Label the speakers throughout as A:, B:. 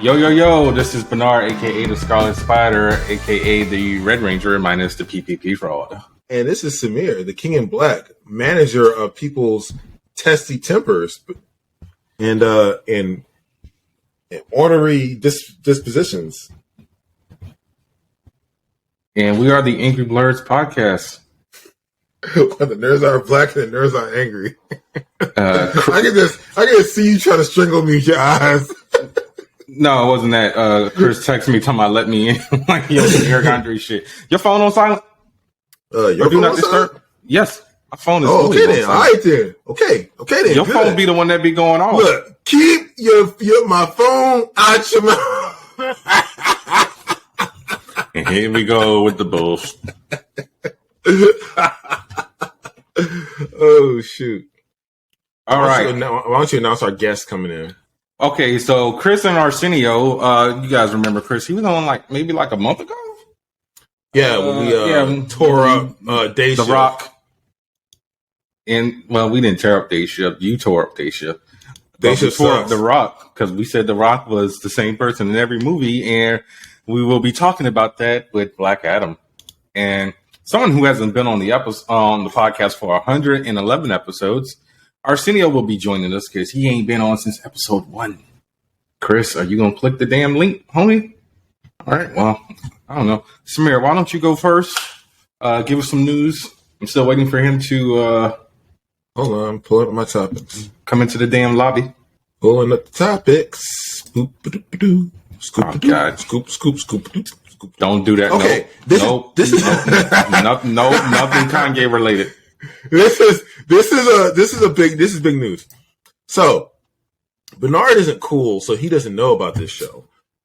A: Yo, yo, yo, this is Bernard, aka the Scarlet Spider, aka the Red Ranger, minus the PPP fraud.
B: And this is Samir, the King in Black, manager of people's testy tempers and ornery dispositions.
A: And we are the Angry Blerds podcast.
B: The nerds are black and the nerds are angry. I can see you trying to strangle me with your eyes.
A: No, it wasn't that. Chris texted me talking about let me in. Like, yo, some Eric Andre shit. Your phone on silent?
B: Your phone on silent?
A: Yes. My phone is
B: okay then. All right then. Okay then.
A: Your phone be the one that be going off.
B: Look, keep my phone out your mouth.
A: And here we go with the bullshit.
B: Oh shoot!
A: All right.
B: Why don't you announce our guest coming in?
A: Okay, so Chris and Arsenio, you guys remember Chris? He was on maybe a month ago.
B: Yeah, we tore up Day Shift.
A: The Rock. And we didn't tear up Day Shift. You tore up Day Shift.
B: Day Shift sucks.
A: The Rock, because we said The Rock was the same person in every movie, and we will be talking about that with Black Adam. And someone who hasn't been on the podcast for 111 episodes, Arsenio will be joining us because he ain't been on since episode 1. Chris, are you going to click the damn link, homie? All right, well, I don't know. Samir, why don't you go first? Give us some news. I'm still waiting for him to...
B: Hold on, I'm pulling up my topics.
A: Come into the damn lobby.
B: Pulling up the topics. Scoop-a-doo-ba-doo. Scoop-a-doo.
A: Oh, God.
B: Scoop, scoop, scoop-a-doo.
A: Don't do that.
B: Okay,
A: nope. This is nothing Kanye related.
B: This is big news. So Bernard isn't cool, so he doesn't know about this show.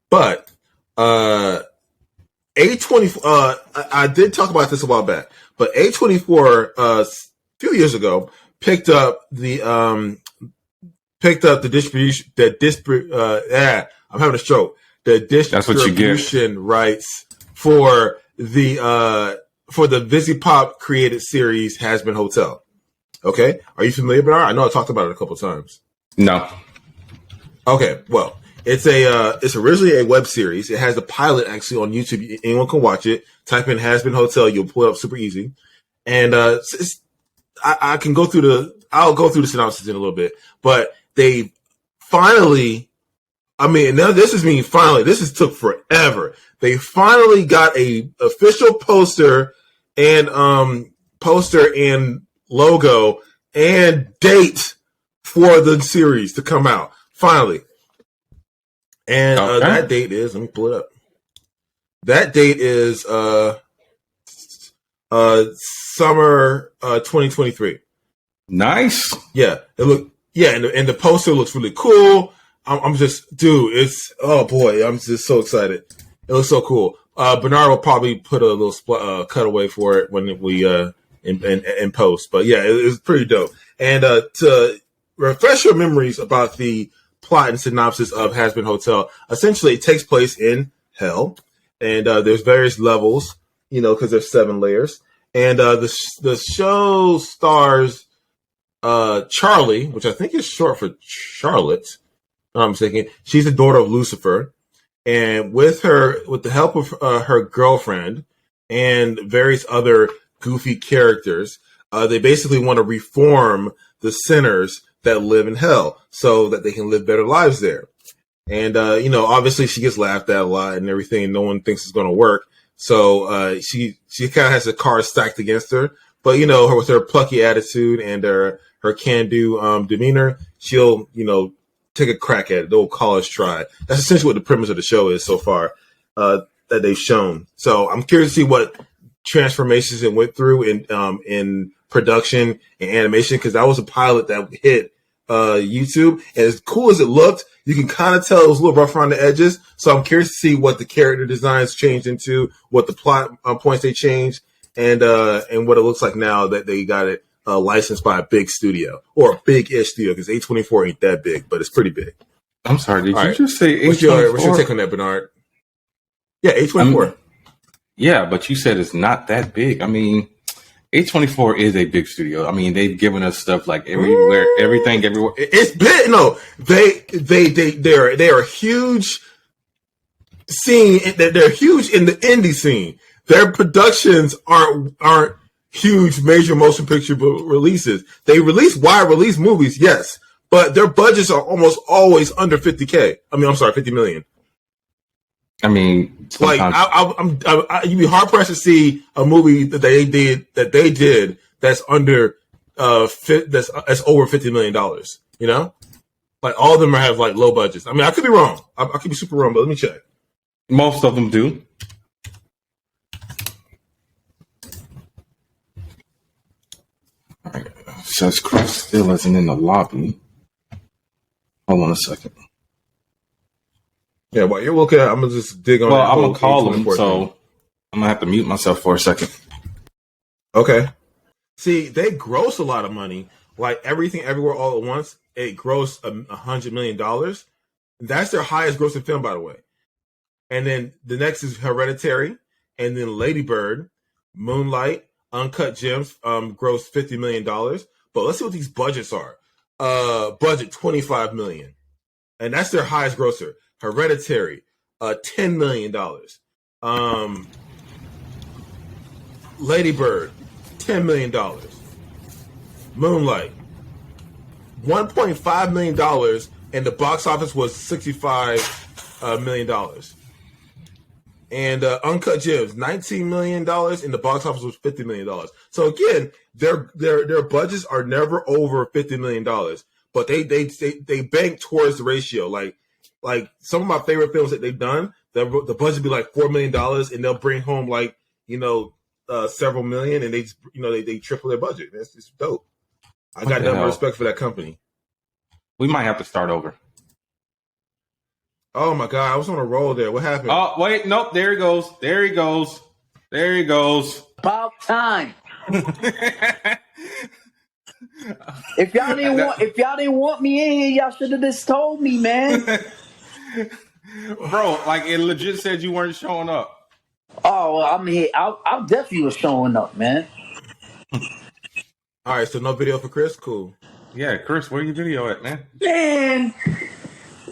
B: But A24, I did talk about this a while back. But A24 a few years ago picked up the distribution. I'm having a stroke. The distribution rights for the VisiPop created series Harbin Hotel. Okay, are you familiar, Bernard? I know I talked about it a couple of times.
A: No.
B: Okay, well, it's originally a web series. It has a pilot actually on YouTube. Anyone can watch it. Type in Harbin Hotel, you'll pull it up super easy. And I'll go through the synopsis in a little bit. But they finally, this took forever. They finally got a official poster and logo and date for the series to come out. Finally. And that date is, let me pull it up. That date is summer 2023.
A: Nice.
B: Yeah. And the poster looks really cool. I'm just, dude, I'm just so excited. It looks so cool. Bernard will probably put a little cutaway for it when we in post. But yeah, it's pretty dope. And to refresh your memories about the plot and synopsis of Harbin Hotel, essentially it takes place in hell, and there's various levels, because there's 7 layers. And the show stars Charlie, which I think is short for Charlotte. I'm thinking she's the daughter of Lucifer. And with the help of her girlfriend and various other goofy characters, they basically want to reform the sinners that live in hell so that they can live better lives there. And, obviously she gets laughed at a lot and everything, and no one thinks it's going to work. So she kind of has the cards stacked against her. But, with her plucky attitude and her can-do demeanor, she'll, take a crack at it. They'll call us try. That's essentially what the premise of the show is so far that they've shown. So I'm curious to see what transformations it went through in production and animation, because that was a pilot that hit YouTube. And as cool as it looked, you can kind of tell it was a little rough around the edges. So I'm curious to see what the character designs changed into, what the plot points they changed, and what it looks like now that they got it licensed by a big studio, or a big-ish studio, because A24 ain't that big, but it's pretty big.
A: I'm sorry, did you just say A24?
B: What's your take on that, Bernard? Yeah, A24.
A: Yeah, but you said it's not that big. I mean, A24 is a big studio. I mean, they've given us stuff like everywhere, everything, everywhere.
B: It's big. No, they are huge scene. They're huge in the indie scene. Their productions aren't huge major motion picture releases. They release wide release movies, yes, but their budgets are almost always under 50K. I mean, I'm sorry, 50 million.
A: I mean,
B: like you'd be hard pressed to see a movie that they did that's under that's over $50 million. You know, like all of them have like low budgets. I mean, I could be wrong. I could be super wrong, but let me check.
A: Most of them do. Says Chris still isn't in the lobby. Hold on a second.
B: Yeah, while you're looking at, I'm gonna just dig on.
A: Well, I'm gonna call him, so I'm gonna have to mute myself for a second.
B: Okay. See, they gross a lot of money. Like Everything, Everywhere, All at Once, it grossed $100 million. That's their highest grossing film, by the way. And then the next is Hereditary, and then Lady Bird, Moonlight, Uncut Gems, grossed $50 million. But let's see what these budgets are. Budget $25 million, and that's their highest grosser. Hereditary, $10 million. Lady Bird, $10 million. Moonlight, $1.5 million, and the box office was $65 million. And Uncut Gems, $19 million, and the box office was $50 million. So again, their budgets are never over $50 million, but they bank towards the ratio. Like some of my favorite films that they've done, the budget be like $4 million, and they'll bring home like several million, and they triple their budget. That's just dope. I got nothing but respect for that company.
A: We might have to start over.
B: Oh my God, I was on a roll there. What happened?
A: Oh wait, nope. There he goes. There he goes. There he goes.
C: About time. If y'all didn't want me in here, y'all should have just told me, man.
A: Bro, like it legit said you weren't showing up.
C: Oh, well, I'm here. I definitely was showing up, man.
B: All right, so no video for Chris? Cool.
A: Yeah, Chris, where your video at, man?
C: Man.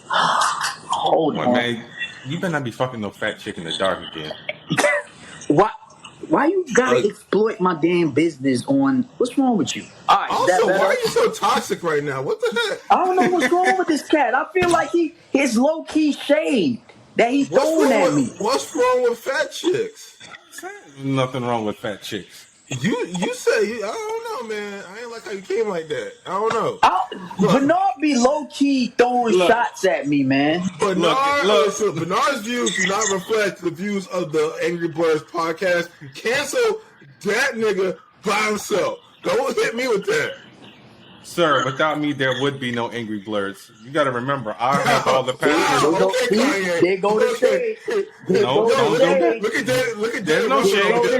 C: Hold on.
A: Man, you better not be fucking no fat chick in the dark again.
C: Why you gotta exploit my damn business on... What's wrong with you? All right,
B: also, why are you so toxic right now? What the heck?
C: I don't know what's wrong with this cat. I feel like his low-key shade that he's throwing at me.
B: What's wrong with fat chicks?
A: Nothing wrong with fat chicks.
B: You say, I don't know, man. I ain't like how you came like that. I don't know.
C: Bernard be low-key throwing shots at me, man.
B: Bernard's views do not reflect the views of the Angry Blerds podcast. Cancel that nigga by himself. Don't hit me with that.
A: Sir, without me, there would be no Angry Blerds. You got to remember, I have all the power.
C: There go the shade.
B: Look at that. Look at that.
A: There's no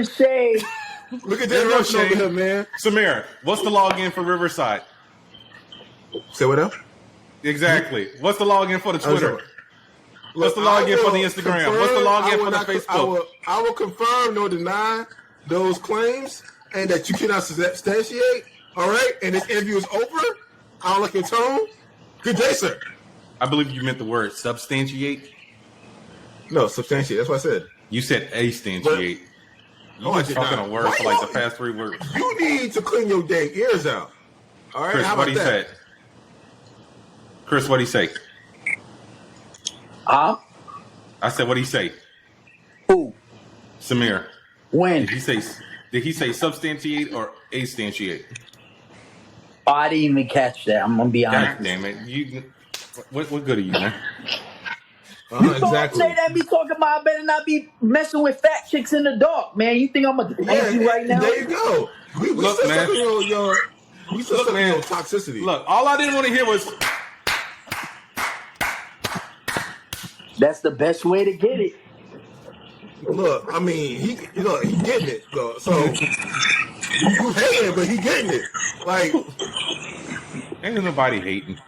A: shade.
B: Look at that Russian over here, man.
A: Samir, what's the login for Riverside?
B: Say what else?
A: Exactly. What's the login for the Twitter? What's the login for the Instagram? What's the login for the Facebook?
B: I will confirm nor deny those claims and that you cannot substantiate. All right? And this interview is over. I don't like your tone. Good day, sir.
A: I believe you meant the word substantiate.
B: No, substantiate. That's what I said.
A: You said astantiate. You been talking a word for like the past 3 words.
B: You need to clean your dang ears out. All right,
A: Chris,
B: how about that?
A: Chris, what'd he say?
C: Huh?
A: I said, what'd he say?
C: Who?
A: Samir.
C: When?
A: Did he say substantiate or astantiate?
C: Oh, I didn't even catch that. I'm gonna be honest.
A: God damn it! What good are you, man?
B: Exactly.
C: Say that me talking about I better not be messing with fat chicks in the dark, man. You think I'm gonna defend you right now?
B: There you go.
A: Look, man.
B: We still man. Toxicity.
A: Look, all I didn't want to hear was.
C: That's the best way to get it.
B: Look, I mean, he getting it though. So you hating, but he getting it. Like,
A: ain't nobody hating.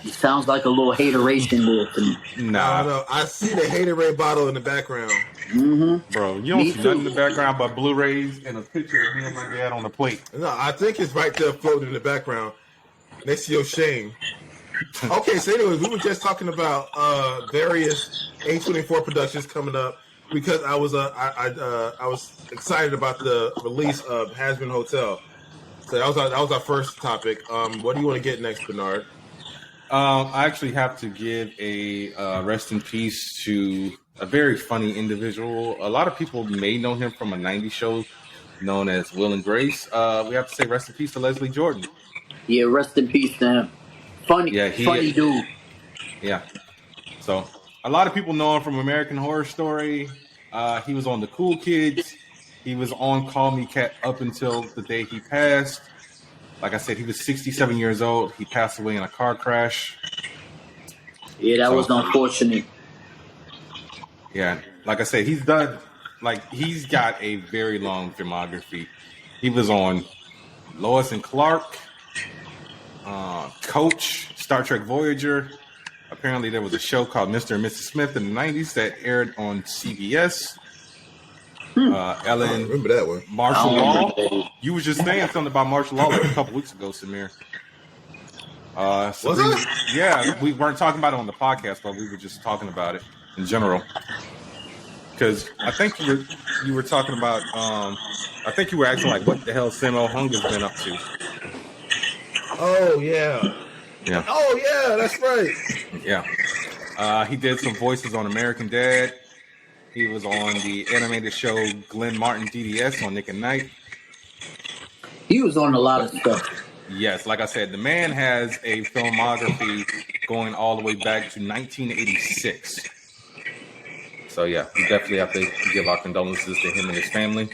C: It sounds like a little hateration there to me.
A: Nah,
B: no, I see the Haterade bottle in the background.
C: Mm-hmm.
A: Bro, you don't see nothing in the background but Blu-rays and a picture of me and my dad on the plate.
B: No, I think it's right there floating in the background next to your shame. Okay, so anyways, we were just talking about various A24 productions coming up because I was excited about the release of Hazbin Hotel. So that was our first topic. What do you want to get next, Bernard?
A: I actually have to give a rest in peace to a very funny individual. A lot of people may know him from a '90s show known as Will and Grace. We have to say rest in peace to Leslie Jordan.
C: Yeah, rest in peace to him. Funny,
A: Yeah,
C: funny dude.
A: Yeah. So a lot of people know him from American Horror Story. He was on The Cool Kids. He was on Call Me Cat up until the day he passed. Like I said, he was 67 years old. He passed away in a car crash.
C: Yeah, that was unfortunate.
A: Yeah, like I said, he's got a very long filmography. He was on Lois and Clark, Coach, Star Trek Voyager. Apparently, there was a show called Mr. and Mrs. Smith in the 90s that aired on CBS. Ellen,
B: I remember that one.
A: Martial Law. You was just saying something about martial law like a couple weeks ago, Samir. Yeah, we weren't talking about it on the podcast, but we were just talking about it in general. Because I think you were talking about. I think you were asking like, what the hell Sammo Hung has been up to.
B: Oh yeah.
A: Yeah.
B: Oh yeah, that's right.
A: Yeah. He did some voices on American Dad. He was on the animated show Glenn Martin DDS on Nick and Night.
C: He was on a lot of stuff.
A: Yes, like I said, the man has a filmography going all the way back to 1986. So yeah, we definitely have to give our condolences to him and his family.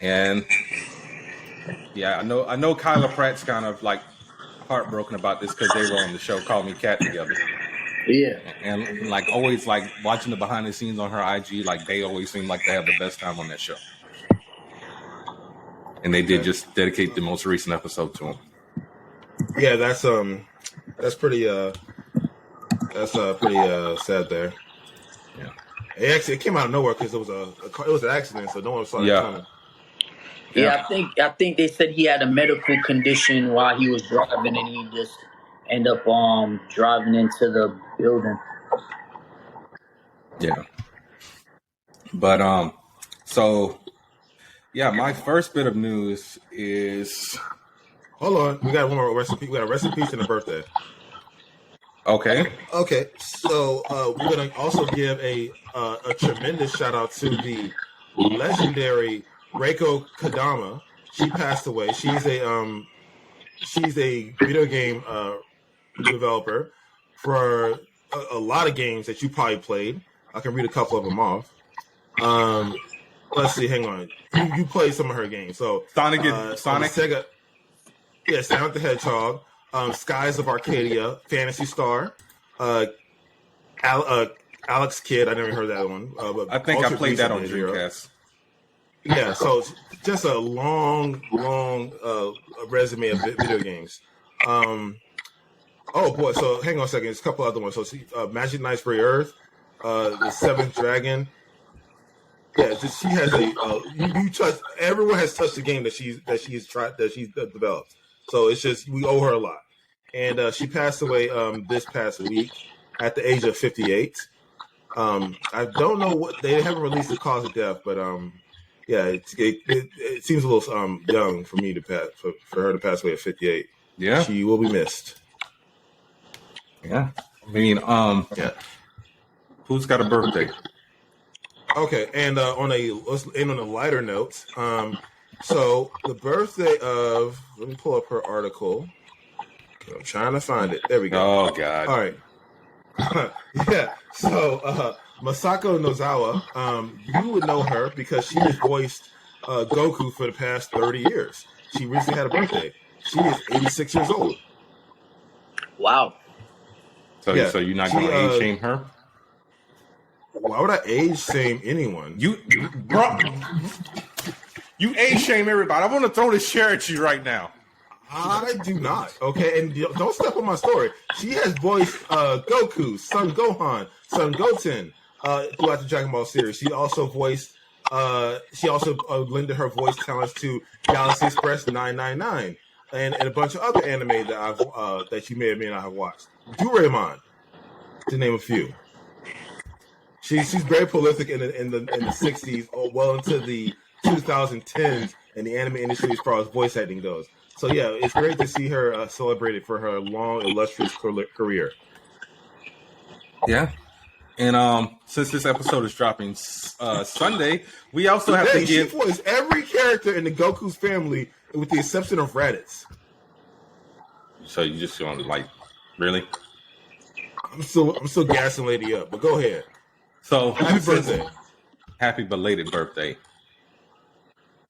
A: And yeah, I know Kyla Pratt's kind of like heartbroken about this because they were on the show Call Me Cat together.
C: Yeah.
A: And like always, like watching the behind the scenes on her IG, like they always seem like they have the best time on that show. And they did just dedicate the most recent episode to him.
B: Yeah, that's pretty sad there.
A: Yeah.
B: It came out of nowhere because it was an accident, so no one saw it coming.
C: Yeah, I think they said he had a medical condition while he was driving, and he just ended up driving into the building.
A: Yeah. But so yeah, my first bit of news is.
B: Hold on, we got one more recipe. We got a recipe and a birthday.
A: Okay.
B: Okay. So we're gonna also give a tremendous shout out to the legendary Rieko Kodama. She passed away. She's a video game developer for a lot of games that you probably played. I can read a couple of them off. Let's see. Hang on. You played some of her games. So
A: Sonic.
B: Sega. Yeah, Sonic the Hedgehog. Skies of Arcadia. Phantasy Star. Alex Kidd. I never heard that one. But
A: I think I played that on Dreamcast.
B: Yeah, so just a long resume of video games. Oh boy, so hang on a second. There's a couple other ones. So Magic Knights Free Earth, the Seventh Dragon. Yeah, she has you touch. Everyone has touched the game that she's developed. So it's just we owe her a lot. And she passed away this past week at the age of 58. I don't know what they haven't released the cause of death, but yeah, it seems a little young for me to pass for her to pass away at 58.
A: Yeah,
B: she will be missed.
A: Yeah, I mean,
B: yeah.
A: Who's got a birthday?
B: Okay, and let's end on a lighter note. So the birthday of, let me pull up her article. Okay, I'm trying to find it. There we go.
A: Oh God!
B: All right. Yeah. So Masako Nozawa, you would know her because she has voiced Goku for the past 30 years. She recently had a birthday. She is 86 years old.
C: Wow.
A: So you're not going to age shame her?
B: Why would I age shame anyone?
A: You age shame everybody. I want to throw this chair at you right now.
B: I do not. Okay, and don't step on my story. She has voiced Goku, Son Gohan, Son Goten throughout the Dragon Ball series. She also voiced. She also lended her voice talents to Galaxy Express 999. and a bunch of other anime that I've that you may or may not have watched. Doraemon, to name a few. She's very prolific in the 60s, well into the 2010s in the anime industry as far as voice acting goes. So yeah, it's great to see her celebrated for her long, illustrious career.
A: Yeah. And since this episode is dropping Sunday, we also have to give...
B: She voiced every character in the Goku's family with the exception of Raditz.
A: So you just want to really?
B: I'm still gassing Lady up, but go ahead.
A: So
B: happy birthday.
A: Happy belated birthday.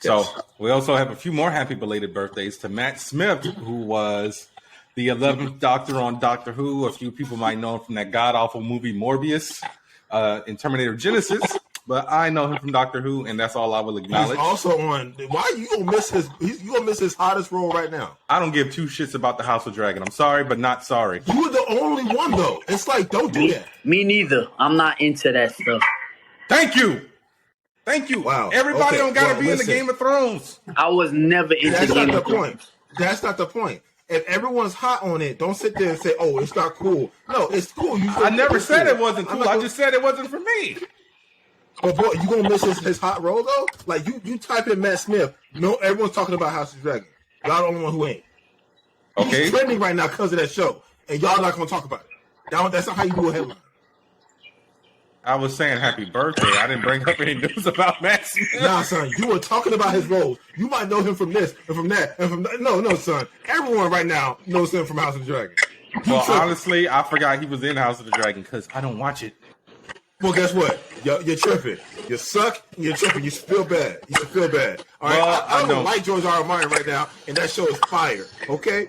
B: Yes.
A: So we also have a few more happy belated birthdays to Matt Smith, who was the 11th Doctor on Doctor Who. A few people might know him from that god-awful movie Morbius in Terminator Genesis. But I know him from Doctor Who, and that's all I will acknowledge.
B: He's also on... Why are you going to miss his... You going to miss his hottest role right now?
A: I don't give two shits about the House of Dragon. I'm sorry, but not sorry.
B: You were the only one, though. It's like, don't do that.
C: Me neither. I'm not into that stuff.
A: Thank you. Wow. Everybody don't got to be in the Game of Thrones.
C: I was never into Game of Thrones.
B: That's not the point. If everyone's hot on it, don't sit there and say, "Oh, it's not cool." No, it's cool.
A: I never said it wasn't cool. I just said it wasn't for me.
B: But boy, you gonna miss his hot role though? Like you type in Matt Smith, no, everyone's talking about House of Dragon. Y'all the only one who ain't.
A: Okay.
B: He's trending right now because of that show, and y'all not gonna talk about it. That's not how you do a headline.
A: I was saying happy birthday. I didn't bring up any news about Matt Smith.
B: Nah, son, you were talking about his roles. You might know him from this and from that and from that. No, son. Everyone right now knows him from House of the Dragon.
A: Well, honestly, I forgot he was in House of the Dragon because I don't watch it.
B: Well, guess what? You're tripping. You suck. You're tripping. You should feel bad. All right. Well, I don't like George R. R. Martin right now, and that show is fire. Okay.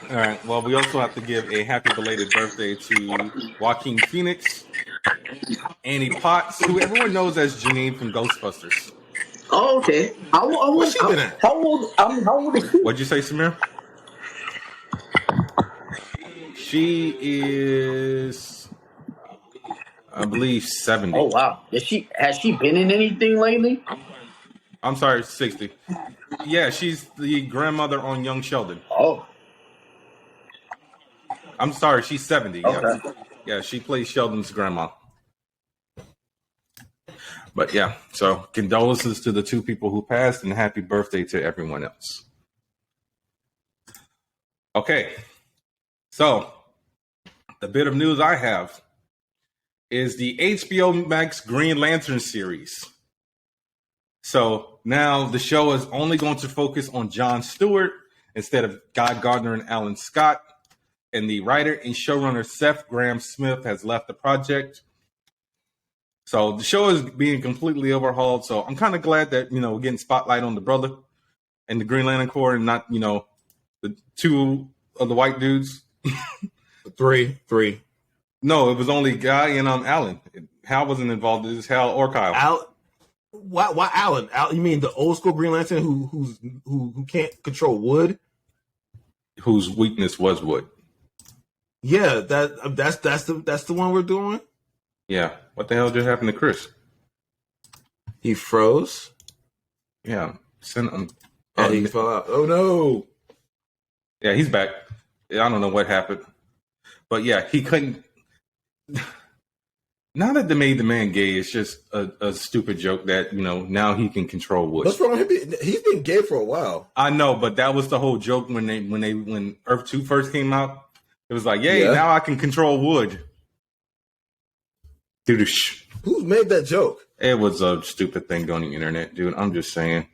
A: All right. Well, we also have to give a happy belated birthday to Joaquin Phoenix, Annie Potts, who everyone knows as Janine from Ghostbusters.
C: Oh, okay.
B: What's she been at?
C: How old is she?
A: What'd you say, Samir? She is, I believe, 70.
C: Oh wow! Has she been in anything lately?
A: I'm sorry, 60. Yeah, she's the grandmother on Young Sheldon.
C: Oh.
A: I'm sorry, she's 70.
C: Okay.
A: Yeah, she plays Sheldon's grandma. But yeah, so condolences to the two people who passed and happy birthday to everyone else. Okay, so the bit of news I have is the HBOMAX Green Lantern series. So now the show is only going to focus on Jon Stewart instead of Guy Gardner and Alan Scott. And the writer and showrunner Seth Grahame-Smith has left the project. So the show is being completely overhauled. So I'm kind of glad that, we're getting spotlight on the brother and the Green Lantern Corps and not, the two of the white dudes.
B: Three.
A: No, it was only Guy and Alan. Hal wasn't involved. It was Hal or Kyle.
B: Why Alan? You mean the old school Green Lantern who can't control wood?
A: Whose weakness was wood.
B: Yeah, that's the one we're doing.
A: Yeah. What the hell just happened to Chris?
B: He froze.
A: Yeah. Send him.
B: Oh, he fell out. Oh no.
A: Yeah, he's back. I don't know what happened, but yeah, he couldn't. Now that they made the man gay, it's just a stupid joke that now he can control wood.
B: What's wrong with him? He's been gay for a while.
A: I know, but that was the whole joke when Earth 2 first came out. It was like, now I can control wood. Dude,
B: who made that joke?
A: It was a stupid thing on the internet, dude. I'm just saying.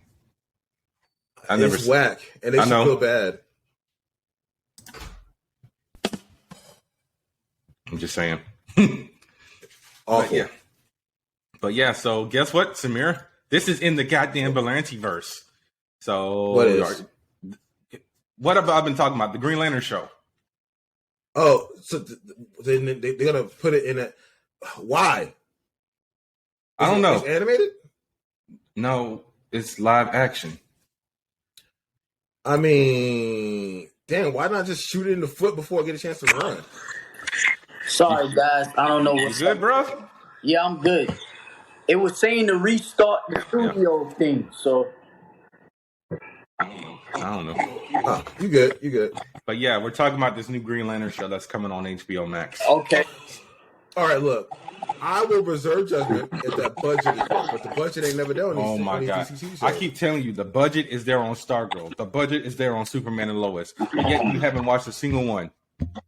B: It's whack, and they should feel bad.
A: I'm just saying.
B: Awful.
A: But yeah, so guess what, Samir? This is in the goddamn Berlanti-verse. So what have I been talking about? The Green Lantern show.
B: Oh, so they're gonna put it in a... Why?
A: I don't know.
B: It's animated?
A: No, it's live action.
B: I mean, damn, why not just shoot it in the foot before I get a chance to run?
C: Sorry, guys. I don't know what's
A: good, bro?
C: Yeah, I'm good. It was saying to restart the studio thing, so...
A: I don't know.
B: You good.
A: But yeah, we're talking about this new Green Lantern show that's coming on HBOMAX.
C: Okay.
B: All right, look. I will reserve judgment if that budget is there, but the budget ain't never there on these.
A: Oh my god! I keep telling you, the budget is there on Stargirl. The budget is there on Superman and Lois. Yet you haven't watched a single one.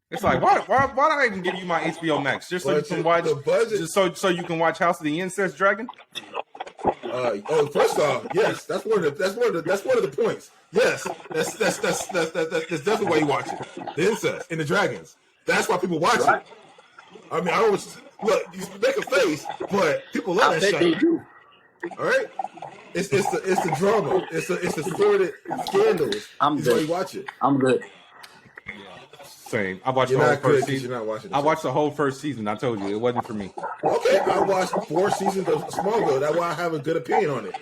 A: It's like why did I even give you my HBO Max just so you can watch the budget? Just so you can watch House of the Incest Dragon?
B: First off, yes, that's one of the points. Yes, that's definitely why you watch it. The incest and the dragons. That's why people watch it. I mean, I always look. You make a face, but people love that shit. All right, it's the drama. It's the sordid scandals. That's why you watch it.
C: I'm good.
A: Same. I watched the whole first season. You're not watching. I watched the whole first season. I told you it wasn't for me.
B: Okay, I watched 4 seasons of Smallville. That's why I have a good opinion on it,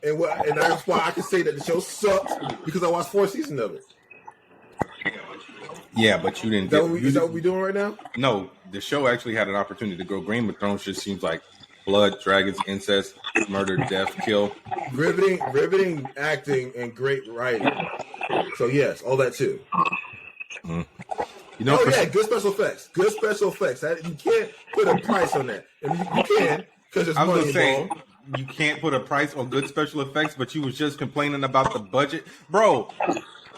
B: and that's why I can say that the show sucks because I watched 4 seasons of it.
A: Yeah, but you didn't.
B: Is that what we're doing right now?
A: No, the show actually had an opportunity to go. Game of Thrones just seems like blood, dragons, incest, murder, death, kill.
B: Riveting acting and great writing. So yes, all that too.
A: Mm.
B: You know, good special effects. Good special effects. You can't put a price on that. I mean, you can because there's money involved.
A: You can't put a price on good special effects, but you was just complaining about the budget, bro.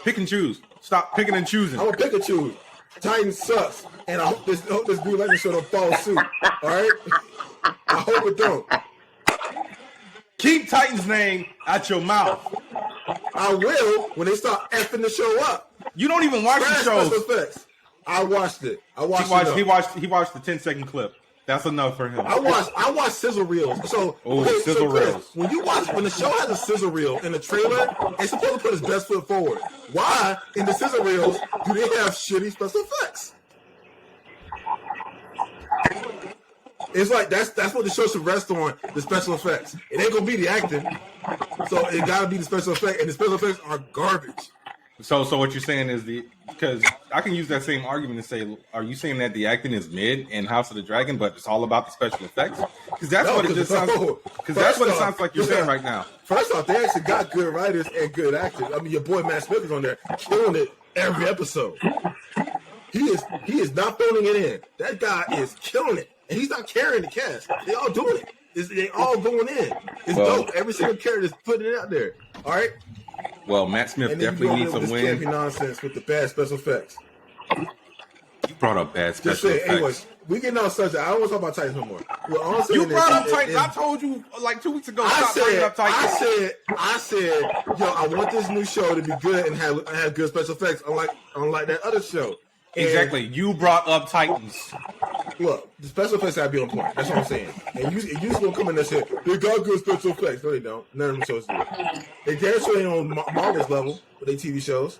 A: Pick and choose. Stop picking and choosing.
B: I'm gonna pick and choose. Titan sucks, and I hope this Blue Lightning show don't follow suit. All right, I hope it don't.
A: Keep Titan's name out your mouth.
B: I will when they start effing the show up.
A: You don't even watch the shows.
B: Special effects. I watched it. He
A: watched the 10-second clip. That's enough for him.
B: I watched sizzle reels. So
A: sizzle reels.
B: When the show has a sizzle reel in the trailer, it's supposed to put its best foot forward. Why in the sizzle reels do they have shitty special effects? It's like that's what the show should rest on, the special effects. It ain't gonna be the acting. So it gotta be the special effects, and the special effects are garbage.
A: So what you're saying is because I can use that same argument and say, are you saying that the acting is mid in House of the Dragon, but it's all about the special effects? Because that's what it just sounds. Because that's what it sounds like you're saying right now.
B: First off, they actually got good writers and good actors. I mean, your boy Matt Smith is on there killing it every episode. He is not phoning it in. That guy is killing it, and he's not carrying the cast. They all doing it. They all going in. It's dope. Every single character is putting it out there. All right.
A: Well, Matt Smith definitely needs a win.
B: Nonsense with the bad special effects.
A: You brought up bad special effects.
B: Anyways, we getting off subject. I don't want to talk about Titans no more.
A: You brought up Titans. I told you like 2 weeks ago. I
B: said, yo, I want this new show to be good and have good special effects, unlike that other show.
A: Exactly. You brought up Titans.
B: Look, the special effects gotta be on point. That's what I'm saying. And you just gonna come in there and say, they got good special effects. No, they don't. None of them shows do. They damn sure ain't on Marvel's level with their TV shows.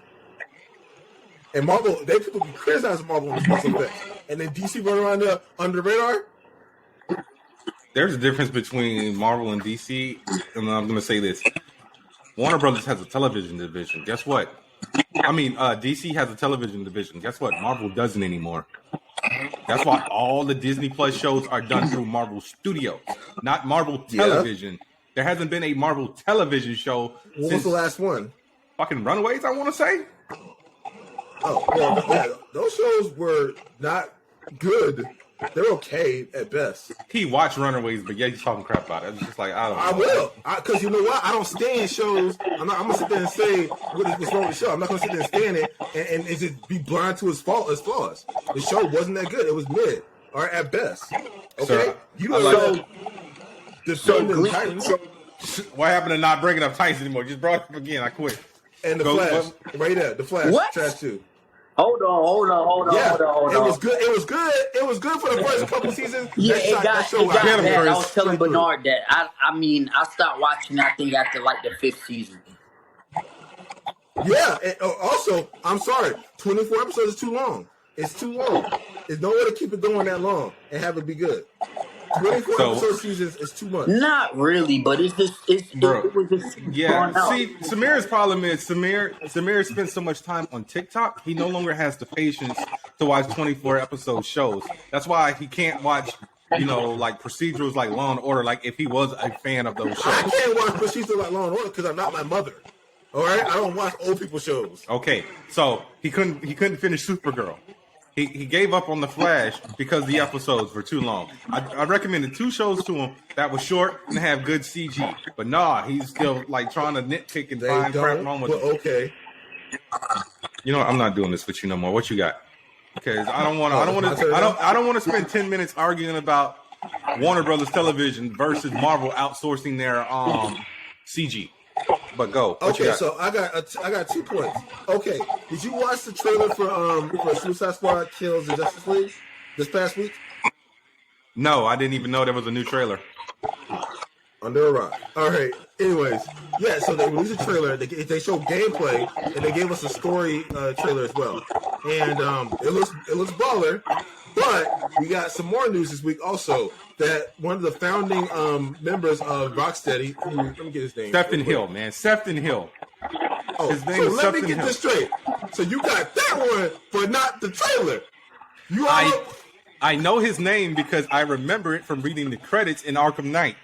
B: And Marvel, people be criticizing Marvel on the special effects. And then DC run around there under the radar.
A: There's a difference between Marvel and DC, and I'm gonna say this. Warner Brothers has a television division. Guess what? I mean, DC has a television division. Guess what? Marvel doesn't anymore. That's why all the Disney Plus shows are done through Marvel Studios, not Marvel Television. Yeah. There hasn't been a Marvel television show.
B: What was the last one?
A: Fucking Runaways, I want to say.
B: Oh, well, yeah, those shows were not good. They're okay at best.
A: He watched Runaways, but yeah, he's talking crap about it. It's just like, I don't know.
B: I will. Because you know what? I don't stand shows. I'm going to sit there and say what's wrong with the show. I'm not going to sit there and stand it and just be blind to its flaws. The show wasn't that good. It was mid, or at best. Okay?
A: So,
B: you know,
A: Titans. What happened to not bringing up Titans anymore? Just brought it up again. I quit.
B: And the Flash. Right there. The Flash.
C: What?
B: Trash too.
C: Hold on.
B: It was good. It was good for the first couple seasons.
C: Yeah, it got bad. I was telling Bernard that. I stopped watching, I think, after like the 5th season.
B: Yeah. And also, I'm sorry. 24 episodes is too long. It's too long. There's no way to keep it going that long and have it be good. 24 episode seasons is too much.
C: Not really, but it was just
A: See, Samir's problem is Samir spends so much time on TikTok, he no longer has the patience to watch 24 episode shows. That's why he can't watch, like procedurals like Law and Order, like if he was a fan of those shows.
B: I can't watch procedurals like Law and Order because I'm not my mother. All right, I don't watch old people shows.
A: Okay, so he couldn't finish Supergirl. He gave up on the Flash because the episodes were too long. I recommended 2 shows to him that were short and have good CG, but nah, he's still like trying to nitpick and find crap wrong with it.
B: Okay.
A: You know what? I'm not doing this with you no more. What you got? Because I don't want to spend 10 minutes arguing about Warner Brothers Television versus Marvel outsourcing their CG. But go.
B: Okay, so I got 2 points. Okay, did you watch the trailer for Suicide Squad Kills the Justice League this past week?
A: No, I didn't even know there was a new trailer.
B: Under a rock. All right. Anyways, yeah. So they released a trailer. They showed gameplay, and they gave us a story trailer as well. And it looks baller. But we got some more news this week also that one of the founding members of Rocksteady, let me get his name.
A: Sefton Hill, man. Sefton Hill.
B: Oh,
A: his name is
B: let me
A: Sefton
B: get
A: Hill.
B: this straight. So you got that one, but not the trailer.
A: I know his name because I remember it from reading the credits in Arkham Knight.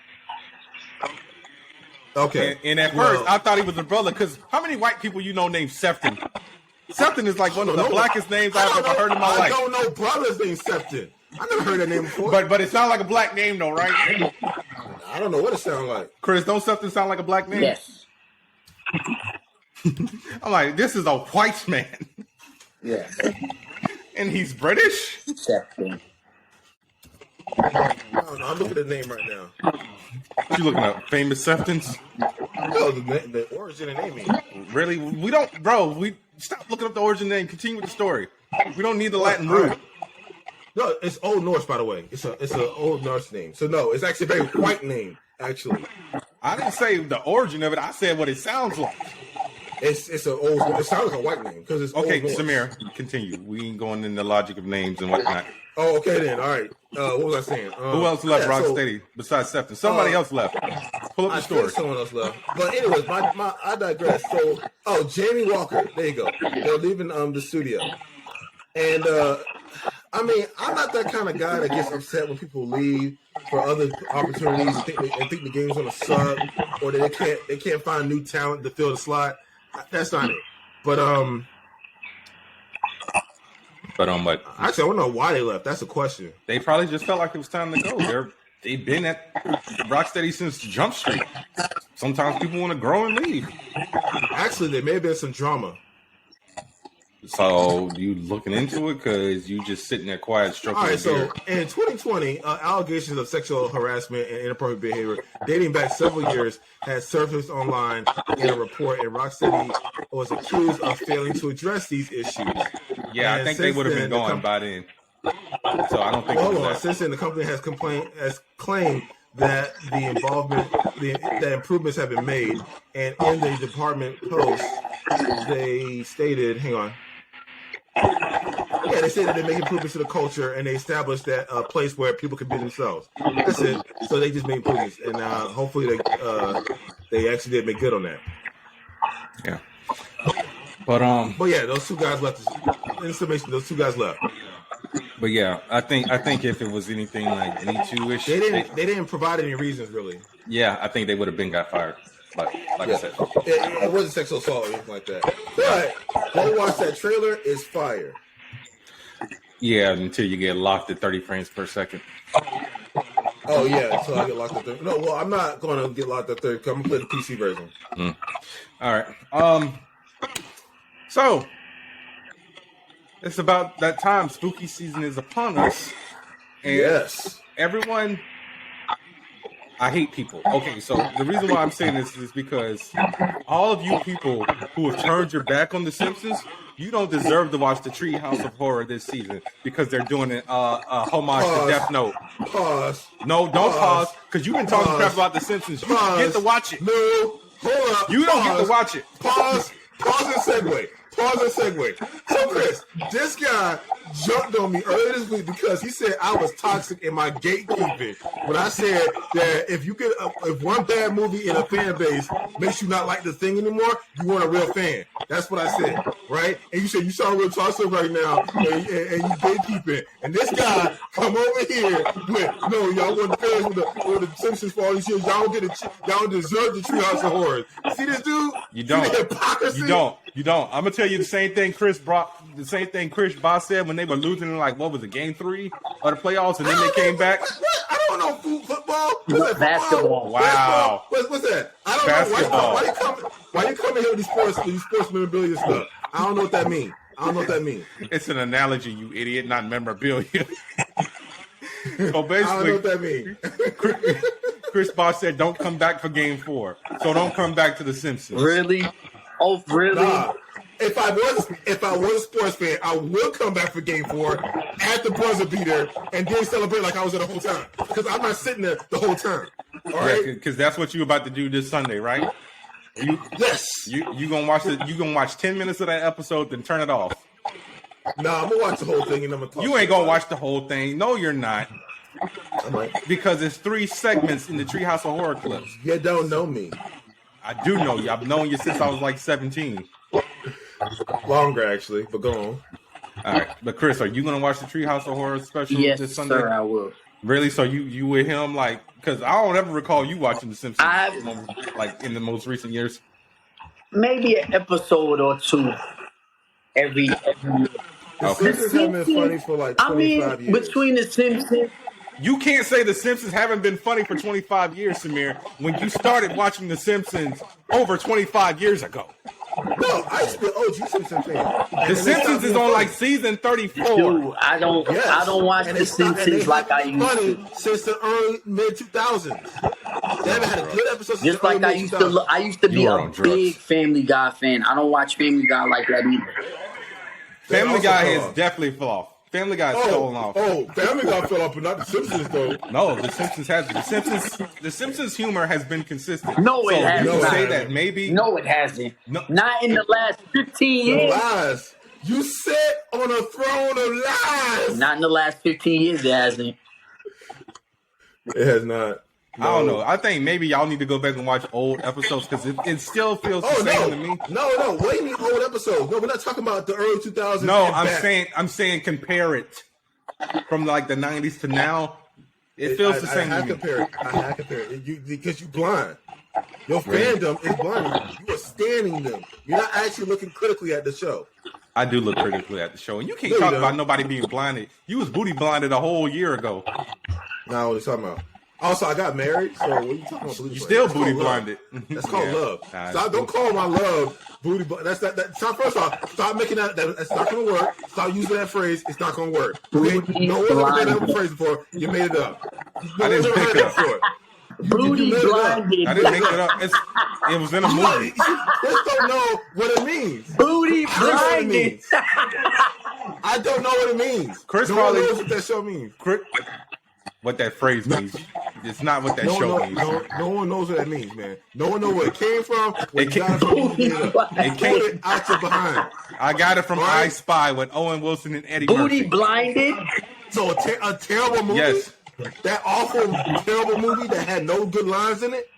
B: Okay.
A: And at first, I thought he was a brother because how many white people you know named Sefton? Sefton is like one of the blackest names I've ever heard in my life.
B: I don't know brothers named Sefton. I never heard that name before.
A: But it sounds like a black name though, right?
B: I don't know what it sounds like.
A: Chris, don't Sefton sound like a black name?
C: Yes.
A: I'm like, this is a white man.
C: Yes.
A: And he's British?
C: Sefton.
B: I don't know. I'm looking at the name right now.
A: What you looking up? Famous Seftons?
B: No, the origin and naming.
A: Really? We don't, bro. We stop looking up the origin name. Continue with the story. We don't need the Latin root.
B: No, it's Old Norse, by the way. It's an Old Norse name. So no, it's actually a very white name. Actually,
A: I didn't say the origin of it. I said what it sounds like.
B: It sounds like a white name because it's
A: okay.
B: Old Norse.
A: Samir, continue. We ain't going in the logic of names and whatnot.
B: Oh, okay then. All right. What was I saying?
A: Who else left Rocksteady besides Sefton? Somebody else left. Pull up the story.
B: I think someone else left. But anyways, I digress. So, Jamie Walker. There you go. They're leaving the studio. And, I mean, I'm not that kind of guy that gets upset when people leave for other opportunities and think the game's going to suck or that they can't find new talent to fill the slot. That's not it. But actually, I don't know why they left. That's a question.
A: They probably just felt like it was time to go. They've been at Rocksteady since Jump Street. Sometimes people want to grow and leave.
B: Actually, there may have been some drama.
A: So you looking into it because you just sitting there quiet, stroking.
B: All right. So
A: beard.
B: in 2020, allegations of sexual harassment and inappropriate behavior dating back several years had surfaced online in a report, and Rocksteady was accused of failing to address these issues.
A: Yeah, I think they would have been gone by then. So I don't think.
B: Hold on. Since then, the company has claimed that the improvements have been made, and in the department post, they stated, "Hang on." Yeah, they said that they make improvements to the culture, and they established that place where people can be themselves. That's it. So they just made improvements, and hopefully they actually did make good on that.
A: Yeah. But
B: yeah, those 2 guys left. In summation, those 2 guys left.
A: But yeah, I think if it was anything like Me Too-ish,
B: they didn't provide any reasons really.
A: Yeah, I think they would have been got fired. Like I said,
B: it wasn't sexual assault or anything like that. But go watch that trailer. It's fire.
A: Yeah, until you get locked at 30 frames per second.
B: Oh yeah, until I get locked at 30. No, well, I'm not going to get locked at 30. I'm going to play the PC version.
A: All right. So it's about that time. Spooky season is upon us. And
B: yes.
A: Everyone. I hate people. Okay, so the reason why I'm saying this is because all of you people who have turned your back on The Simpsons, you don't deserve to watch the Treehouse of Horror this season because they're doing a homage to Death Note.
B: Pause.
A: No, don't pause, because you've been talking crap about The Simpsons. You don't get to watch it.
B: No, hold up.
A: You don't get to watch it.
B: Pause and segue. So, Chris, this guy jumped on me earlier this week because he said I was toxic in my gatekeeping. When I said that if one bad movie in a fan base makes you not like the thing anymore, you weren't a real fan. That's what I said, right? And you said you sound real toxic right now, and you gatekeeping. And this guy come over here with, no, y'all want the fans with the Simpsons for all these years. Y'all don't deserve the Treehouse of Horrors. See this dude?
A: You don't.
B: See the hypocrisy?
A: You don't. I'm gonna tell you the same thing Chris Boss said when they were losing in, like, what was it, game 3 of the playoffs, and then they came back.
B: I don't know football. What's that?
C: Basketball.
A: Wow.
B: What's that? I don't
A: Basketball.
B: know. Why you coming here with these sports memorabilia stuff? I don't know what that means.
A: It's an analogy, you idiot, not memorabilia. So basically,
B: I don't know what that means.
A: Chris Boss said, "Don't come back for Game 4, so don't come back to The Simpsons."
C: Really? Oh, really?
B: Nah. If I was a sports fan, I would come back for Game 4 at the buzzer beater and then celebrate like I was there the whole time. Because I'm not sitting there the whole time. All right?
A: Because that's what you're about to do this Sunday, right?
B: Yes.
A: You gonna watch 10 minutes of that episode, then turn it off.
B: Nah, I'm gonna watch the whole thing and I'm gonna talk.
A: You ain't gonna watch the whole thing. No, you're not.
B: I might.
A: Because it's 3 segments in the Treehouse of Horror clips.
B: You don't know me.
A: I do know you. I've known you since I was like 17.
B: Longer, actually, but go on.
A: All right, but Chris, are you gonna watch the Treehouse of Horror special this Sunday?
C: Yes, sir, I will.
A: Really? So you with him, like, because I don't ever recall you watching The Simpsons, like, in the most recent years.
C: Maybe an episode or 2 every year.
B: The Simpsons have been funny for like 25 years.
C: Between The Simpsons.
A: You can't say The Simpsons haven't been funny for 25 years, Samir, when you started watching The Simpsons over 25 years ago.
B: No, I used to be an OG Simpsons fan.
A: The Simpsons is on like season 34.
C: Dude, I don't watch The Simpsons like I used
B: funny
C: to.
B: since the early mid 2000s. They haven't had a good episode since
C: Just
B: the early
C: like I
B: mid
C: used
B: 2000s.
C: to. I used to be
A: You are
C: a
A: on drugs.
C: big Family Guy fan. I don't watch Family Guy like that either.
A: Family Guy
B: also
A: is definitely fell off. Family Guy is falling off.
B: Family Guy fell off, but not The Simpsons though.
A: No, The Simpsons has The Simpsons humor has been consistent.
C: No, it
A: so
C: hasn't.
A: you
B: No,
A: say
B: it
A: that maybe
C: No, it hasn't.
A: No.
C: Not in the last 15 years.
B: Lies. You sit on a throne of lies.
C: Not in the last 15 years, it hasn't.
B: It has not.
A: I don't know. I think maybe y'all need to go back and watch old episodes because it still feels the
B: Oh
A: same
B: no,
A: to me.
B: no! What do you mean old episodes? No, we're not talking about the early 2000s.
A: No,
B: and back.
A: I'm saying compare it from like the 90s to now. It feels the same
B: I
A: to me.
B: have compare it. Because you blind. Your fandom is blind. You are standing them. You're not actually looking critically at the show.
A: I do look critically at the show, and you can't
B: No, you
A: talk
B: don't.
A: about nobody being blinded. You was booty blinded a whole year ago.
B: Now what are you talking about? Also, I got married, so what are you talking about?
A: You still booty
B: called love.
A: blinded.
B: That's called
A: Yeah.
B: love.
A: Nah,
B: Stop, don't call my love booty blinded. First off, stop making that's not going to work. Stop using that phrase. It's not going to work. Okay? No one's ever heard that phrase before. You made it up. No
A: I
B: one's
A: didn't
B: ever
A: pick
B: heard
A: it
B: that
A: up.
B: before.
C: Booty
B: You made it up.
C: blinded.
A: I didn't make it up. It was in a movie.
B: Chris don't know what it means.
C: Booty
B: Chris what it
C: blinded.
B: means. I don't know what it means.
A: Chris
B: no
A: probably-
B: one knows what that show means.
A: What that phrase means. It's not what that show means.
B: No one knows what that means, man. No one knows where it came from. Where
A: It
B: you got it from. You made it up.
A: It
B: Put
A: came.
B: it out your behind.
A: I got it from
B: Right.
A: I Spy with Owen Wilson and Eddie
C: Booty
A: Murphy.
C: blinded.
B: So a terrible movie.
A: Yes.
B: That awful, terrible movie that had no good lines in it.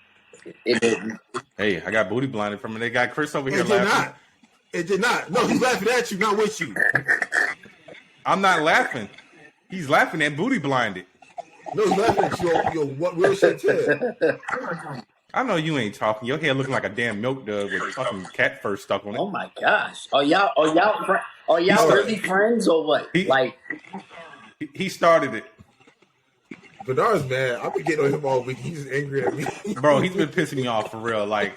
C: It didn't.
A: Hey, I got booty blinded from it. They got Chris over here
B: It did
A: laughing.
B: not. It did not. No, he's laughing at you, not with you.
A: I'm not laughing. He's laughing at booty blinded.
B: No, he's laughing at your what real shit Ted.
A: I know you ain't talking. Your hair looking like a damn milk dud with fucking cat fur stuck on it.
C: Oh my gosh. Are y'all really friends or what?
A: He started it.
B: Bernard's mad. I've been getting on him all week. He's angry at me.
A: Bro, he's been pissing me off for real. Like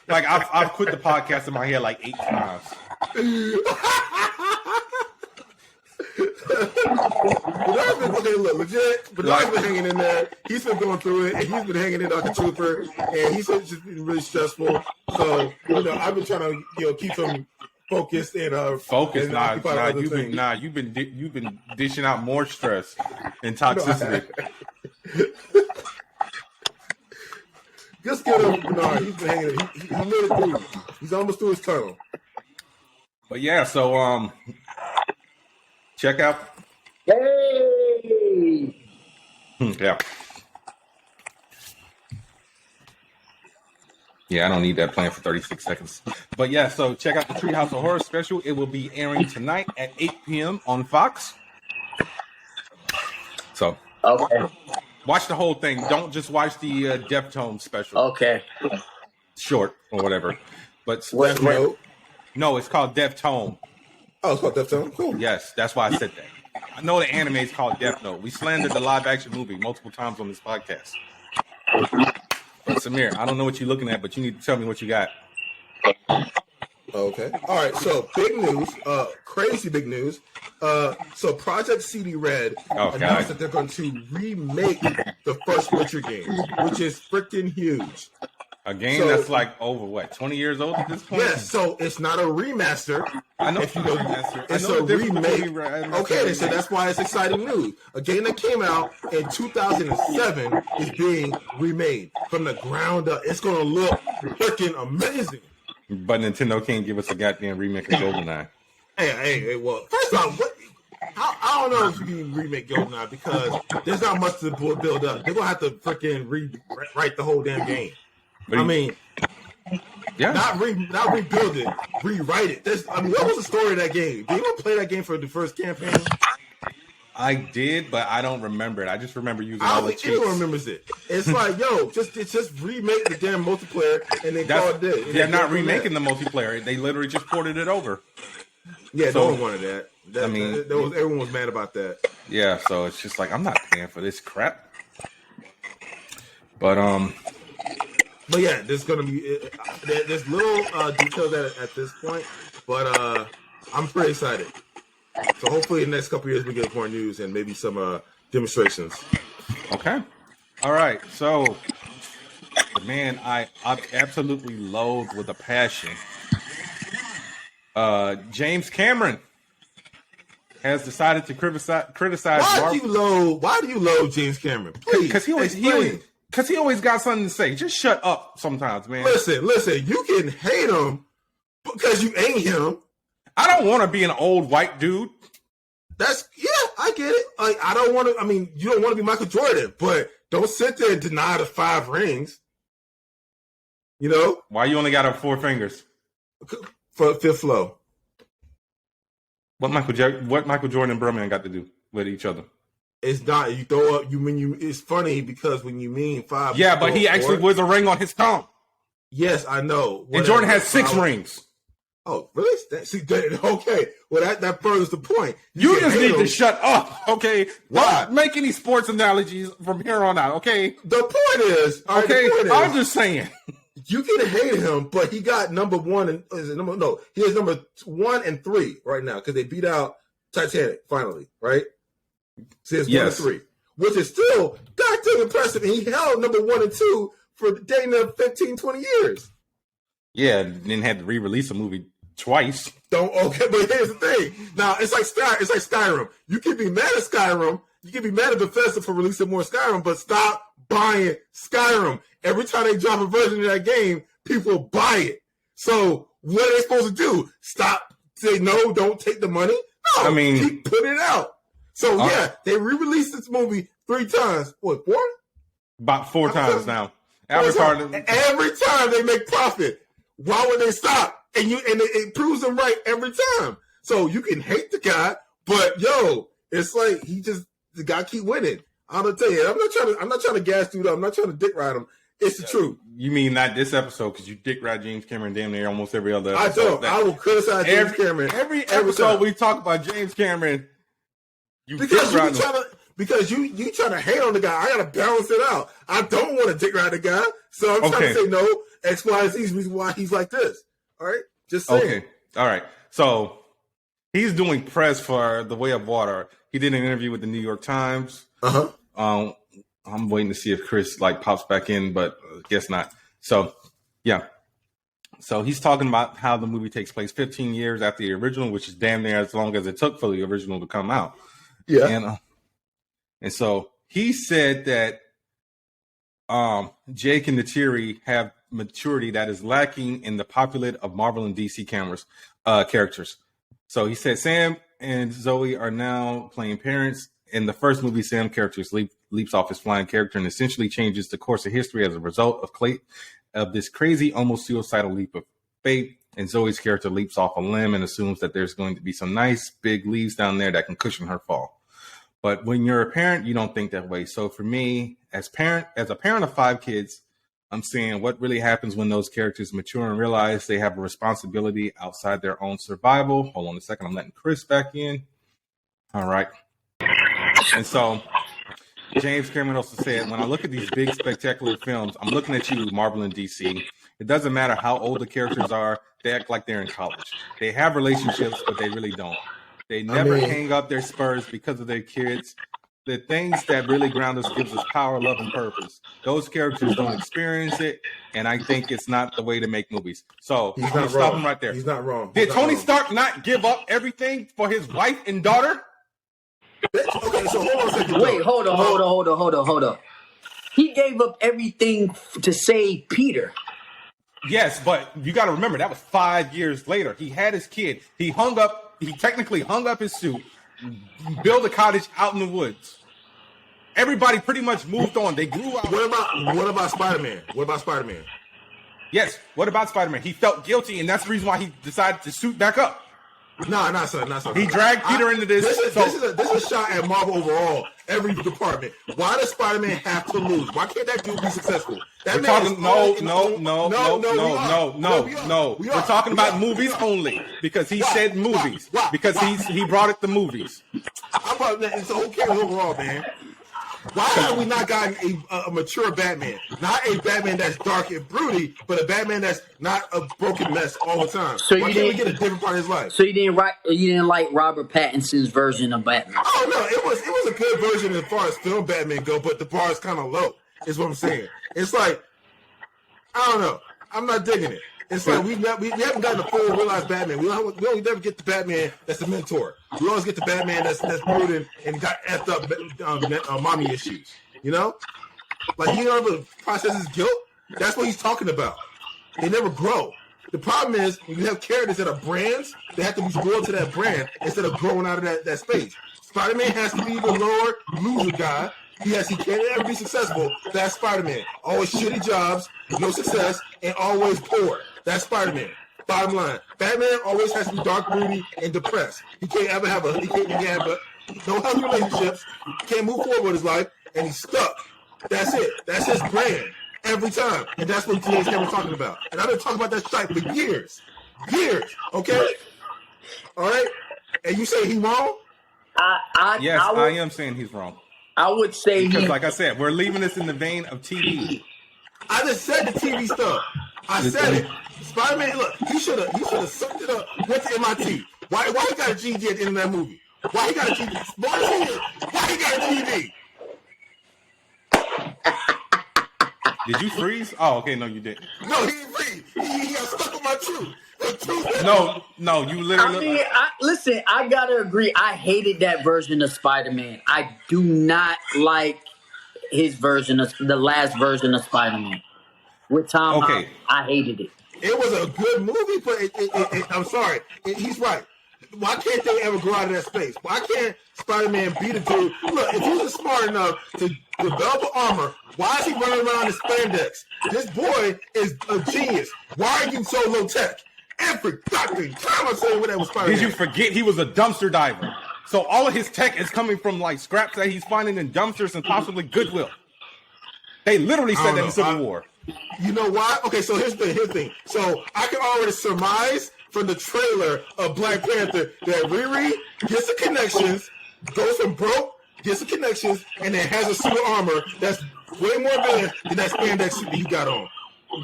A: I've quit the podcast in my head like 8 times.
B: Bernard's been okay. Look, legit. Bernard's been hanging in there. He's been going through it, and he's been hanging in like a trooper. And he's just been really stressful. So I've been trying to keep him focused and
A: Focus,
B: and
A: nah.
B: occupied with other
A: You've
B: things.
A: been dishing out more stress and toxicity.
B: Just get him, Bernard. He's been hanging in. He made it through. He's almost through his tunnel.
A: But yeah, so check out.
C: Hey!
A: Yeah. Yeah, I don't need that playing for 36 seconds. But yeah, so check out the Treehouse of Horror special. It will be airing tonight at 8 p.m. on Fox. So,
C: Okay.
A: watch the whole thing. Don't just watch the Deftone special.
C: Okay.
A: Short or whatever. But
B: Death Note.
A: No, it's called Deftone.
B: Oh, it's called Deftone? Cool.
A: Yes, that's why I said that. I know the anime is called Death Note. We slandered the live action movie multiple times on this podcast. But Samir, I don't know what you're looking at, but you need to tell me what you got.
B: Okay. All right. So big news, crazy big news. So Projekt CD Red announced that they're going to remake the first Witcher game, which is freaking huge.
A: A game that's like over what, 20 years old at this point?
B: Yes. So it's not a remaster.
A: I know
B: if you know,
A: remaster.
B: It's a remake. Okay, so that's why it's exciting news. A game that came out in 2007 is being remade from the ground up. It's going to look freaking amazing.
A: But Nintendo can't give us a goddamn remake of GoldenEye.
B: Hey, well, first off, I don't know if you can remake GoldenEye because there's not much to build up. They're going to have to freaking rewrite the whole damn game. Not rebuild it, rewrite it. What was the story of that game? Did you play that game for the first campaign?
A: I did, but I don't remember it. I just remember using all the cheats.
B: Everyone remembers it. It's like, just remake the damn multiplayer and they call it it.
A: They're not remaking the multiplayer. They literally just ported it over.
B: Yeah, no one wanted that. Everyone was mad about that.
A: Yeah, so it's just like, I'm not paying for this crap. But
B: yeah, there's gonna be there's little details at this point, but I'm pretty excited. So hopefully in the next couple of years we get more news and maybe some demonstrations.
A: Okay. All right. So the man I absolutely loathe with a passion. James Cameron has decided to criticize.
B: Why do you loathe James Cameron? Please,
A: because he always got something to say. Just shut up sometimes, man.
B: Listen. You can hate him because you ain't him.
A: I don't want to be an old white dude.
B: I get it. Like, I don't want to. I mean, you don't want to be Michael Jordan, but don't sit there and deny the 5 rings. You know
A: why you only got up 4 fingers
B: for fifth flow?
A: What Michael Jordan and Birdman got to do with each other?
B: It's not. You throw up. It's funny because when you mean 5.
A: Yeah, but he actually wears a ring on his thumb.
B: Yes, I know.
A: And Jordan has 6 rings.
B: Oh, really? Okay. Well, that furthers the point.
A: You just need to shut up, okay? Why? Don't make any sports analogies from here on out, okay?
B: The point is,
A: okay, I'm just saying.
B: You can hate him, but he got number 1 and he has number 1 and 3 right now because they beat out Titanic finally, right? So it's 1 and 3, which is still goddamn impressive. And he held number 1 and 2 for dang near 15, 20 years.
A: Yeah, then had to re-release a movie twice.
B: But here's the thing. Now it's like Skyrim. You can be mad at Skyrim. You can be mad at Bethesda for releasing more Skyrim, but stop buying Skyrim. Every time they drop a version of that game, people buy it. So what are they supposed to do? Stop? Say no? Don't take the money? No. Keep putting it out. So they re-released this movie 3 times. What, 4?
A: About 4 times now.
B: Every time they make profit. Why would they stop? And it proves them right every time. So you can hate the guy, but it's like the guy keep winning. I'm gonna tell you, I'm not trying to gas dude up. I'm not trying to dick ride him. It's the truth.
A: You mean not this episode because you dick ride James Cameron damn near almost every other episode.
B: I will criticize James Cameron
A: every episode we talk about James Cameron.
B: Because you trying to hate on the guy. I gotta balance it out. I don't want to dick ride the guy, so I'm trying to say no. X, Y, Z is reason why he's like this. All right, just saying.
A: Okay, all right. So he's doing press for The Way of Water. He did an interview with the New York Times. I'm waiting to see if Chris pops back in, but guess not. So yeah. So he's talking about how the movie takes place 15 years after the original, which is damn near as long as it took for the original to come out.
B: Yeah.
A: And so he said that Jake and Neytiri have maturity that is lacking in the populate of Marvel and DC characters. So he said Sam and Zoe are now playing parents. In the first movie, Sam character leaps off his flying character and essentially changes the course of history as a result of this crazy, almost suicidal leap of faith. And Zoe's character leaps off a limb and assumes that there's going to be some nice big leaves down there that can cushion her fall. But when you're a parent, you don't think that way. So for me, as a parent of 5 kids, I'm seeing what really happens when those characters mature and realize they have a responsibility outside their own survival. Hold on a second. I'm letting Chris back in. All right. And so James Cameron also said, when I look at these big, spectacular films, I'm looking at you, Marvel and DC. It doesn't matter how old the characters are. They act like they're in college. They have relationships, but they really don't. They never hang up their spurs because of their kids. The things that really ground us gives us power, love, and purpose. Those characters don't experience it, and I think it's not the way to make movies. So
B: he's not
A: stop
B: wrong.
A: him right there.
B: He's not wrong.
A: Did Tony Stark not give up everything for his wife and daughter?
B: Okay, so hold on a second.
C: Wait, hold on. He gave up everything to save Peter.
A: Yes, but you got to remember that was 5 years later. He had his kid. He technically hung up his suit, built a cottage out in the woods. Everybody pretty much moved on. They grew up.
B: What about Spider-Man?
A: Yes. What about Spider-Man? He felt guilty, and that's the reason why he decided to suit back up.
B: Not so.
A: He dragged Peter into this.
B: This is a shot at Marvel overall. Every department. Why does Spider-Man have to lose? Why can't that dude be successful?
A: No. We're talking about movies only because he said movies.
B: Why?
A: Because he brought it to movies.
B: So who cares overall, man? Why have we not gotten a mature Batman? Not a Batman that's dark and broody, but a Batman that's not a broken mess all the time.
C: So
B: why can't we get a different part of his life?
C: So you didn't like Robert Pattinson's version of Batman?
B: Oh no, it was a good version as far as film Batman go, but the bar is kind of low. Is what I'm saying. It's like I don't know. I'm not digging it. It's like we haven't gotten a full realized Batman. We only never get the Batman that's a mentor. We always get the Batman that's brooding and got effed up mommy issues. You know, like he never processes guilt. That's what he's talking about. They never grow. The problem is when you have characters that are brands, they have to be loyal to that brand instead of growing out of that space. Spider-Man has to be the lower loser guy. He can't ever be successful. That's Spider-Man. Always shitty jobs, no success, and always poor. That's Spider-Man. Bottom line. Batman always has to be dark, broody, and depressed. He can't ever have no healthy relationships. He can't move forward with his life, and he's stuck. That's it. That's his brand. Every time. And that's what James Cameron's talking about. And I've been talking about that shit for years. Years. Okay? All right? And you say he wrong?
A: I am saying he's wrong.
C: I would say
A: because, like I said, we're leaving this in the vein of TV.
B: I just said the TV stuff. I said it. Spider-Man, look, he should have sucked it up. Went to MIT. Why he got a GED at the end of that movie? Why he got a GED? Why he got a GED?
A: Did you freeze? Oh, okay. No, you didn't.
B: No, he didn't freeze. He got stuck with my truth.
A: No, you literally.
C: Listen, I gotta agree. I hated that version of Spider-Man. I do not like his version of the last version of Spider-Man with Tom.
A: Okay,
C: I hated it.
B: It was a good movie, but I'm sorry. He's right. Why can't they ever grow out of that space? Why can't Spider-Man be the dude? Look, if he was smart enough to develop armor, why is he running around in spandex? This boy is a genius. Why are you so low tech? Every fucking time I say that was Spider-Man.
A: Did you forget he was a dumpster diver? So all of his tech is coming from like scraps that he's finding in dumpsters and possibly Goodwill. They literally said that in Civil War.
B: You know why? Okay, so here's the thing. So I can already surmise from the trailer of Black Panther that Riri gets the connections, goes from broke, gets the connections, and then has a suit of armor that's way more than that spandex suit that you got on.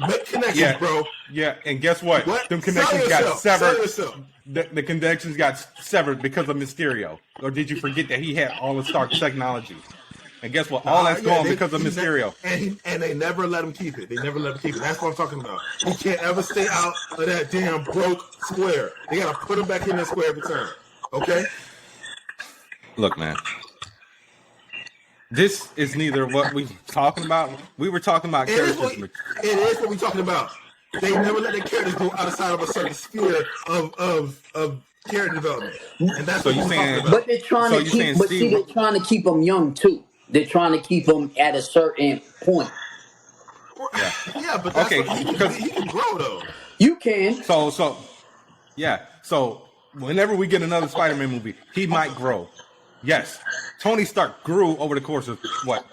B: Make connections, bro.
A: Yeah, and guess what? Them connections got severed. The connections got severed because of Mysterio. Or did you forget that he had all of Stark's technology? And guess what? All that's gone because of Mysterio.
B: And they never let him keep it. That's what I'm talking about. He can't ever stay out of that damn broke square. They gotta put him back in that square every time. Okay?
A: Look, man. This is neither what we talking about. We were talking about characters.
B: It is what we're talking about. They never let their characters go outside of a certain sphere of character development, and that's
A: So
B: what
A: you
B: we're
A: saying-
B: talking about.
C: But they're trying
A: So
C: to
A: you
C: keep.
A: saying
C: But
A: Steve-
C: see, they're trying to keep them young too. They're trying to keep them at a certain point.
B: Yeah, but that's
A: Okay,
B: because he can grow though.
C: You can.
A: So whenever we get another Spider-Man movie, he might grow. Yes, Tony Stark grew over the course of what,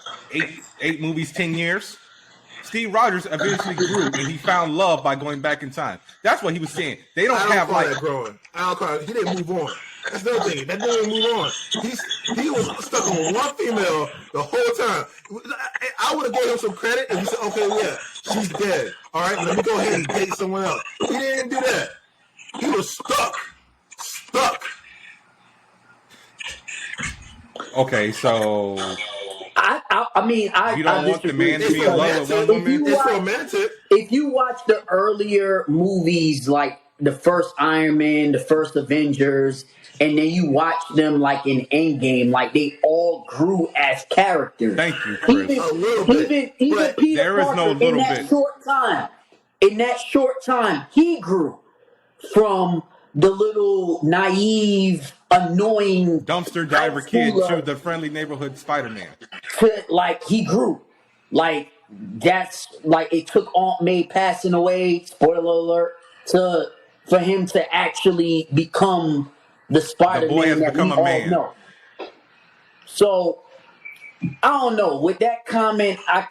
A: eight movies, 10 years. Steve Rogers eventually grew, and he found love by going back in time. That's what he was saying. They don't have
B: call
A: like
B: that growing. I don't call it. He didn't move on. That's the other thing. That didn't move on. He was stuck on one female the whole time. I would have gave him some credit if he said, "Okay, yeah, she's dead. All right, let me go ahead and date someone else." He didn't do that. He was stuck.
A: Okay, so
C: I mean,
A: you don't want the
C: disagree.
A: man to be in love with one woman.
B: It's romantic.
C: If you watch the earlier movies, like the first Iron Man, the first Avengers, and then you watch them like in Endgame, like they all grew as characters.
A: Thank you, Chris.
B: A little bit.
C: Even
B: But
C: Peter
A: there is
C: Parker,
A: no little
C: in that
A: bit.
C: short time, he grew from the little naive, annoying
A: Dumpster diver
C: high
A: kid
C: schooler
A: to the friendly neighborhood Spider-Man.
C: to like he grew. Like that's like it took Aunt May passing away, spoiler alert, for him to actually become the Spider-Man
A: boy has
C: that
A: become
C: we
A: a
C: all
A: man.
C: know. So I don't know. With that comment, I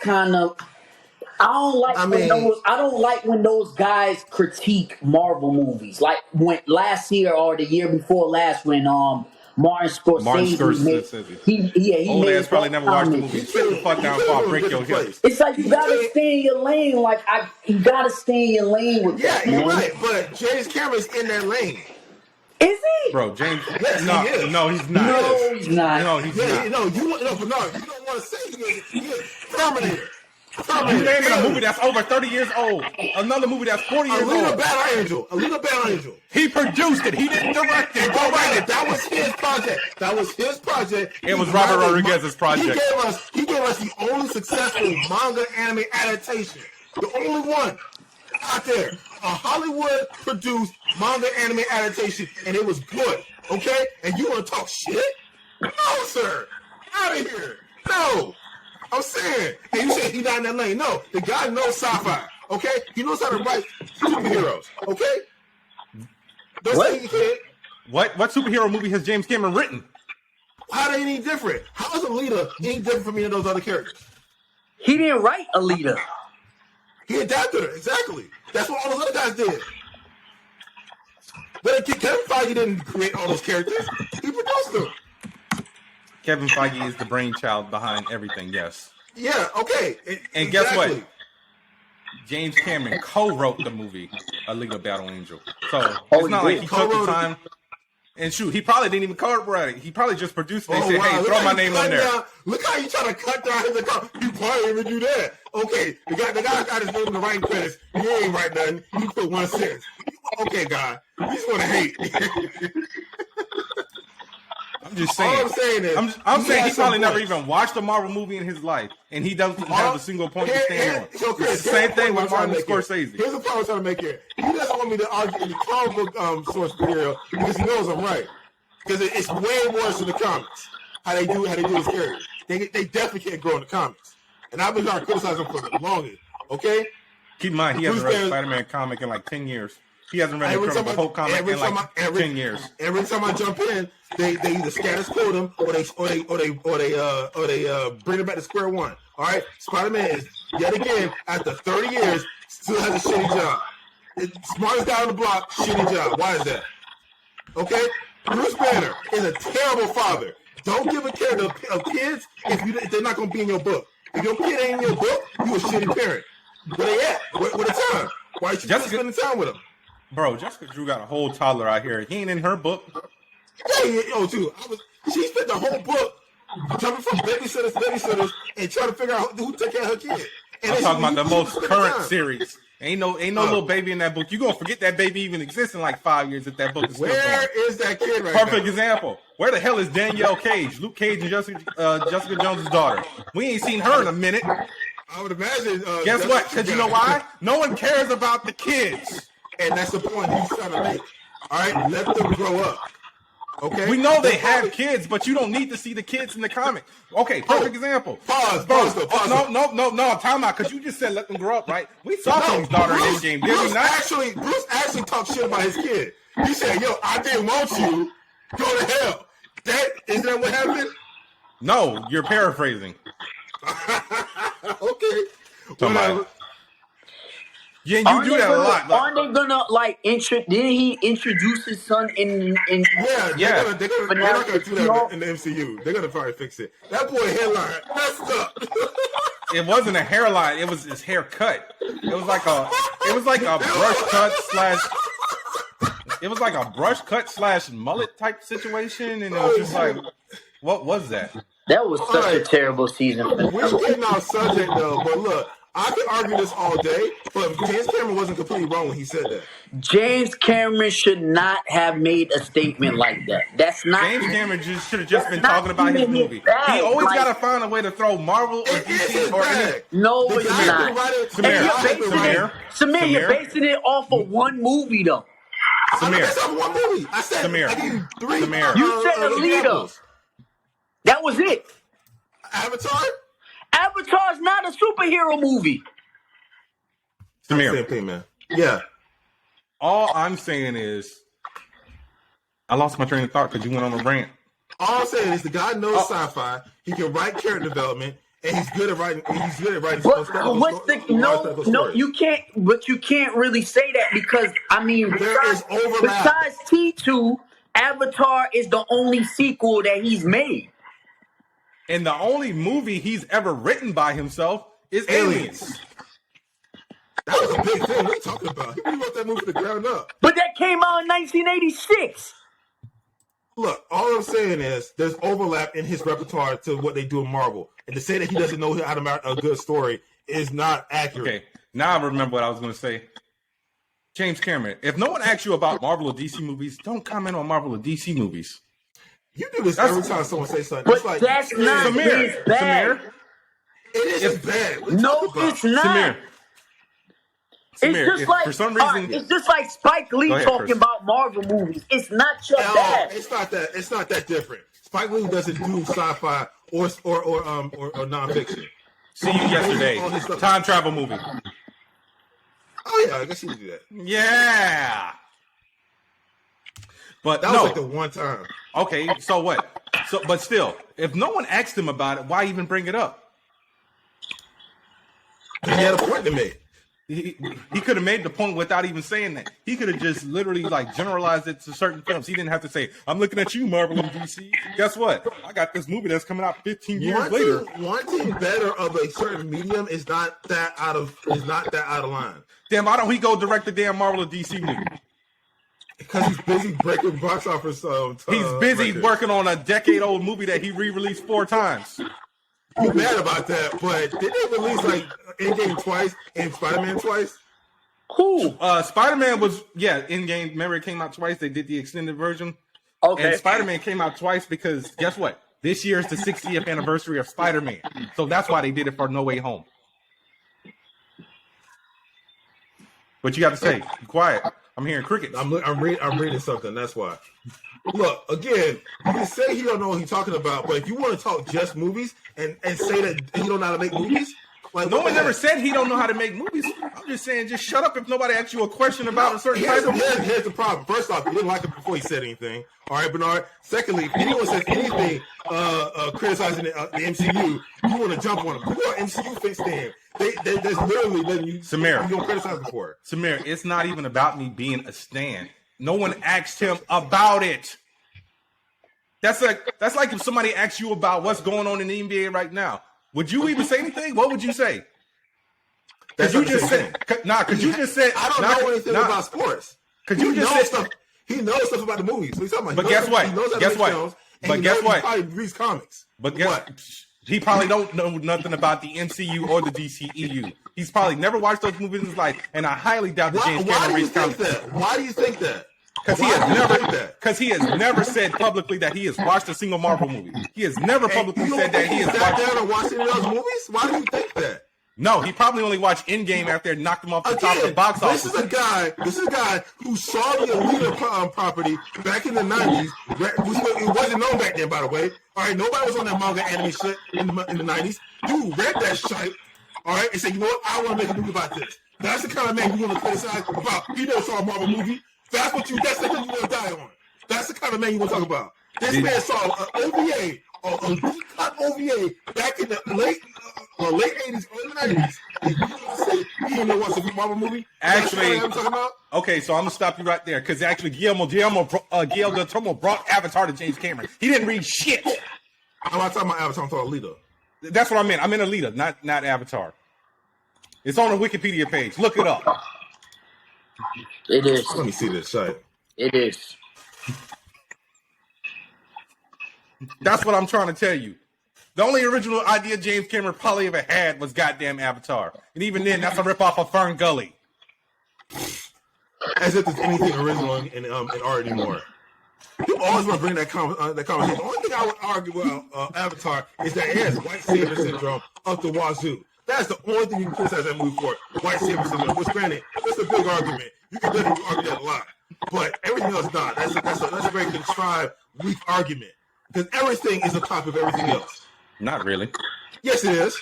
C: don't like when those guys critique Marvel movies. Like when last year or the year before last when Martin Scorsese made he
A: Old
C: made
A: ass probably
C: that
A: never watched the
C: comment.
A: movie. Sit the fuck down before I break your hip.
C: It's like you gotta stay in your lane. Like you gotta stay in your lane with
B: Yeah,
C: that,
B: you're
C: man.
B: right. But James Cameron's in that lane.
C: Is he?
A: Bro, James.
B: Yes,
A: no,
B: he is.
A: no, he's not.
C: No, he's not.
A: No, he's
B: Yeah,
A: not.
B: you don't want to say he is Terminator.
A: You naming a movie that's over 30 years old. Another movie that's 40 years
B: Alita
A: old.
B: Battle Angel.
A: He produced it. He didn't direct it.
B: All right, that was his project.
A: It was Robert Rodriguez's project.
B: He gave us the only successful manga anime adaptation. The only one out there. A Hollywood produced manga anime adaptation, and it was good. Okay? And you want to talk shit? No, sir. Out of here. No. I'm saying. And you say he's not in that lane. No. The guy knows sci-fi. Okay? He knows how to write superheroes. Okay? Don't say he can't.
A: What superhero movie has James Cameron written?
B: How are they any different? How is Alita any different from any of those other characters?
C: He didn't write Alita.
B: He adapted her. Exactly. That's what all those other guys did. But Kevin Feige didn't create all those characters. He produced them.
A: Kevin Feige is the brainchild behind everything, yes.
B: Yeah, okay.
A: And guess what? James Cameron co-wrote the movie Alita Battle Angel. So it's not like he took the time. And shoot, he probably didn't even co-write it. He probably just produced it and said, hey, throw my name on there.
B: Look how you trying to cut down his account. You probably even do that. Okay, the guy got his name in the writing credits. You ain't write nothing. You put 1 sentence. Okay, guy. You just want to hate.
A: I'm just saying.
B: All I'm saying is,
A: I'm saying he probably never even watched a Marvel movie in his life, and he doesn't have a single point to stand on.
B: So Chris,
A: it's the same thing with Martin Scorsese.
B: Here's the problem I'm trying to make here. He doesn't want me to argue in the comic book source material because he knows I'm right. Because it's way worse in the comics. How they do his character. They definitely can't grow in the comics. And I've been trying to criticize him for the longest. Okay?
A: Keep in mind, he hasn't read a Spider-Man comic in like 10 years. He hasn't read a whole comic in like 10 years.
B: Every time I jump in, they either status quote him or they bring him back to square one. All right, Spider-Man is yet again after 30 years still has a shitty job. Smartest guy on the block, shitty job. Why is that? Okay, Bruce Banner is a terrible father. Don't give a care of kids if they're not going to be in your book. If your kid ain't in your book, you a shitty parent. Where they at? Where the time? Why you spending time with them?
A: Bro, Jessica Drew got a whole toddler out here. He ain't in her book.
B: Yeah, too. She spent the whole book jumping from babysitters to babysitters and trying to figure out who took care of her kid. And
A: I'm talking about the most current series. Ain't no little baby in that book. You gonna forget that baby even exists in like 5 years if that book is still going.
B: Where is that kid right now?
A: Perfect example. Where the hell is Danielle Cage? Luke Cage and Jessica Jones' daughter. We ain't seen her in a minute.
B: I would imagine.
A: Guess what? Because you know why? No one cares about the kids.
B: And that's the point he's trying to make. All right, let them grow up. Okay,
A: we know they have kids, but you don't need to see the kids in the comic. Okay, perfect example.
B: Pause.
A: No, time out, because you just said let them grow up, right? We saw Tony's daughter in this game, did we not?
B: Bruce actually talked shit about his kid. He said, "Yo, I didn't want you. Go to hell." Isn't that what happened?
A: No, you're paraphrasing.
B: Okay. Whatever.
A: Yeah, you do that a lot.
C: Aren't they gonna didn't he introduce his son in
B: they're not gonna do that in the MCU. They're gonna probably fix it. That boy hairline messed up.
A: It wasn't a hairline, it was his haircut. It was like a brush cut / mullet type situation, and it was just like, what was that?
C: That was such a terrible season.
B: We're getting off subject though, but look, I could argue this all day, but James Cameron wasn't completely wrong when he said that.
C: James Cameron should not have made a statement like that. That's not.
A: James Cameron should have just been talking about his movie. He always got to find a way to throw Marvel or DC or anything.
C: No, it's not. Samir, you're basing it off of one movie though.
A: Samir,
B: one movie. I said three.
A: Samir.
C: You said Alita. That was it.
B: Avatar?
C: Avatar's not a superhero movie.
A: Samir.
B: Same thing, man. Yeah.
A: All I'm saying is, I lost my train of thought because you went on a rant.
B: All I'm saying is the guy knows sci-fi. He can write character development, and he's good at writing.
C: You can't. But you can't really say that because
B: there is overlap.
C: Besides T2, Avatar is the only sequel that he's made.
A: And the only movie he's ever written by himself is Aliens.
B: That was a big thing. What are you talking about? He wrote that movie from the ground up.
C: But that came out in 1986.
B: Look, all I'm saying is there's overlap in his repertoire to what they do in Marvel. And to say that he doesn't know how to write a good story is not accurate.
A: Okay, now I remember what I was going to say. James Cameron, if no one asks you about Marvel or DC movies, don't comment on Marvel or DC movies.
B: You do this every time someone says something.
C: But like, that's not
A: Samir.
C: bad.
A: Samir.
B: It is bad.
C: It's not.
A: Samir,
C: it's just like
A: for some reason,
C: it's just like Spike Lee talking about Marvel movies. It's not just bad.
B: It's not that. It's not that different. Spike Lee doesn't do sci-fi or nonfiction.
A: See you yesterday. Time travel movie.
B: Oh yeah, I guess he would do that.
A: Yeah. But
B: that was like the one time.
A: Okay, so what? But still, if no one asked him about it, why even bring it up?
B: He had a point to make.
A: He could have made the point without even saying that. He could have just literally generalized it to certain films. He didn't have to say, "I'm looking at you, Marvel and DC." Guess what? I got this movie that's coming out 15 years later.
B: Wanting better of a certain medium is not that out of line.
A: Damn, why don't he go direct the damn Marvel or DC movie?
B: Because he's busy breaking box office.
A: He's busy working on a decade-old movie that he re-released 4 times.
B: I'm mad about that, but did they release Endgame twice and Spider-Man twice?
C: Who?
A: Spider-Man was Endgame. Remember, it came out twice. They did the extended version.
C: Okay.
A: And Spider-Man came out twice because guess what? This year is the 60th anniversary of Spider-Man, so that's why they did it for No Way Home. What you got to say? Be quiet. I'm hearing crickets.
B: I'm reading something. That's why. Look, again, you can say he don't know what he's talking about, but if you want to talk just movies and say that he don't know how to make movies,
A: no one ever said he don't know how to make movies. I'm just saying, just shut up if nobody asks you a question about a certain type of movie.
B: Here's the problem. First off, you didn't like it before he said anything. All right, Bernard. Secondly, if anyone says anything criticizing the MCU, you want to jump on them. Who are MCU fans stand? There's literally letting you.
A: Samir,
B: you don't criticize before.
A: Samir, it's not even about me being a stan. No one asked him about it. That's like if somebody asks you about what's going on in the NBA right now. Would you even say anything? What would you say? Because you just said, you just said,
B: I don't know anything about sports.
A: Because you just said
B: stuff. He knows stuff about the movies. So he's talking about.
A: But guess what? Guess what? But guess what?
B: He probably reads comics.
A: But guess what? He probably don't know nothing about the MCU or the DCEU. He's probably never watched those movies in his life, and I highly doubt that James Cameron reads comics.
B: Why do you think that?
A: Because he has never said publicly that he has watched a single Marvel movie. He has never publicly said that he has
B: sat down and watched any of those movies. Why do you think that?
A: No, he probably only watched Endgame after it knocked him off the top of the box office.
B: This is a guy who saw the Alita property back in the 90s. It wasn't known back then, by the way. All right, nobody was on that manga anime shit in the 90s. Dude read that shit, all right, and said, you know what? I want to make a movie about this. That's the kind of man you want to criticize about. You never saw a Marvel movie. That's the thing you want to die on. That's the kind of man you want to talk about. This man saw an OVA, a deep-cut OVA back in the late 80s, early 90s. And you want to say he didn't know what's a Marvel movie?
A: Actually,
B: I'm talking about?
A: Okay, so I'm going to stop you right there, because actually Guillermo del Toro brought Avatar to James Cameron. He didn't read shit.
B: I'm not talking about Avatar, I'm talking Alita.
A: That's what I meant. I meant Alita, not Avatar. It's on the Wikipedia page. Look it up.
C: It is.
B: Let me see this site.
C: It is.
A: That's what I'm trying to tell you. The only original idea James Cameron probably ever had was goddamn Avatar. And even then, that's a ripoff of Fern Gully.
B: As if there's anything original in art anymore. You always want to bring that conversation. The only thing I would argue about Avatar is that it has white savior syndrome up the wazoo. That's the only thing you can criticize that movie for. White savior syndrome. Which, granted, that's a big argument. You can definitely argue that a lot. But everything else not. That's a very contrived, weak argument. Because everything is on top of everything else.
A: Not really.
B: Yes, it is.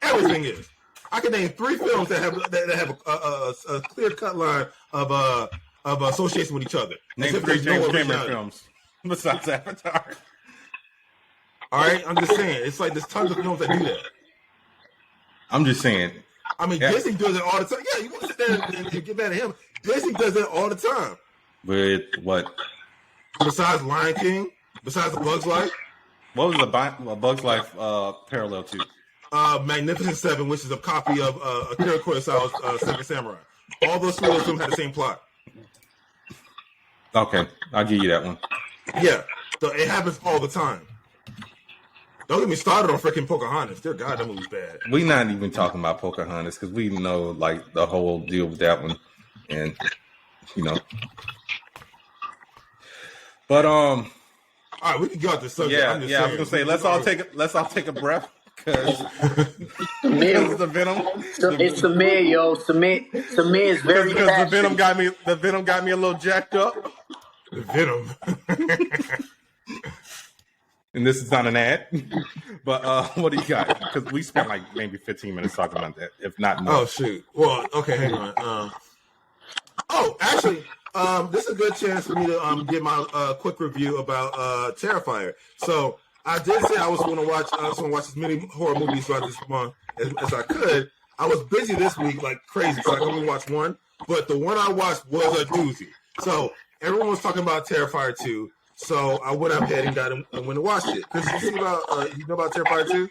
B: Everything is. I can name 3 films that have a clear cut line of association with each other.
A: Name 3 James Cameron films besides Avatar.
B: All right, I'm just saying. It's like there's tons of films that do that.
A: I'm just saying.
B: I mean, Disney does it all the time. Yeah, you want to sit there and get mad at him. Disney does that all the time.
A: With what?
B: Besides Lion King, besides The Bug's Life.
A: What was the Bug's Life parallel to?
B: Magnificent Seven, which is a copy of Akira Kurosawa's Seven Samurai. All those films had the same plot.
A: Okay, I'll give you that one.
B: Yeah, so it happens all the time. Don't get me started on freaking Pocahontas. Dear God, that movie's bad.
A: We're not even talking about Pocahontas because we know like the whole deal with that one, and you know. But
B: all right, we can go out this subject.
A: Yeah, I was gonna say let's all take a breath because the Venom.
C: It's Samir, yo. Samir is very
A: because
C: passionate.
A: the Venom got me a little jacked up.
B: The Venom.
A: And this is not an ad, but what do you got? Because we spent like maybe 15 minutes talking about that, if not more.
B: Oh shoot! Well, okay, hang on. Actually, this is a good chance for me to give my quick review about Terrifier. So I did say I was going to watch as many horror movies throughout this month as I could. I was busy this week like crazy, so I could only watch one. But the one I watched was a doozy. So everyone was talking about Terrifier 2. So I went up ahead and went and watched it. Chris, you know about Terrifier 2?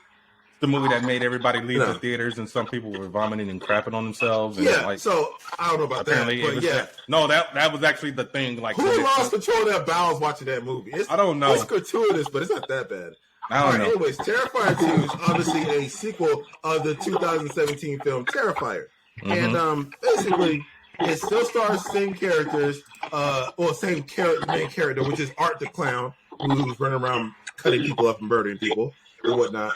A: The movie that made everybody leave the theaters and some people were vomiting and crapping on themselves. And
B: so I don't know about that. But yeah.
A: No, that was actually the thing. Like,
B: who lost control of their bowels watching that movie?
A: I don't know.
B: It's gratuitous, but it's not that bad.
A: I don't know.
B: Anyways, Terrifier 2 is obviously a sequel of the 2017 film Terrifier. Mm-hmm. And basically, it still stars same characters, same main character, which is Art the Clown, who's running around cutting people up and murdering people and whatnot.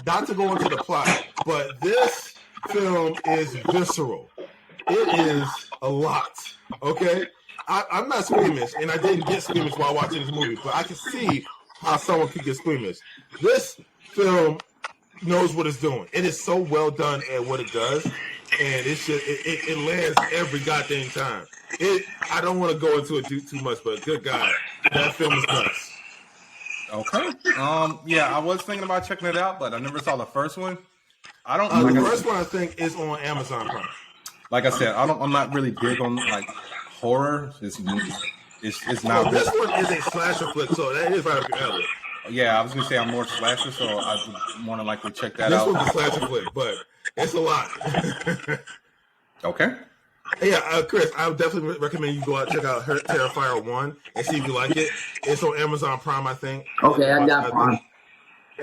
B: Not to go into the plot, but this film is visceral. It is a lot, okay? I'm not squeamish, and I didn't get squeamish while watching this movie, but I can see how someone could get squeamish. This film knows what it's doing. It is so well done at what it does, and it lands every goddamn time. I don't want to go into it too much, but good God, that film is nuts.
A: Okay. I was thinking about checking it out, but I never saw the first one.
B: The first one I think is on Amazon Prime.
A: Like I said, I'm not really big on like horror. It's not.
B: Well, this one is a slasher flick, so that is right up your alley.
A: Yeah, I was gonna say I'm more slasher, so I would more than likely check that out.
B: This one's a slasher flick, but it's a lot.
A: Okay.
B: Yeah, Chris, I would definitely recommend you go out and check out Terrifier 1 and see if you like it. It's on Amazon Prime, I think.
C: Okay, I got Prime.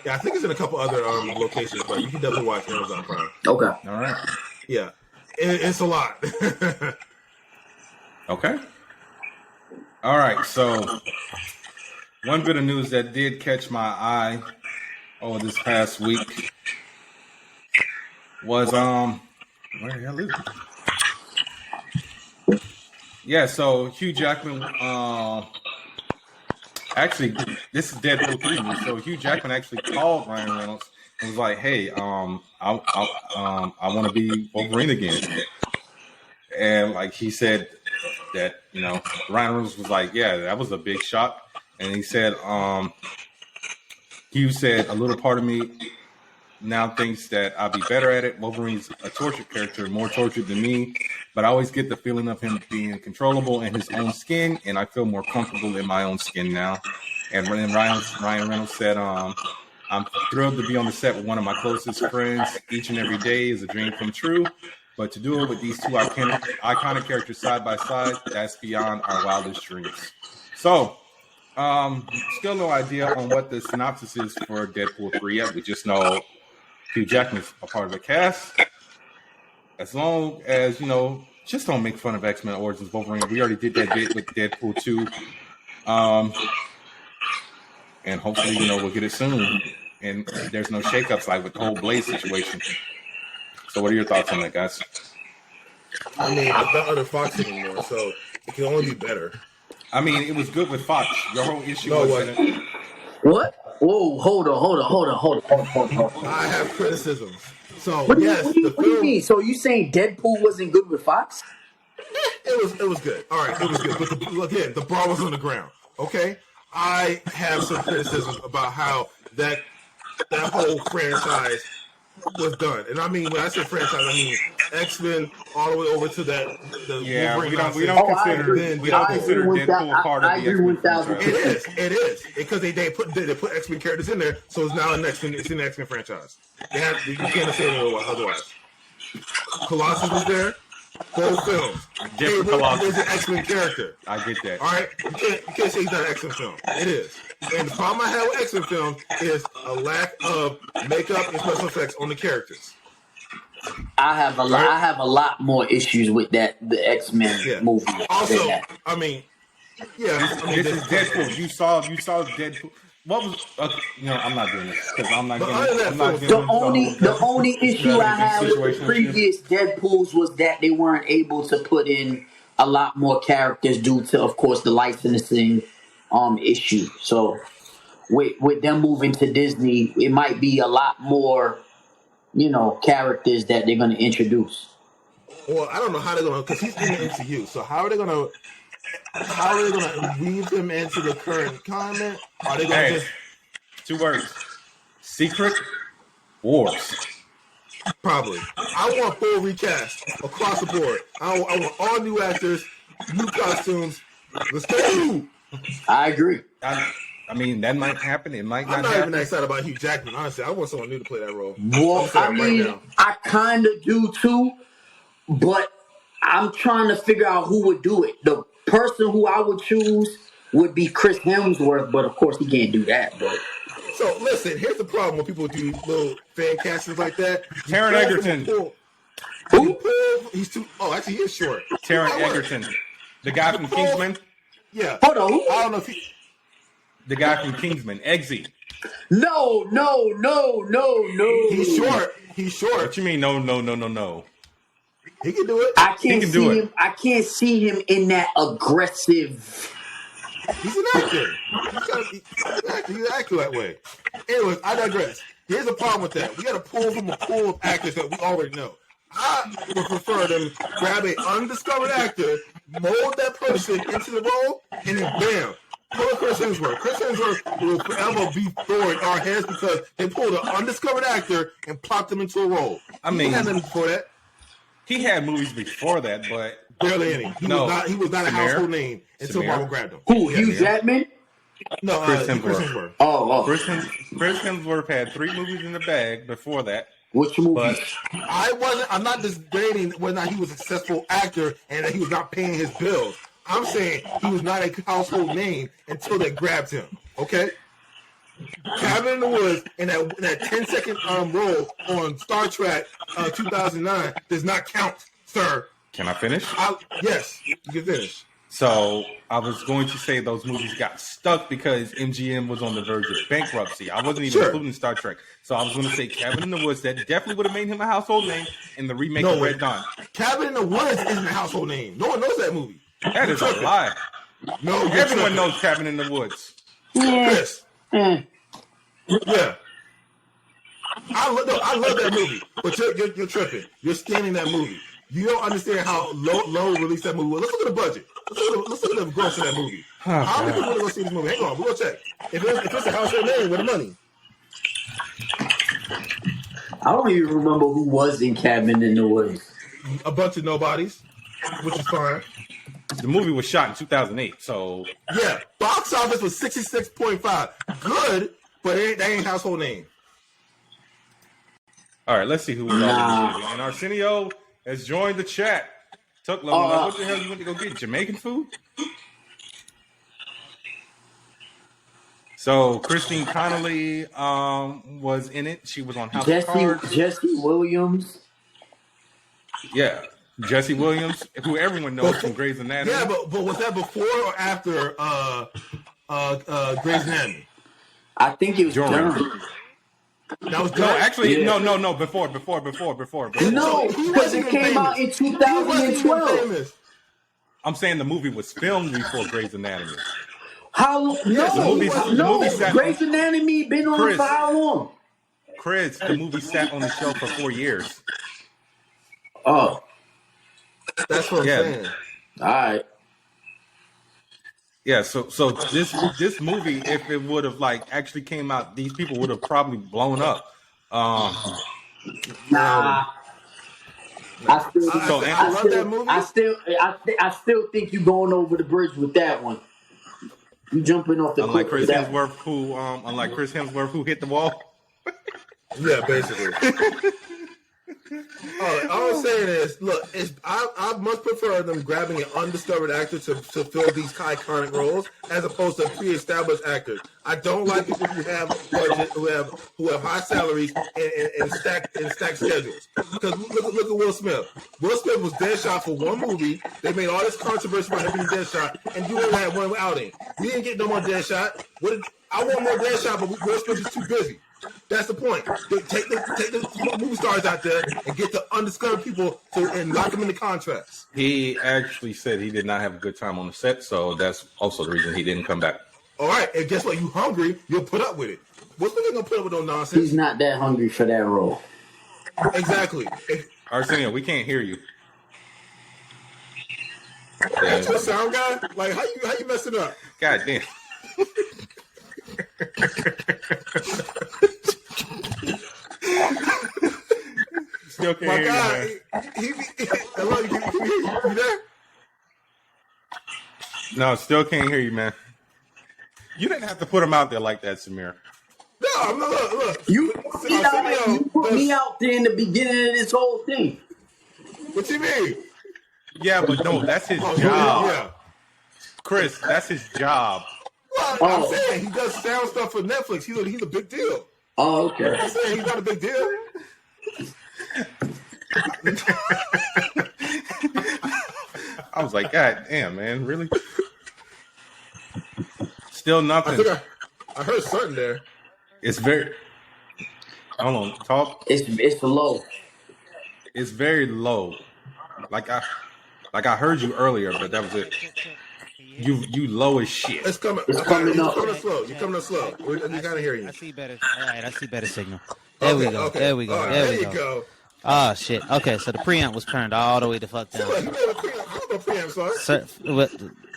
B: Yeah, I think it's in a couple other locations, but you can definitely watch Amazon Prime.
C: Okay.
A: All right.
B: Yeah, it's a lot.
A: Okay. All right, so one bit of news that did catch my eye over this past week was where the hell is it? Yeah, so Hugh Jackman actually, this is Deadpool 3 news. So Hugh Jackman actually called Ryan Reynolds and was like, "Hey, I want to be Wolverine again." And like he said that, Ryan Reynolds was like, "Yeah, that was a big shock." And he said, Hugh said, "A little part of me now thinks that I'll be better at it. Wolverine's a tortured character, more tortured than me, but I always get the feeling of him being controllable in his own skin, and I feel more comfortable in my own skin now." And then Ryan Reynolds said, "I'm thrilled to be on the set with one of my closest friends. Each and every day is a dream come true, but to do it with these two iconic characters side by side, that's beyond our wildest dreams." So, still no idea on what the synopsis is for Deadpool 3 yet. We just know Hugh Jackman's a part of the cast. As long as, just don't make fun of X-Men Origins Wolverine. We already did that bit with Deadpool 2. And hopefully, we'll get it soon. And there's no shakeups like with the whole Blade situation. So what are your thoughts on that, guys?
B: I mean, it's not under Fox anymore, so it can only be better.
A: I mean, it was good with Fox. Your whole issue was
C: What? Whoa, hold on.
B: I have criticisms. So
C: What do
B: yes,
C: you mean? So you saying Deadpool wasn't good with Fox?
B: It was good. All right, it was good. But again, the ball was on the ground. Okay, I have some criticisms about how that whole franchise was done. And I mean, when I say franchise, I mean X-Men all the way over to that. We don't consider Deadpool part of the X-Men franchise. It is because they put X-Men characters in there, so it's now an X-Men. It's an X-Men franchise. You can't say it otherwise. Colossus was there. Both films. There's an X-Men character.
A: I get that.
B: All right, you can't say he's not an X-Men film. It is. And the problem I have with X-Men film is a lack of makeup and special effects on the characters.
C: I have a lot more issues with the X-Men movie.
B: Also, I mean,
A: this is Deadpool. You saw Deadpool. What was I'm not doing this because I'm not doing
C: the only issue I had with the previous Deadpools was that they weren't able to put in a lot more characters due to, of course, the licensing issue. So with them moving to Disney, it might be a lot more characters that they're going to introduce.
B: Well, I don't know how they're going to, because he's in the MCU. So how are they going to weave him into the current climate? Are they going to just
A: 2 words? Secret Wars.
B: Probably. I want full recast across the board. I want all new actors, new costumes. Let's go.
C: I agree.
A: I mean, that might happen. It might not happen.
B: I'm not even excited about Hugh Jackman, honestly. I want someone new to play that role.
C: Well, I kind of do too, but I'm trying to figure out who would do it. The person who I would choose would be Chris Hemsworth, but of course he can't do that. But
B: so listen, here's the problem when people do little fan castings like that.
A: Taron Egerton.
B: Who? He's too. Oh, actually, he is short.
A: Taron Egerton, the guy from Kingsman.
B: Yeah.
C: Hold on.
B: I don't know if he.
A: The guy from Kingsman, Eggsy.
C: No.
B: He's short. He's short.
A: What you mean? No.
B: He can do it.
C: I can't see him in that aggressive.
B: He's an actor. He's an actor that way. Anyways, I digress. Here's the problem with that. We got to pull from a pool of actors that we already know. I would prefer them grab an undiscovered actor, mold that person into the role, and then bam. Pull Chris Hemsworth. Chris Hemsworth will forever be Thor in our heads because they pulled an undiscovered actor and plopped him into a role.
A: I mean,
B: he had nothing before that.
A: He had movies before that, but
B: barely any. He was not a household name until Marvel grabbed him.
C: Who? Hugh Jackman?
B: No,
A: Chris Hemsworth.
C: Oh.
A: Chris Hemsworth had 3 movies in the bag before that.
C: Which movie?
A: But
B: I'm not disputing whether or not he was a successful actor and that he was not paying his bills. I'm saying he was not a household name until they grabbed him. Okay? Cabin in the Woods in that 10-second role on Star Trek 2009 does not count, sir.
A: Can I finish?
B: Yes, you can finish.
A: So I was going to say those movies got stuck because MGM was on the verge of bankruptcy. I wasn't even including Star Trek. So I was going to say Cabin in the Woods. That definitely would have made him a household name in the remake of Red Dawn.
B: Cabin in the Woods isn't a household name. No one knows that movie.
A: That is a lie.
B: No,
A: everyone knows Cabin in the Woods.
B: Chris. Yeah. I love that movie, but you're tripping. You're scanning that movie. You don't understand how low release that movie was. Let's look at the budget. Let's look at the gross of that movie. How many people are going to see this movie? Hang on, we're going to check. If it's a household name, where the money?
C: I don't even remember who was in Cabin in the Woods.
B: A bunch of nobodies, which is fine.
A: The movie was shot in 2008, so...
B: Yeah, box office was 66.5. Good, but that ain't household name.
A: All right, let's see who was on this movie. And Arsenio has joined the chat. Tuck Low, what the hell you went to go get? Jamaican food? So Christine Connolly was in it. She was on House of Cards.
C: Jesse Williams.
A: Yeah, Jesse Williams, who everyone knows from Grey's Anatomy.
B: Yeah, but was that before or after Grey's Anatomy?
C: I think it was during.
B: That was
A: no, actually, no, before.
C: No, because it came out in 2012.
A: I'm saying the movie was filmed before Grey's Anatomy.
C: How? Grey's Anatomy been on for how long?
A: Chris, the movie sat on the shelf for 4 years.
C: Oh,
B: that's what I'm saying.
C: All right.
A: Yeah, so this movie, if it would have actually came out, these people would have probably blown up.
C: Nah. I still think you're going over the bridge with that one. You jumping off the
A: unlike Chris Hemsworth, who hit the wall.
B: Yeah, basically. All I'm saying is, look, I much prefer them grabbing an undiscovered actor to fill these iconic roles as opposed to pre-established actors. I don't like people who have budget, who have high salaries and stacked schedules. Because look at Will Smith. Will Smith was Deadshot for one movie. They made all this controversy about him being Deadshot, and you only had one outing. We didn't get no more Deadshot. I want more Deadshot, but Will Smith is too busy. That's the point. Take the movie stars out there and get the undiscovered people and lock them in the contracts.
A: He actually said he did not have a good time on the set, so that's also the reason he didn't come back.
B: All right, and guess what? You hungry, you'll put up with it. What's the gonna put up with no nonsense?
C: He's not that hungry for that role.
B: Exactly.
A: Arsenio, we can't hear you.
B: Aren't you a sound guy? Like how you messing up?
A: God damn. Still can't hear you, man.
B: Hello, you there?
A: No, still can't hear you, man. You didn't have to put him out there like that, Samir.
B: No, look.
C: You put me out there in the beginning of this whole thing.
B: What you mean?
A: Yeah, but no, that's his job. Yeah. Chris, that's his job.
B: Well, I'm saying he does sound stuff for Netflix. He's a big deal.
C: Oh, okay.
B: I'm saying he's not a big deal.
A: I was like, God damn, man, really? Still nothing.
B: I heard something there.
A: It's very. Hold on, talk.
C: It's low.
A: It's very low. Like I heard you earlier, but that was it. You low as shit.
B: It's coming.
C: It's coming up.
B: You're coming slow. You're coming up slow. We gotta hear you.
D: I see better. All right, I see better signal. There we go.
B: Okay.
D: There we go.
B: Right,
D: there
B: you
D: we go.
B: go.
D: Oh shit. Okay, so the preamp was turned all the way the fuck down.
B: You know the preamp, son.
D: So,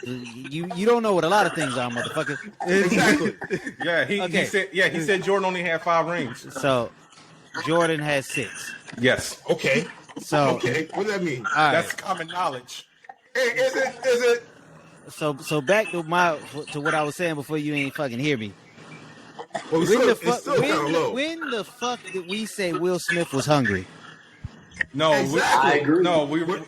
D: you don't know what a lot of things are, motherfucker.
B: Exactly.
A: Yeah, he said Jordan only had 5 rings.
D: So Jordan has 6.
A: Yes.
B: Okay.
D: So
B: what does that mean?
D: Right.
A: That's common knowledge.
B: Is it?
D: So back to what I was saying before you ain't fucking hear me.
B: Well, it's still kind of low.
D: When the fuck did we say Will Smith was hungry?
A: No,
B: exactly.
C: I agree.
B: We're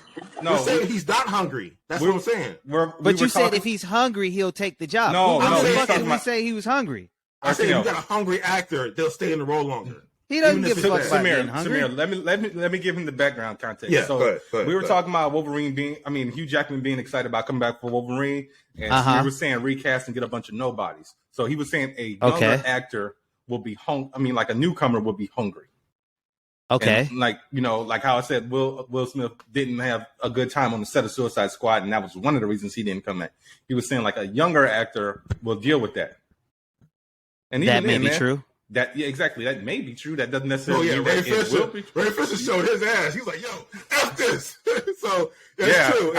B: saying he's not hungry. That's what I'm saying.
D: But you said if he's hungry, he'll take the job.
A: No,
D: when
A: no,
D: the fuck did we say he was hungry?
B: I said if you got a hungry actor, they'll stay in the role longer.
D: He doesn't
B: Even
D: give
B: if
D: a fuck
B: it's
D: about
B: bad.
D: getting hungry.
A: Samir, let me give him the background context.
B: Yeah,
A: so
B: go ahead,
A: we were talking about Hugh Jackman being excited about coming back for Wolverine, and Samir was saying recast and get a bunch of nobodies. So he was saying a younger actor will be like a newcomer will be hungry.
D: Okay.
A: And like how I said, Will Smith didn't have a good time on the set of Suicide Squad, and that was one of the reasons he didn't come back. He was saying like a younger actor will deal with that. And
D: that may be true.
A: Exactly. That may be true. That doesn't necessarily mean
B: Ray
A: Ray
B: Fisher showed his ass. He was like, "Yo, F this." So that's true.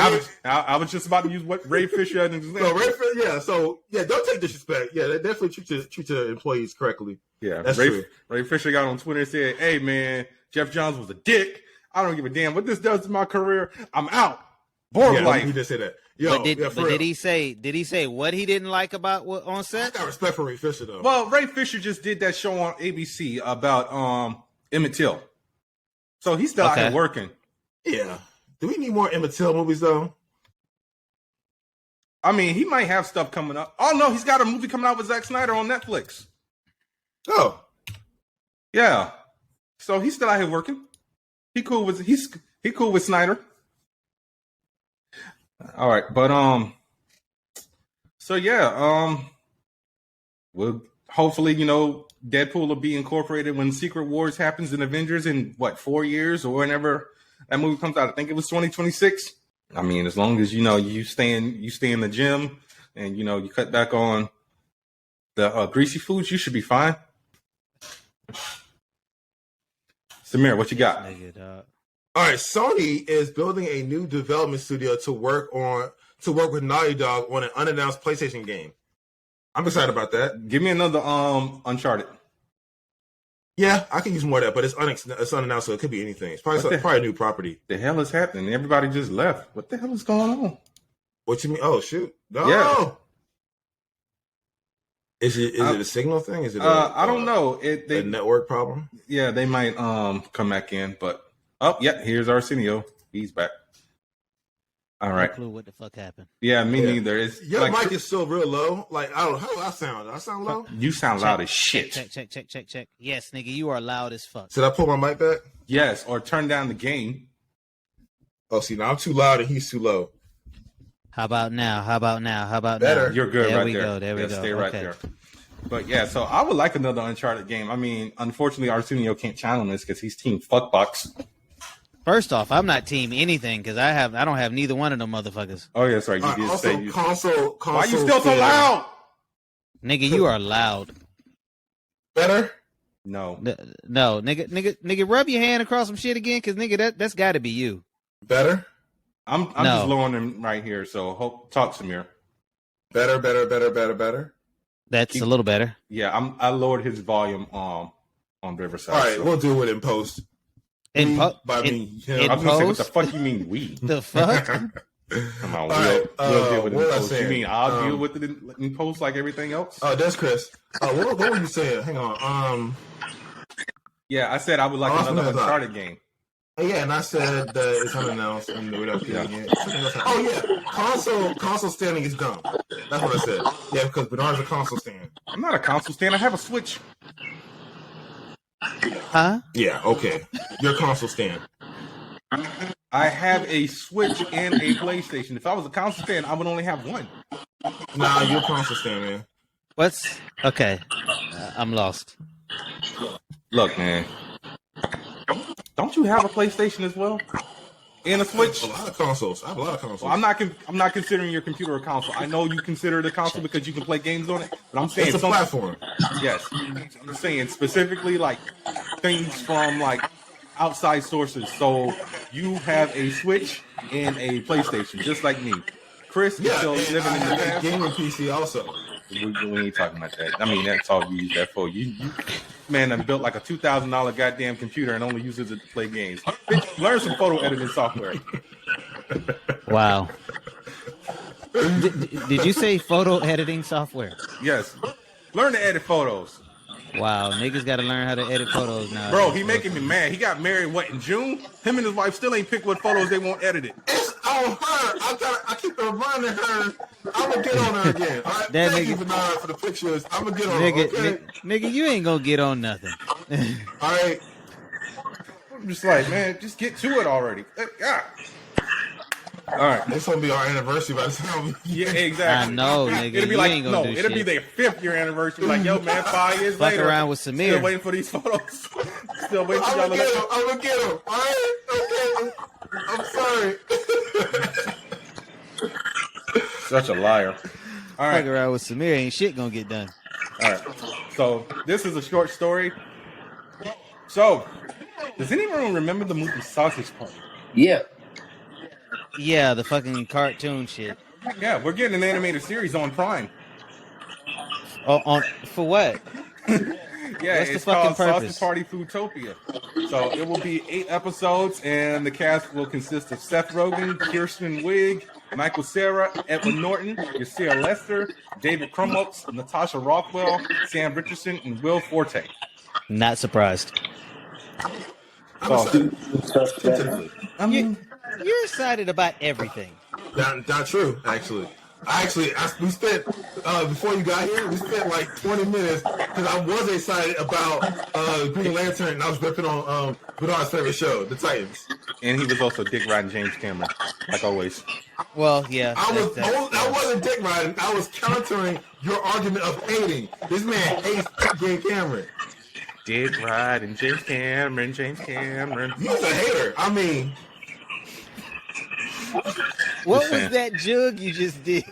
A: I was just about to use what Ray Fisher as an example.
B: So don't take disrespect. Yeah, they definitely treat your employees correctly.
A: Yeah,
B: that's true.
A: Ray Fisher got on Twitter and said, "Hey man, Jeff Johns was a dick. I don't give a damn what this does to my career. I'm out. Borg life."
B: He just said that.
D: But did he say what he didn't like about what on set?
B: I got respect for Ray Fisher though.
A: Well, Ray Fisher just did that show on ABC about Emmett Till, so he's still out here working.
B: Yeah. Do we need more Emmett Till movies though?
A: I mean, he might have stuff coming up. Oh no, he's got a movie coming out with Zack Snyder on Netflix.
B: Oh,
A: yeah. So he's still out here working. He cool with Snyder. All right, but so yeah, we'll hopefully Deadpool will be incorporated when Secret Wars happens in Avengers in 4 years or whenever that movie comes out. I think it was 2026. I mean, as long as you stay in the gym and you cut back on the greasy foods, you should be fine. Samir, what you got?
B: All right, Sony is building a new development studio to work with Naughty Dog on an unannounced PlayStation game. I'm excited about that.
A: Give me another Uncharted.
B: Yeah, I can use more of that, but it's unannounced, so it could be anything. It's probably a new property.
A: The hell is happening? Everybody just left. What the hell is going on?
B: What you mean? Oh shoot! No.
A: Yeah.
B: Is it a signal thing? Is it?
A: I don't know.
B: A network problem?
A: Yeah, they might come back in, but here's Arsenio. He's back. All right.
D: No clue what the fuck happened.
A: Yeah, me neither. It's
B: your mic is still real low. Like I don't know how do I sound. Do I sound low?
A: You sound loud as shit.
D: Check. Yes, nigga, you are loud as fuck.
B: Should I pull my mic back?
A: Yes, or turn down the gain.
B: Oh, see, now I'm too loud and he's too low.
D: How about now?
B: Better.
A: You're good
D: there
A: right
D: we
A: there.
D: Go. There we go.
A: Stay right there. But yeah, so I would like another Uncharted game. I mean, unfortunately, Arsenio can't channel this because he's Team Fuckbox.
D: First off, I'm not team anything because I don't have neither one of them motherfuckers.
A: Oh yeah, sorry. You did say
B: console.
A: Why are you still so loud?
D: Nigga, you are loud.
B: Better?
A: No,
D: nigga, rub your hand across some shit again, because nigga, that's got to be you.
B: Better?
A: I'm just lowering him right here. So talk, Samir.
B: Better.
D: That's a little better.
A: Yeah, I lowered his volume on Riverside.
B: All right, we'll do it in post.
D: In
A: I was gonna say, what the fuck you mean we?
D: The fuck?
A: Come on,
B: we'll
A: deal with it in post. You mean I'll deal with it in post like everything else?
B: Oh, that's Chris. What were you saying? Hang on.
A: Yeah, I said I would like another Uncharted game.
B: Yeah, and I said that it's unannounced and we're not getting it. Oh yeah, console standing is dumb. That's what I said. Yeah, because Bernard's a console stand.
A: I'm not a console stand. I have a Switch.
D: Huh?
B: Yeah, okay. You're a console stand.
A: I have a Switch and a PlayStation. If I was a console stand, I would only have one.
B: Nah, you're a console stand, man.
D: What's okay? I'm lost.
A: Look, man. Don't you have a PlayStation as well? And a Switch?
B: I have a lot of consoles.
A: Well, I'm not considering your computer a console. I know you consider it a console because you can play games on it, but I'm saying
B: it's a platform.
A: Yes, I'm saying specifically like things from like outside sources. So you have a Switch and a PlayStation, just like me. Chris is still living in the past.
B: Gaming PC also.
A: We ain't talking about that. I mean, that's all you use that for. You man, I built like a $2,000 goddamn computer and only uses it to play games. Bitch, learn some photo editing software.
D: Wow. Did you say photo editing software?
A: Yes. Learn to edit photos.
D: Wow, niggas got to learn how to edit photos now.
A: Bro, he making me mad. He got married, in June? Him and his wife still ain't picked what photos they want edited.
B: I on her. I keep reminding her. I'm gonna get on her again. All right, thank you, Bernard, for the pictures. I'm gonna get on her. Okay?
D: Nigga, you ain't gonna get on nothing.
B: All right.
A: I'm just like, man, just get to it already. God. All right,
B: it's gonna be our anniversary by the time.
A: Yeah, exactly.
D: I know, nigga.
A: It'll be like it'll be their 5th year anniversary. Like, yo, man, 5 years
D: Fuck
A: later,
D: around with Samir.
A: Still waiting for these photos. Still waiting for y'all to.
B: I'm gonna get him. All right, okay. I'm sorry.
A: Such a liar. All right,
D: fuck around with Samir, ain't shit gonna get done.
A: All right. So this is a short story. So, does anyone remember the movie Sausage Party?
C: Yeah.
D: Yeah, the fucking cartoon shit.
A: Yeah, we're getting an animated series on Prime.
D: Oh, for what?
A: Yeah,
D: what's
A: it's
D: the fucking
A: called
D: purpose?
A: Sausage Party Foodtopia. So it will be 8 episodes, and the cast will consist of Seth Rogen, Kirsten Wiig, Michael Cera, Edward Norton, Yasir Lester, David Krumholtz, Natasha Rothwell, Sam Richardson, and Will Forte.
D: Not surprised. You're excited about everything.
B: Not true, actually. We spent before you got here. We spent like 20 minutes because I was excited about Green Lantern, and I was ripping on Bernard's favorite show, The Titans.
A: And he was also dick riding James Cameron, like always.
D: Well, yeah.
B: I wasn't dick riding. I was countering your argument of hating. This man hates James Cameron.
A: Dick riding James Cameron.
B: He's a hater. I mean.
D: What was that jug you just did?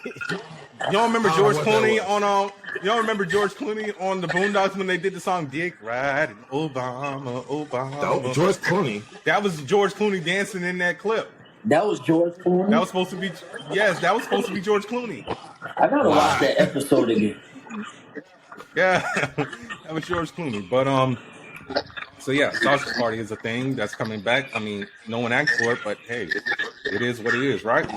A: Y'all remember George Clooney on y'all remember George Clooney on the Boondocks when they did the song Dick Riding Obama.
B: George Clooney.
A: That was George Clooney dancing in that clip.
C: That was George Clooney?
A: That was supposed to be that was supposed to be George Clooney.
C: I gotta watch that episode again.
A: Yeah. That was George Clooney. But so yeah, Sausage Party is a thing that's coming back. I mean, no one asked for it, but hey, it is what it is, right?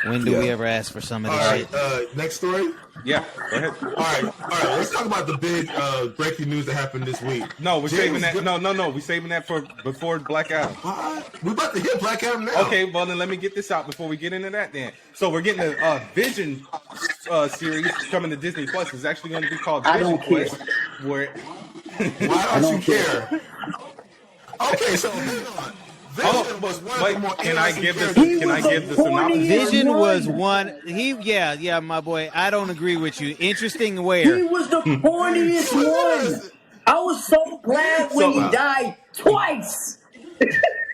D: When do we ever ask for some of this shit?
B: Next story?
A: Yeah, go ahead.
B: All right. Let's talk about the big breaking news that happened this week.
A: No, we're saving that. No. We're saving that for before Black Adam.
B: What? We're about to hit Black Adam now.
A: Okay, well then let me get this out before we get into that. Then, so we're getting a Vision series coming to Disney Plus. It's actually going to be called Vision Quest. Why
B: don't you care? Okay, so hang on. Vision was one of the more
A: can I give the
C: synopsis?
D: Vision was one. Yeah, my boy. I don't agree with you. Interesting where?
C: He was the corniest one. I was so glad when he died twice.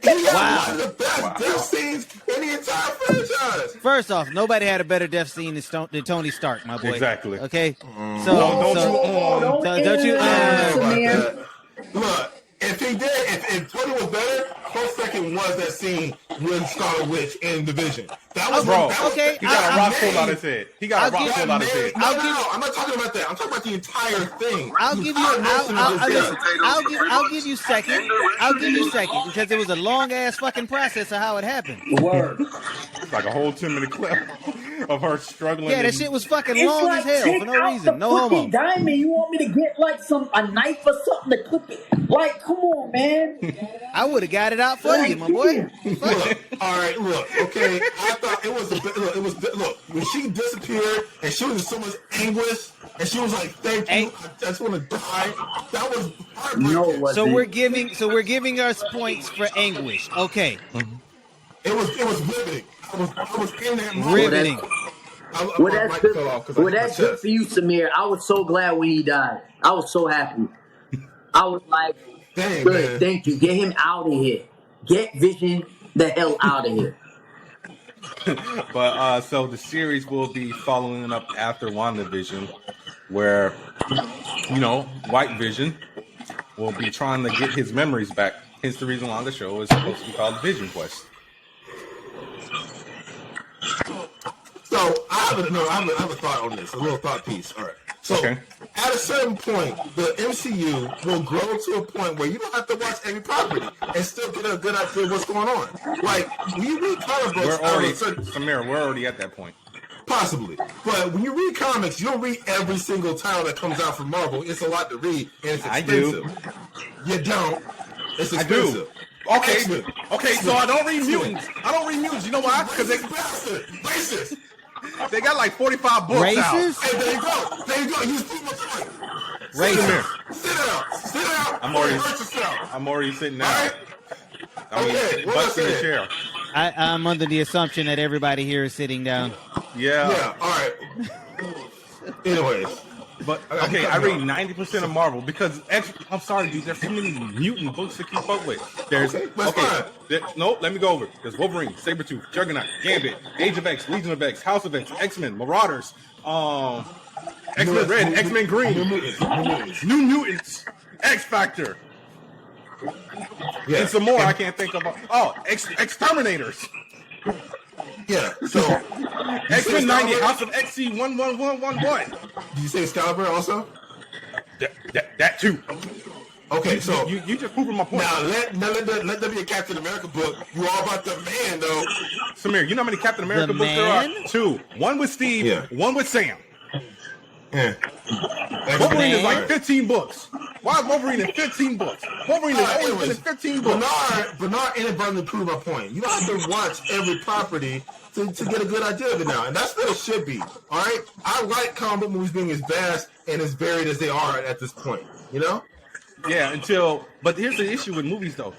B: Wow. One of the best death scenes in the entire franchise.
D: First off, nobody had a better death scene than Tony Stark, my boy.
A: Exactly.
D: Okay?
C: Don't you
B: look, if he did, if Tony was better, close second was that scene with Scarlet Witch in Division. That was
D: okay.
A: He got a rock pulled out his head. I'm
B: not talking about that. I'm talking about the entire thing.
D: I'll give you second. Because it was a long ass fucking process of how it happened.
C: Word.
A: It's like a whole 10-minute clip of her struggling.
D: Yeah, that shit was fucking long as hell for no reason. No homo.
C: Diamond, you want me to get like a knife or something to clip it? Like, come on, man.
D: I would have got it out for you, my boy.
B: Okay. I thought it was when she disappeared and she was in so much anguish and she was like, "Thank you, I just want to die." That was heartbreaking.
C: No,
D: so we're giving us points for anguish. Okay.
B: It was riveting. I was in that moment.
D: Riveting.
C: That's good for you, Samir. I was so glad when he died. I was so happy. I was like,
B: "Dang,
C: good,
B: man.
C: Thank you. Get him out of here. Get Vision the hell out of here."
A: But so the series will be following up after WandaVision, where White Vision will be trying to get his memories back. Hence the reason why the show is supposed to be called Vision Quest.
B: So I have a thought on this, a little thought piece. All right. So at a certain point, the MCU will grow to a point where you don't have to watch every property and still get a good idea of what's going on. Like when you read comic books,
A: Samir, we're already at that point.
B: Possibly. But when you read comics, you don't read every single title that comes out from Marvel. It's a lot to read and it's expensive.
A: I do.
B: You don't. It's expensive.
A: Okay, so I don't read mutants. You know why? Because
B: Racist.
A: they got like 45 books
D: Racist?
A: out.
B: Hey, there you go. You see my point.
D: Racist.
B: Sit down.
A: I'm already sitting down.
B: All right. Okay, what
A: butts in the
B: was
A: chair.
D: I'm under the assumption that everybody here is sitting down.
A: Yeah.
B: All right. Anyways.
A: But okay, I read 90% of Marvel because I'm sorry, dude. There's so many mutant books to keep up with. There's let me go over. There's Wolverine, Sabretooth, Juggernaut, Gambit, Age of X, Legion of X, House of X, X-Men, Marauders, X-Men Red, X-Men Green, New Mutants, X Factor, and some more I can't think of. Exterminators.
B: Yeah. So
A: X-Men 90, House of XC 11111.
B: Did you say Excalibur also?
A: That too.
B: Okay, so
A: you just proving my point.
B: Now let there be a Captain America book. You all about the man though.
A: Samir, you know how many Captain America books there are? 2. One with Steve, one with Sam.
B: Yeah.
A: Wolverine is like 15 books. Why is Wolverine in 15 books? Wolverine is always been in 15 books.
B: Bernard inadvertently proved my point. You don't have to watch every property to get a good idea of it now. And that's what it should be. All right? I like comic book movies being as vast and as varied as they are at this point. You know?
A: Yeah, but here's the issue with movies though.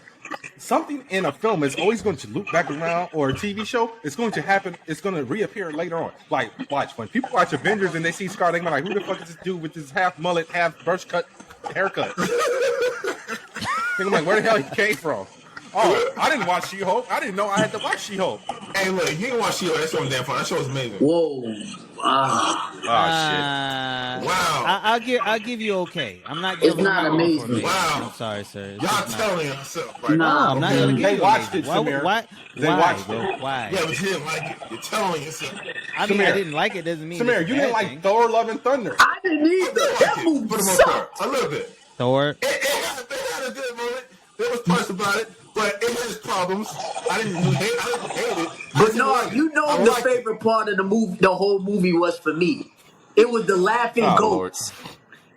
A: Something in a film is always going to loop back around, or a TV show, it's going to happen, it's going to reappear later on. Like, watch, when people watch Avengers and they see Scar, they're like, who the fuck is this dude with this half mullet, half brush cut haircut? I'm like, where the hell he came from? Oh, I didn't watch She-Hulk. I didn't know I had to watch She-Hulk.
B: Hey, look, you didn't watch She-Hulk. That show was damn fun. That show was amazing.
C: Whoa.
A: Shit.
B: Wow.
D: I'll give you okay. I'm not giving
C: It's not amazing.
B: Wow.
D: I'm sorry, sir.
B: Y'all telling yourself, right?
D: No, I'm not going to give
A: They
D: you
A: watched
D: okay.
A: it, Samir.
D: Why?
A: They watched
D: bro?
A: it.
D: Why?
B: Yeah, but you didn't like it. You're telling yourself.
D: I mean,
A: Samir.
D: I didn't like it. Doesn't mean
A: Samir,
D: it's
A: you
D: a
A: didn't
D: bad
A: like
D: thing.
A: Thor: Love and Thunder.
C: I didn't either. That movie
B: For the most part.
C: sucked.
B: A little bit.
D: Thor.
B: It had a good moment. There was parts about it, but it had its problems. I didn't hate it.
C: But no, you know
B: I
C: the
B: liked
C: favorite part of the movie, the whole movie was for me. It was the laughing goats.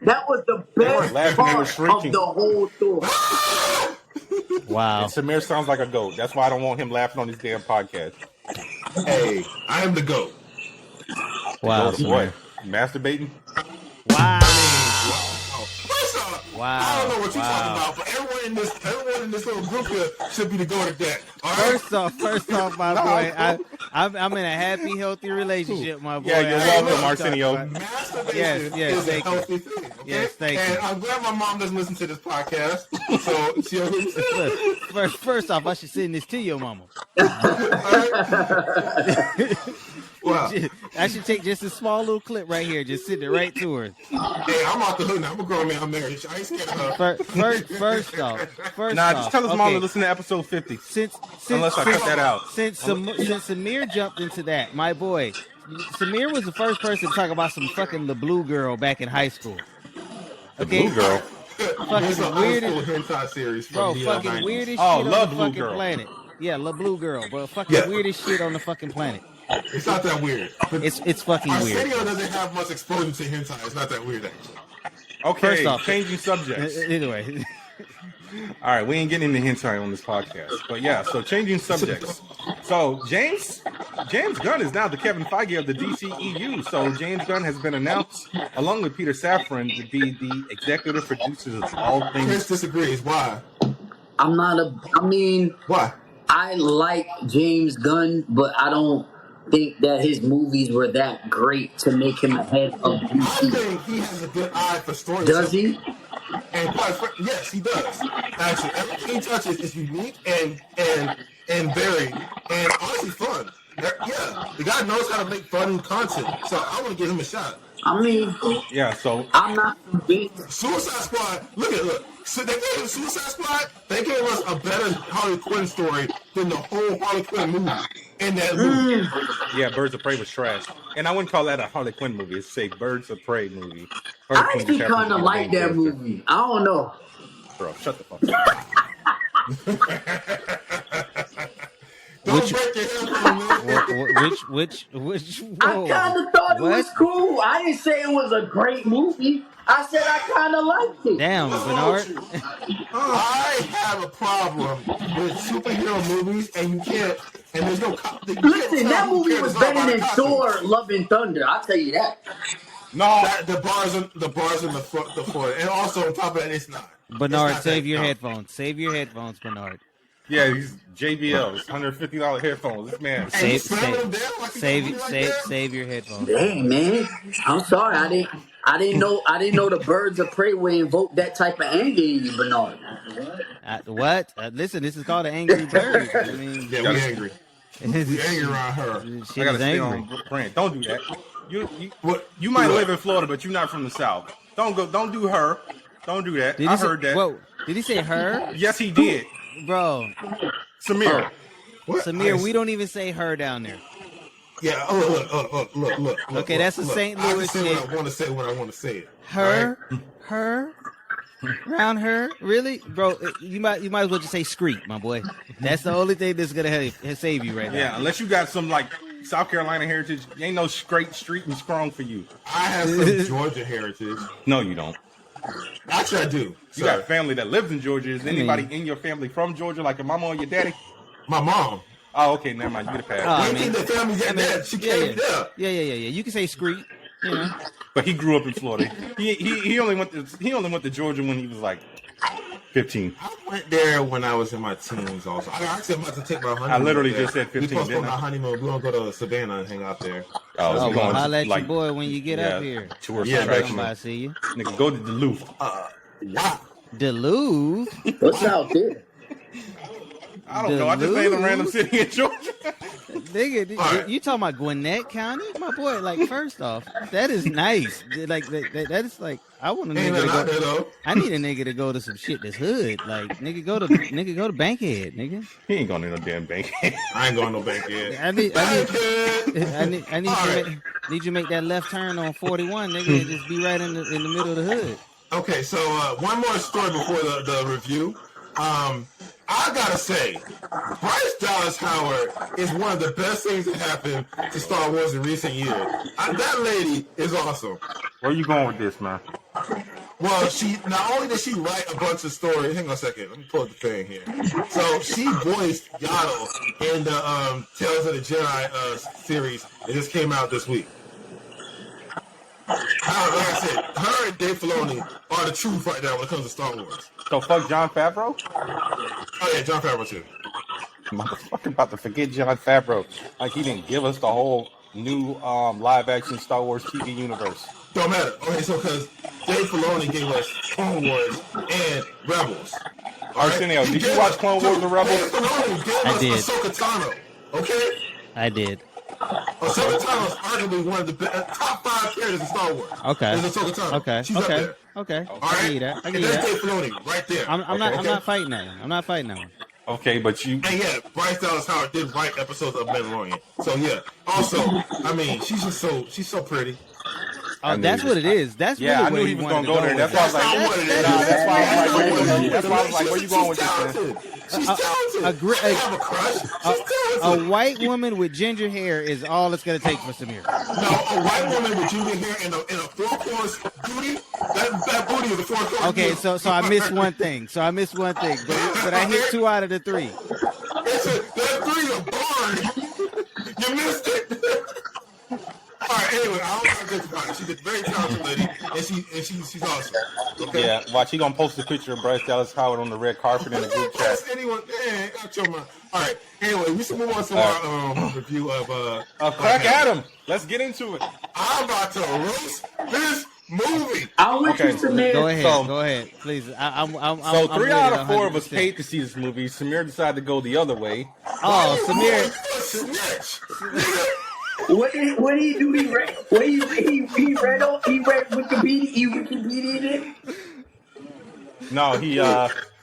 C: That was the best
A: laughing, they were
C: part
A: shrieking.
C: of the whole story.
D: Wow.
A: And Samir sounds like a goat. That's why I don't want him laughing on his damn podcast.
B: Hey, I am the GOAT.
D: Wow.
A: Goat, boy. Masturbating?
D: Wow.
B: First off,
D: Wow.
B: I don't know what you're talking about, but everyone in this little group here should be the GOAT at that. All right?
D: First off, my boy, I'm in a happy, healthy relationship, my boy.
A: Yeah, you're welcome, Arsenio.
B: Masturbation
D: Yes,
B: is a
D: thank you.
B: healthy thing. Okay?
D: Yes, thank
B: and
D: you.
B: I'm glad my mom doesn't listen to this podcast. So she
D: First off, I should send this to your mama.
B: Wow.
D: I should take just a small little clip right here, just send it right to her.
B: Hey, I'm off the hood now. I'm a grown man. I'm married. I ain't scared of her.
D: First off,
A: Just tell his mom to listen to episode 50. Unless I cut that out.
D: Since Samir jumped into that, my boy, Samir was the first person to talk about some fucking the blue girl back in high school. Okay,
A: Blue girl.
B: It's an
D: weirdest-
B: old school hentai series from
D: bro,
B: the
D: fucking
B: 90s.
D: weirdest
A: Oh,
D: shit on
A: love
D: the
A: Blue
D: fucking
A: Girl.
D: planet. Yeah, La Blue Girl, but fucking
B: Yeah.
D: weirdest shit on the fucking planet.
B: It's not that weird. But
D: It's fucking weird.
B: Arsenio doesn't have much exposure to hentai. It's not that weird, actually.
A: Okay,
D: First off-
A: changing subjects.
D: Anyway,
A: All right, we ain't getting into hentai on this podcast. But yeah, so changing subjects. So James Gunn is now the Kevin Feige of the DCEU. So James Gunn has been announced, along with Peter Safron, to be the executive producers of all
B: Chris
A: things.
B: disagrees. Why? Why?
C: I like James Gunn, but I don't think that his movies were that great to make him ahead of
B: I
C: DC.
B: think he has a good eye for stories.
C: Does he?
B: And quite frankly, yes, he does. Actually, everything he touches is unique and varied and honestly fun. Yeah, the guy knows how to make fun content, so I want to give him a shot.
C: I mean,
A: Yeah, so
C: I'm not convinced.
B: Suicide Squad, look. So they gave Suicide Squad, they gave us a better Harley Quinn story than the whole Harley Quinn movie in that movie.
A: yeah, Birds of Prey was trash. And I wouldn't call that a Harley Quinn movie. It's a Birds of Prey movie.
C: I actually kind of like that movie. I don't know.
A: Bro, shut the fuck up.
B: Don't break your headphone, man.
D: Which?
C: I
D: Whoa.
C: kind of thought it
D: What?
C: was cool. I didn't say it was a great movie. I said I kind of liked it.
D: Damn,
B: What's wrong
D: Bernard.
B: with you? I have a problem with superhero movies, and you can't. And there's no.
C: Listen, that movie was better than Thor: Love and Thunder. I'll tell you that.
A: No,
B: the bars in the floor, and also on top of that, it's not.
D: Bernard, save your headphones. Save your headphones, Bernard.
A: yeah, these JBLs, $150 headphones. This man.
D: Save your headphones.
C: Dang, man. I'm sorry. I didn't know the birds of prey would invoke that type of anger in you, Bernard.
D: What? Listen, this is called an Angry Blerds. I mean,
B: Yeah, we angry. We angry around her.
A: I gotta stay on brand. Don't do that. You might live in Florida, but you're not from the South. Don't do her. Don't do that. I heard that.
D: Whoa, did he say her?
A: Yes, he did.
D: Bro.
A: Samir.
B: What?
D: Samir, we don't even say her down there.
B: Yeah, look.
D: Okay, that's a St. Louis
B: shit.
D: shit.
B: I want to say what I want to say.
D: Her?
B: Right?
D: Her? Around her? Really? Bro, you might as well just say Screet, my boy. That's the only thing that's going to save you right now.
A: Yeah, unless you got some, like, South Carolina heritage, ain't no straight street and strong for you.
B: I have some Georgia heritage.
A: No, you don't.
B: Actually, I do.
A: You got family that lives in Georgia. Is anybody in your family from Georgia, like your mama or your daddy?
B: My mom.
A: Oh, okay, never mind. You get a pass.
B: The family that she came there.
D: Yeah. You can say Screet, you know.
A: But he grew up in Florida. He only went to Georgia when he was like 15.
B: I went there when I was in my teens. Also, I actually about to take my honeymoon.
A: I literally
B: there.
A: just said 15.
B: We supposed to go on my honeymoon. We're gonna go to Savannah and hang out there.
D: Oh, well, holla at your boy when you get up here.
A: Tour
D: I see you.
A: Nigga, go to Duluth.
B: Wow.
D: Duluth?
C: What's out there?
A: I don't know. I just named a random city in Georgia.
D: Nigga, you talking about Gwinnett County? My boy, like, first off, that is nice. Like, that is like, I want a nigga to go. I need a nigga to go to some shit that's hood. Like, nigga, go to Bankhead, nigga.
A: He ain't going to no damn Bankhead.
B: I ain't going to no Bankhead.
D: I need you to make that left turn on 41, nigga, and just be right in the middle of the hood.
B: Okay, so one more story before the review. I gotta say, Bryce Dallas Howard is one of the best things that happened to Star Wars in recent years. That lady is awesome.
A: Where you going with this, man?
B: Well, she not only did she write a bunch of stories. Hang on a second, let me pull up the thing here. So she voiced Yaddle in the Tales of the Jedi series that just came out this week. Like I said, her and Dave Filoni are the truth right now when it comes to Star Wars.
A: So fuck Jon Favreau?
B: Oh yeah, Jon Favreau too.
A: Motherfucker about to forget Jon Favreau. Like he didn't give us the whole new live action Star Wars TV universe.
B: Don't matter. Okay, so because Dave Filoni gave us Clone Wars and Rebels.
A: Arsenio, did you watch Clone Wars and Rebels?
B: Dave Filoni gave us Ahsoka Tano. Okay?
D: I did.
B: Ahsoka Tano is arguably one of the top 5 characters in Star Wars.
D: Okay.
B: There's Ahsoka Tano.
D: Okay.
B: She's up there.
D: Okay.
B: All right?
D: I get that.
B: And that's Dave Filoni right there.
D: I'm not fighting that one. I'm not fighting that one.
A: Okay, but you...
B: And yeah, Bryce Dallas Howard did write episodes of Mandalorian. So yeah. Also, I mean, she's so pretty.
D: Oh, that's what it is. That's really
A: I
D: where
A: knew he was gonna go there. That's why I was like, that's why I was like, where you going with this, man?
B: She's talented. I have a crush. She's talented.
D: A white woman with ginger hair is all it's gonna take for Samir.
B: No, a white woman with ginger hair in a 4-course booty. That booty is a 4-course.
D: Okay, so I missed one thing. But I hit 2 out of the 3.
B: That 3 is a barn. You missed it. All right. Anyway, I don't know this about it. She's a very talented lady, and she's awesome. Okay?
A: Yeah, watch. He gonna post a picture of Bryce Dallas Howard on the red carpet in the group chat.
B: Anyone? Got your mind. All right. Anyway, we should move on to our review of
A: Crack Adam. Let's get into it.
B: I'm about to roast this movie.
C: I'm with you, Samir.
D: Go ahead, please. I'm
A: 3 out of 4 of us paid to see this movie. Samir decided to go the other way.
D: Oh, Samir.
C: What did he do? He read Wikipedia. He Wikipedia'd it.
A: No, he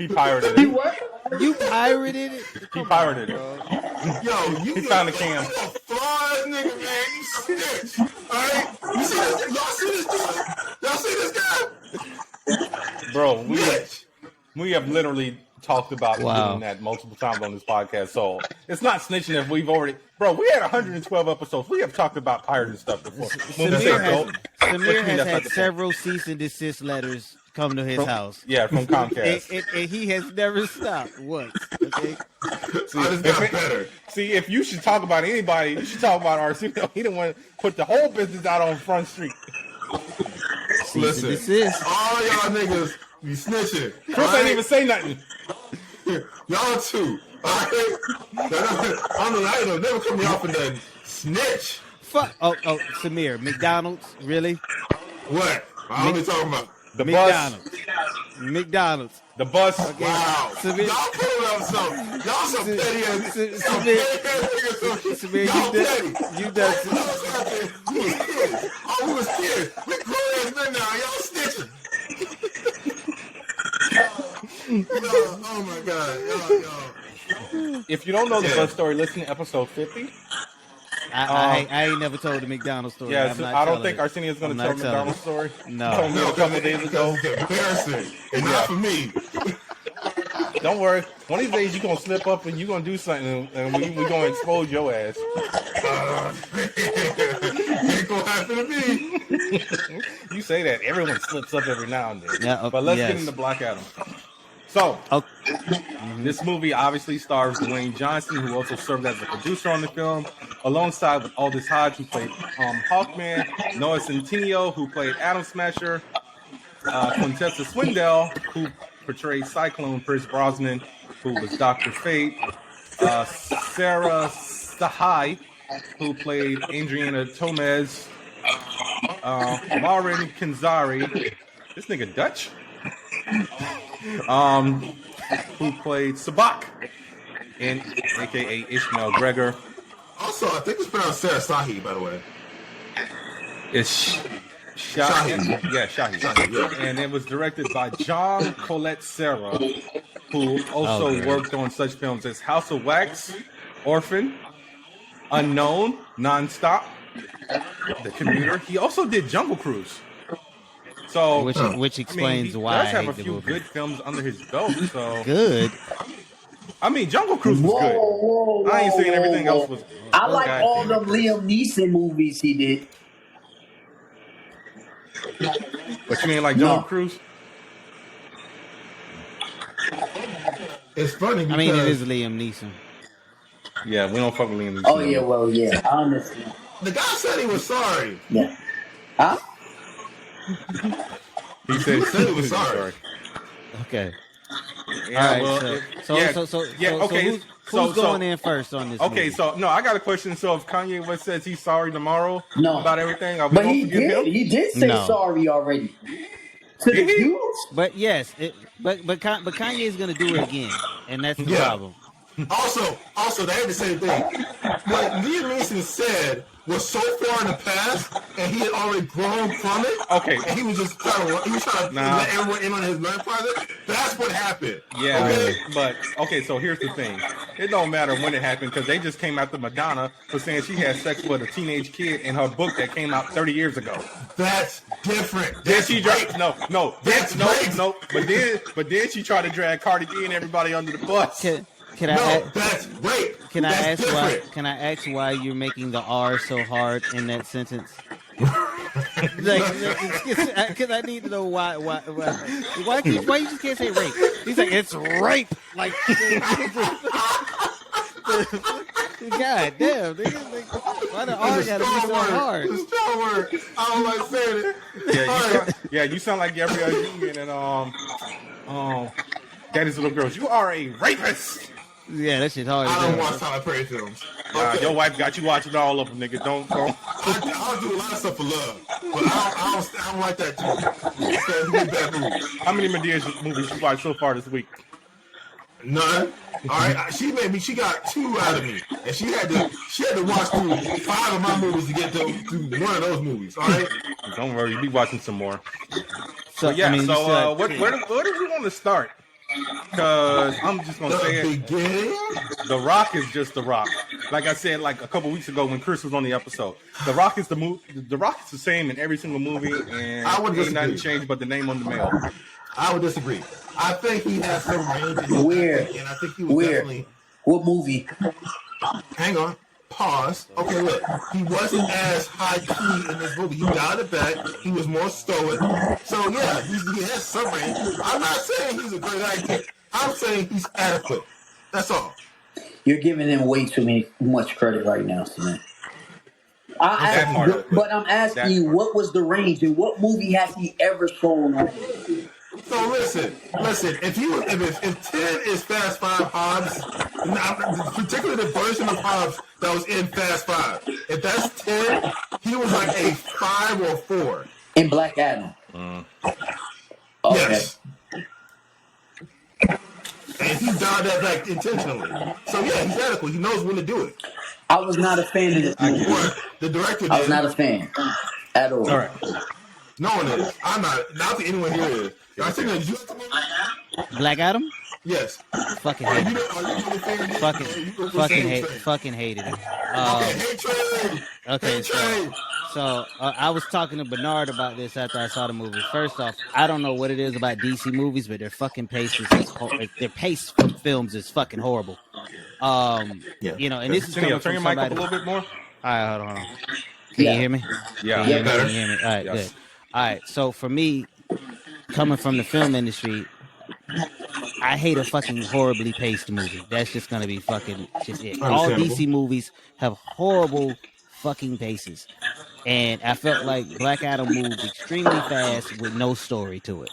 A: pirated it.
C: He what?
D: You pirated it?
A: He pirated it.
B: Yo,
A: he found the cam.
B: You a fraud nigga, man. You snitch. All right? You see this? Y'all see this dude? Y'all see this guy?
A: Bro, We have literally talked about doing that multiple times on this podcast, so it's not snitching if we've already... Bro, we had 112 episodes. We have talked about pirating stuff before.
D: Samir has had several cease and desist letters come to his house.
A: Yeah, from Comcast.
D: and he has never stopped once. Okay?
B: I just got better.
A: See, if you should talk about anybody, you should talk about Arsenio. He didn't want to put the whole business out on Front Street.
B: Listen, all y'all niggas be snitching.
A: Chris ain't even say nothing.
B: Y'all too. Alright? I don't never come me off in that snitch.
D: Fuck. Oh, Samir, McDonald's, really?
B: What? What are we talking about?
A: The
D: McDonald's.
A: The bus.
B: Okay. Wow.
D: Samir,
B: y'all pulling up some. Y'all some petty ass.
D: Samir, you done.
B: We was kids. We grown ass men now. Y'all snitching. Oh my God.
A: If you don't know the bus story, listen to episode 50.
D: I ain't never told the McDonald's story.
A: Yeah, I don't think Arsenio's going to tell the McDonald's story.
D: No.
A: Told me a couple of days ago.
B: It's embarrassing. And not for me.
A: Don't worry. One of these days you're going to slip up and you're going to do something and we're going to expose your ass.
B: Ain't going to happen to me.
A: You say that. Everyone slips up every now and then.
D: Yeah,
A: but let's get into Black Adam. So, this movie obviously stars Dwayne Johnson, who also served as a producer on the film, alongside with Aldous Hodge, who played Hawkman, Noah Centineo, who played Atom Smasher, Quintessa Swindell, who portrayed Cyclone, Pierce Brosnan, who was Dr. Fate, Sarah Sahai, who played Adriana Tomez, Marin Kenzari, this nigga Dutch? Who played Sabak, and aka Ishmael Gregor.
B: Also, I think it's pronounced Sarah Sahi, by the way.
A: It's Shahi. Yeah, Shahi. Yeah. And it was directed by John Colette Serra, who also worked on such films as House of Wax, Orphan, Unknown, Nonstop, The Commuter. He also did Jungle Cruise. So,
D: which explains why
A: he does have a few good films under his belt. So
D: good.
A: I mean, Jungle Cruise was good. I ain't saying everything else was.
C: I like all them Liam Neeson movies he did.
A: But you ain't like Jungle Cruise?
B: It's funny because...
D: I mean, it is Liam Neeson.
A: Yeah, we don't fuck with Liam Neeson.
C: Oh, yeah, well, yeah. I understand.
B: The guy said he was sorry.
C: Yeah. Huh?
A: He said
B: he was sorry.
D: Okay.
A: Yeah,
D: all right. Who's going in first on this?
A: Okay,
D: movie?
A: so no, I got a question. So if Kanye West says he's sorry tomorrow about everything,
C: but he did. He did say sorry already to the Jews.
D: But yes, but Kanye is going to do it again, and that's the problem.
B: Also, they had the same thing. What Liam Neeson said was so far in the past, and he had already grown from it.
A: Okay,
B: and he was just trying to let everyone in on his learning process. That's what happened.
A: Yeah, but so here's the thing: it don't matter when it happened because they just came after Madonna for saying she had sex with a teenage kid in her book that came out 30 years ago.
B: That's different.
A: Then she dragged no. But then she tried to drag Cardi B and everybody under the bus.
B: That's rape.
D: Can I ask why you're making the R so hard in that sentence? Because I need to know why you just can't say rape. He's like, it's rape. Like, God damn, why the R gotta be so hard?
B: It's a strong word. I don't like saying it.
A: You sound like Gabrielle Union and Daddy's Little Girls. You are a rapist.
D: Yeah, that shit hard.
B: I don't watch Tyler Perry films.
A: Your wife got you watching all of them, nigga. Don't.
B: I'll do a lot of stuff for love, but I don't like that too.
A: How many Medea movies you watched so far this week?
B: None. All right, she got 2 out of me, and she had to watch through 5 of my movies to get to one of those movies. All right.
A: Don't worry, you'll be watching some more.
D: So
A: where do we want to start? Because I'm just gonna say it. The Rock is just The Rock. Like I said, like a couple weeks ago when Chris was on the episode, The Rock is the Rock is the same in every single movie, and ain't nothing changed but the name on the mail.
B: I would disagree. I think he has some range in his acting, and I think he was definitely.
C: What movie?
B: Hang on. Pause. Okay, look. He wasn't as high key in this movie. He dialed it back. He was more stoic. So yeah, he has some range. I'm not saying he's a great actor. I'm saying he's adequate. That's all.
C: You're giving him way too much credit right now, Samir. But I'm asking you, what was the range, and what movie has he ever shown on?
B: So listen. If 10 is Fast Five Hobbs, particularly the version of Hobbs that was in Fast Five, if that's 10, he was like a 5 or 4
C: in Black Adam.
B: Okay.
C: Yes.
B: And he dialed that back intentionally. So yeah, he's adequate. He knows when to do it.
C: I was not a fan of this movie.
B: The director did.
C: I was not a fan at all.
B: All right. No one is. I'm not. Not that anyone here is. I think did you like the movie?
D: Black Adam?
B: Yes.
D: Fucking hated it. Fucking hated it. Okay, so I was talking to Bernard about this after I saw the movie. First off, I don't know what it is about DC movies, but their fucking pace their pace for films is fucking horrible. You know, and this is coming
A: turn your mic up a little bit more.
D: All right, hold on. Can you hear me?
A: Yeah,
D: Can you hear me? All right, good. All right, so for me, coming from the film industry, I hate a fucking horribly paced movie. That's just gonna be fucking just it. All DC movies have horrible fucking paces, and I felt like Black Adam moved extremely fast with no story to it,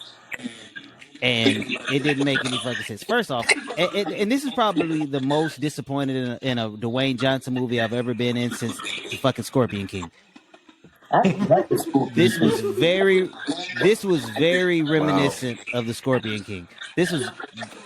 D: and it didn't make any fucking sense. First off, and this is probably the most disappointed in a Dwayne Johnson movie I've ever been in since the fucking Scorpion King. This was very reminiscent of the Scorpion King. This was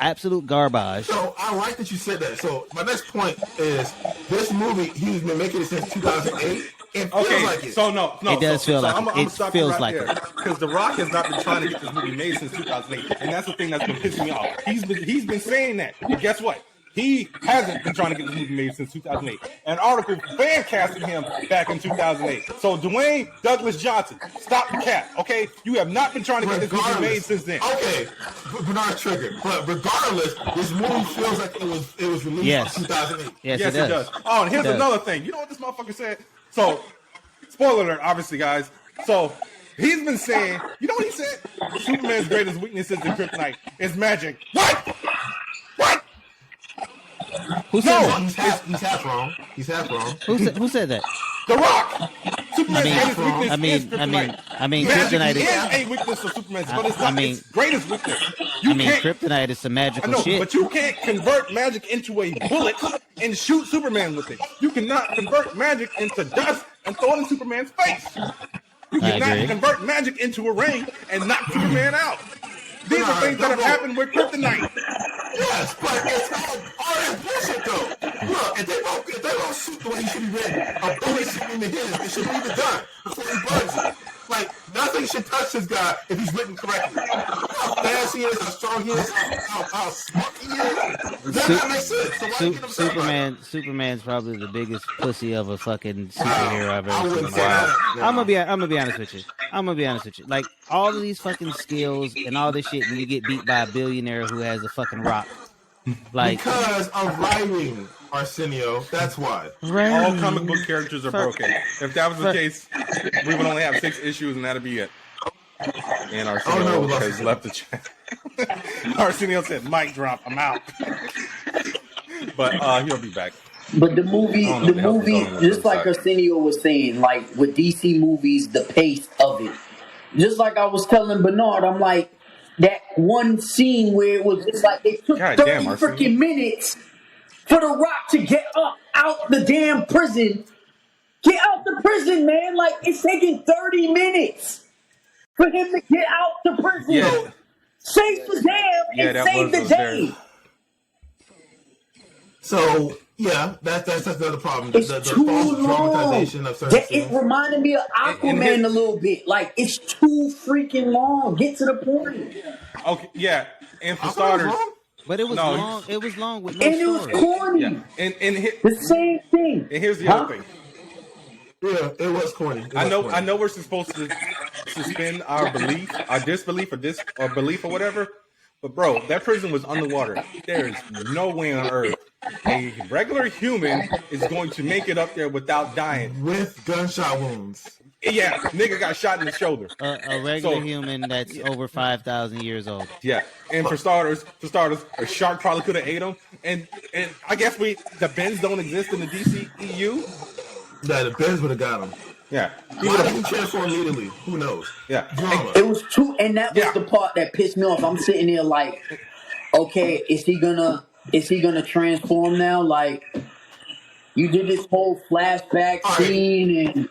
D: absolute garbage.
B: So I like that you said that. So my next point is this movie, he's been making it since 2008. It feels like it.
A: So no,
D: it does feel like it. It feels like it.
A: Because The Rock has not been trying to get this movie made since 2008, and that's the thing that's been pissing me off. He's been saying that, and guess what? He hasn't been trying to get this movie made since 2008. An article fan casted him back in 2008. So Dwayne Douglas Johnson, stop the cap, okay? You have not been trying to get this movie made since then.
B: Okay, Bernard triggered. But regardless, this movie feels like it was released in 2008.
D: Yes,
A: it does. Oh, and here's another thing. You know what this motherfucker said? So, spoiler alert, obviously, guys. So, he's been saying, you know what he said? Superman's greatest weakness is the kryptonite. It's magic. What?
D: Who said that?
B: He's half wrong. He's half wrong.
D: Who said that?
A: The Rock. Superman's greatest weakness is kryptonite.
D: Kryptonite
A: is a weakness of Superman's, but it's not its greatest weakness.
D: Kryptonite is some magical shit.
A: But you can't convert magic into a bullet and shoot Superman with it. You cannot convert magic into dust and throw it in Superman's face. You cannot convert magic into a ring and knock Superman out. These are things that have happened with kryptonite.
B: Yes, but it's all that bullshit though. Look, if they don't shoot the way he should be ready, a bullet should be in the head. It should leave it done before he burns it. Like, nothing should touch this guy if he's written correctly. How fast he is, how strong he is, how smart he is. That makes sense. So
D: Superman's probably the biggest pussy of a fucking superhero I've ever seen in my life. I'm gonna be honest with you. Like, all of these fucking skills and all this shit, when you get beat by a billionaire who has a fucking rock. Like,
B: because of writing, Arsenio. That's why.
A: All comic book characters are broken. If that was the case, we would only have 6 issues, and that'd be it. And Arsenio has left the chat. Arsenio said, "Mic drop. I'm out." But he'll be back.
C: But the movie, just like Arsenio was saying, like with DC movies, the pace of it. Just like I was telling Bernard, I'm like, that one scene where it was just like it took 30 freaking minutes for The Rock to get up out the damn prison. Get out the prison, man. Like, it's taking 30 minutes for him to get out the prison.
A: Yeah.
C: Save Shazam and save the day.
B: So, yeah, that's another problem.
C: It's
B: the
C: too
B: false
C: long.
B: dramatization of certain
C: It reminded me of Aquaman a little bit. Like, it's too freaking long. Get to the point.
A: Okay, yeah. And for starters...
D: But it was long. It was long with no
C: and
D: story.
C: It was corny.
A: Yeah. And
C: the same thing.
A: And here's the other thing.
B: Yeah, it was corny.
A: I know we're supposed to suspend our belief, our disbelief, or belief or whatever. But bro, that prison was underwater. There is no way on earth a regular human is going to make it up there without dying
B: with gunshot wounds.
A: Yeah, nigga got shot in the shoulder.
D: A regular human that's over 5,000 years old.
A: Yeah, and for starters, a shark probably could have ate him. And I guess the bends don't exist in the DCEU.
B: Yeah, the bends would have got him.
A: Yeah,
B: he would have transformed immediately. Who knows?
A: Yeah,
C: it was too, and that was the part that pissed me off. I'm sitting there like, okay, is he gonna transform now? Like, you did this whole flashback scene, and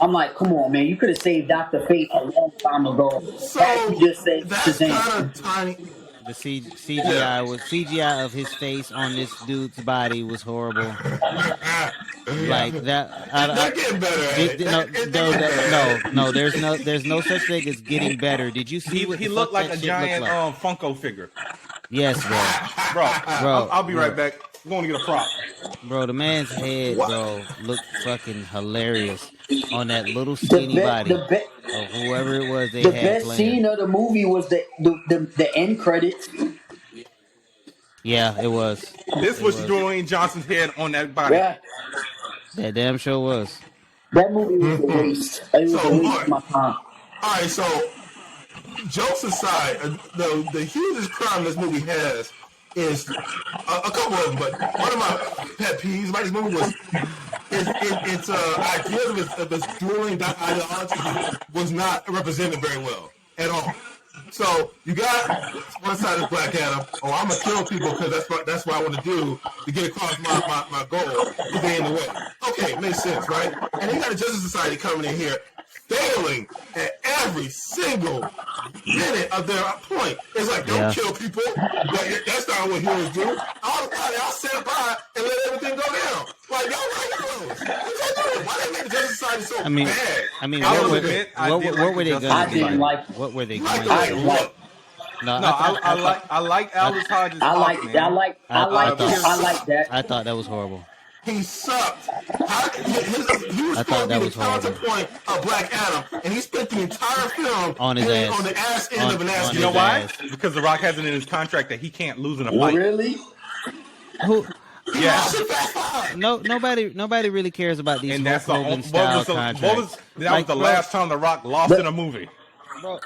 C: I'm like, come on, man, you could have saved Dr. Fate a long time ago.
B: So
C: you just said
B: that's kind of tiny.
D: The CGI of his face on this dude's body was horrible. Like that.
B: They're getting better.
D: No. There's no such thing as getting better. Did you see what
A: he looked like a giant Funko figure?
D: Yes, bro.
A: I'll be right back. I'm going to get a prop.
D: Bro, the man's head, bro, looked fucking hilarious on that little skinny body of whoever it was they had playing.
C: The best scene of the movie was the end credits.
D: Yeah, it was.
A: This was Dwayne Johnson's head on that body.
C: Yeah.
D: That damn show was.
C: That movie was a waste. It was a waste of my time.
B: All right, so jokes aside, the hugest crime this movie has is a couple of them, but one of my pet peeves about this movie was its ideas of its dueling ideology was not represented very well at all. So you got one side is Black Adam. Oh, I'm gonna kill people because that's what I want to do to get across my goal. If they in the way, okay, makes sense, right? And you got a Justice Society coming in here, failing at every single minute of their point. It's like, don't kill people. That's not what heroes do. All the time, y'all sit by and let everything go down. Like, y'all heroes. Why they make the Justice Society so bad?
D: I mean, what were they going to do? What were they going to do?
A: I like Aldous Hodge's
C: I like that.
D: I thought that was horrible.
B: He sucked. He was supposed to be the counterpoint of Black Adam, and he spent the entire film
D: on his ass.
B: On the ass end of an ass.
A: You know why? Because The Rock has it in his contract that he can't lose in a fight.
C: Really?
D: Who?
A: Yeah.
D: Nobody really cares about these Hulk Hogan style contracts.
A: That was the last time The Rock lost in a movie.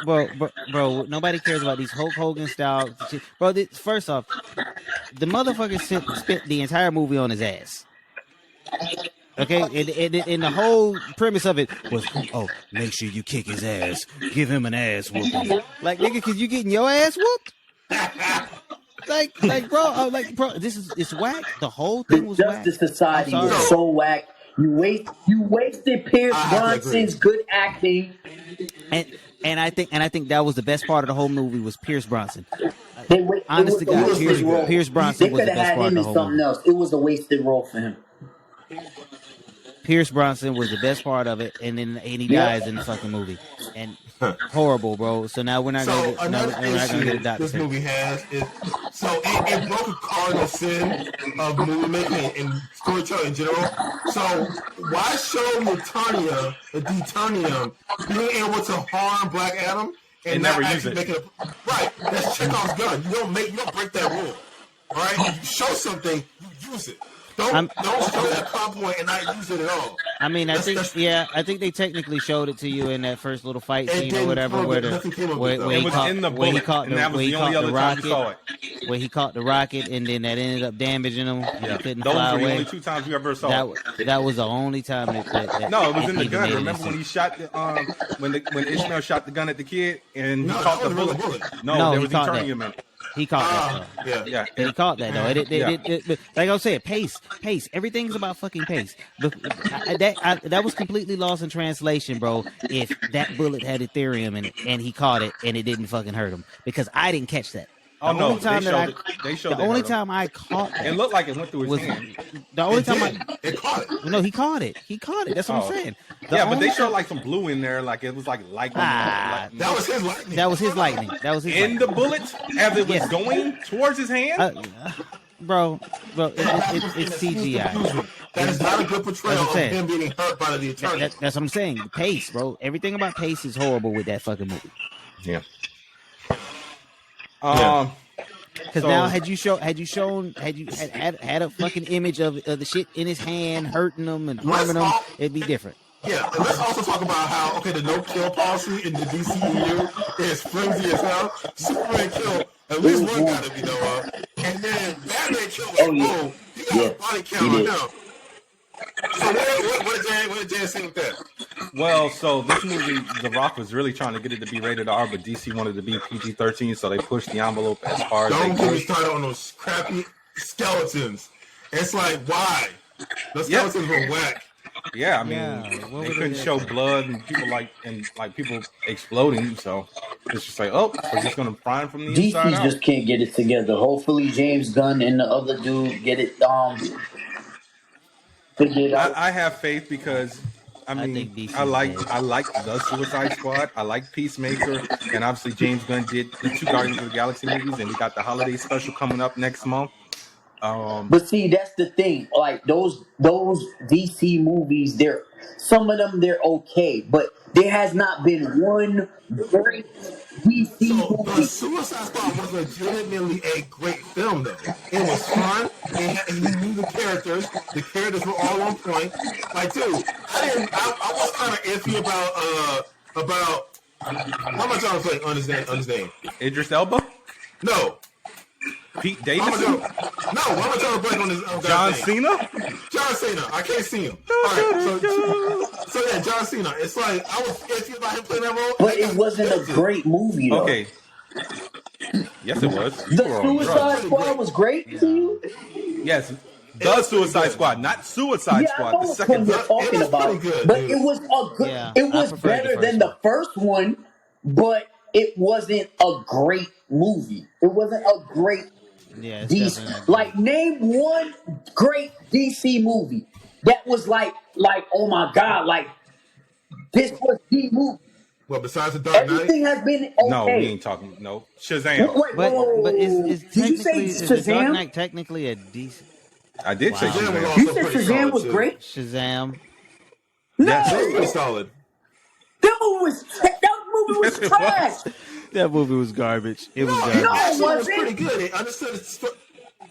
D: Bro, nobody cares about these Hulk Hogan style. Bro, first off, the motherfucker spent the entire movie on his ass. Okay, and the whole premise of it was, make sure you kick his ass, give him an ass whooping. Like, nigga, cause you getting your ass whooped? bro, it's whack. The whole thing was whack.
C: Justice Society was so whack. You wasted Pierce Brosnan's good acting.
D: And I think that was the best part of the whole movie was Pierce Brosnan.
C: Honest to God,
D: Pierce Brosnan was the best part of the whole movie.
C: It was a wasted role for him.
D: Pierce Brosnan was the best part of it, and he dies in the fucking movie, and horrible, bro. So now we're not going to get a doctor.
B: This movie has is it broke a cardinal sin of movie making and storytelling in general. So why show the Detonium being able to harm Black Adam and
A: never
B: not
A: use it?
B: Right, that's Chekhov's gun. You don't break that rule. All right, if you show something, you use it. Don't show that plot point and not use it at all.
D: I mean, I think they technically showed it to you in that first little fight scene or whatever, where he caught the rocket, and then that ended up damaging him.
A: Yeah.
D: He couldn't
A: Those
D: fly
A: were the
D: away.
A: only two times you ever saw it.
D: That was the only time that
A: no, it was in the gun. Remember when he shot when Ishmael shot the gun at the kid and he caught the bullet? No, there was Eternium in it.
D: He caught that.
A: Yeah.
D: He caught that though. Like I was saying, pace. Everything's about fucking pace. That was completely lost in translation, bro. If that bullet had Ethereum in it and he caught it and it didn't fucking hurt him, because I didn't catch that. The only time I caught that.
A: It looked like it went through his hand.
D: The only time
B: it caught it.
D: No, he caught it. That's what I'm saying.
A: But they showed like some blue in there, like it was like lightning.
B: That was his lightning.
D: That was his lightning.
A: The bullet as it was going towards his hand.
D: bro, it's CGI.
B: That is not a good portrayal of him being hurt by the attorney.
D: That's what I'm saying. The pace, bro. Everything about pace is horrible with that fucking movie.
A: Yeah.
D: Because now had you had a fucking image of the shit in his hand hurting him and harming him, it'd be different.
B: Yeah, and let's also talk about how the no-kill policy in the DCEU is flimsy as hell. Superman killed at least one guy that we know of, and then Batman killed boom. He got a body count on him. So what did Jan say with that?
A: Well, so this movie, The Rock was really trying to get it to be rated R, but DC wanted to be PG-13, so they pushed the envelope as far as they could.
B: Don't get me started on those crappy skeletons. It's like, why? The skeletons were whack.
A: Yeah, I mean, they couldn't show blood and people exploding, so it's just like, oh, we're just gonna fry them from the inside out.
C: DC just can't get it together. Hopefully, James Gunn and the other dude get it.
A: I have faith because I like the Suicide Squad. I like Peacemaker, and obviously James Gunn did the 2 Guardians of the Galaxy movies, and we got the holiday special coming up next month.
C: But see, that's the thing. Like those DC movies, some of them they're okay, but there has not been one great DC movie.
B: The Suicide Squad was legitimately a great film, though. It was fun. And you knew the characters. The characters were all on point. Like, dude, I was kind of iffy about how much I was playing on his name.
A: Idris Elba?
B: No.
A: Pete Davidson?
B: I'm gonna try to break on this.
A: John Cena?
B: John Cena. I can't see him. All right, so yeah, John Cena. It's like I was iffy about him playing that role,
C: but it wasn't a great movie, though.
A: Okay. Yes, it was.
C: The Suicide Squad was great to you?
A: Yes. The Suicide Squad, not Suicide Squad. The second
C: one. Talking about,
B: good,
C: but
B: dude.
C: it was a good. Yeah, it was better than the first one, but it wasn't a great movie. It wasn't a great.
D: Yeah,
C: DC. Like, name one great DC movie that was like, oh my god, like this was the movie.
B: Well, besides the Dark Knight,
C: everything has been okay.
A: No, we ain't talking. No, Shazam.
D: But is
C: did you say
D: Shazam?
C: Shazam?
D: Dark Knight technically a decent?
A: I did say Shazam.
C: You said Shazam was great.
D: Shazam.
C: No,
B: that was solid.
C: That movie was trash.
D: That movie was garbage. It was garbage.
C: No, it
B: was pretty good. It understood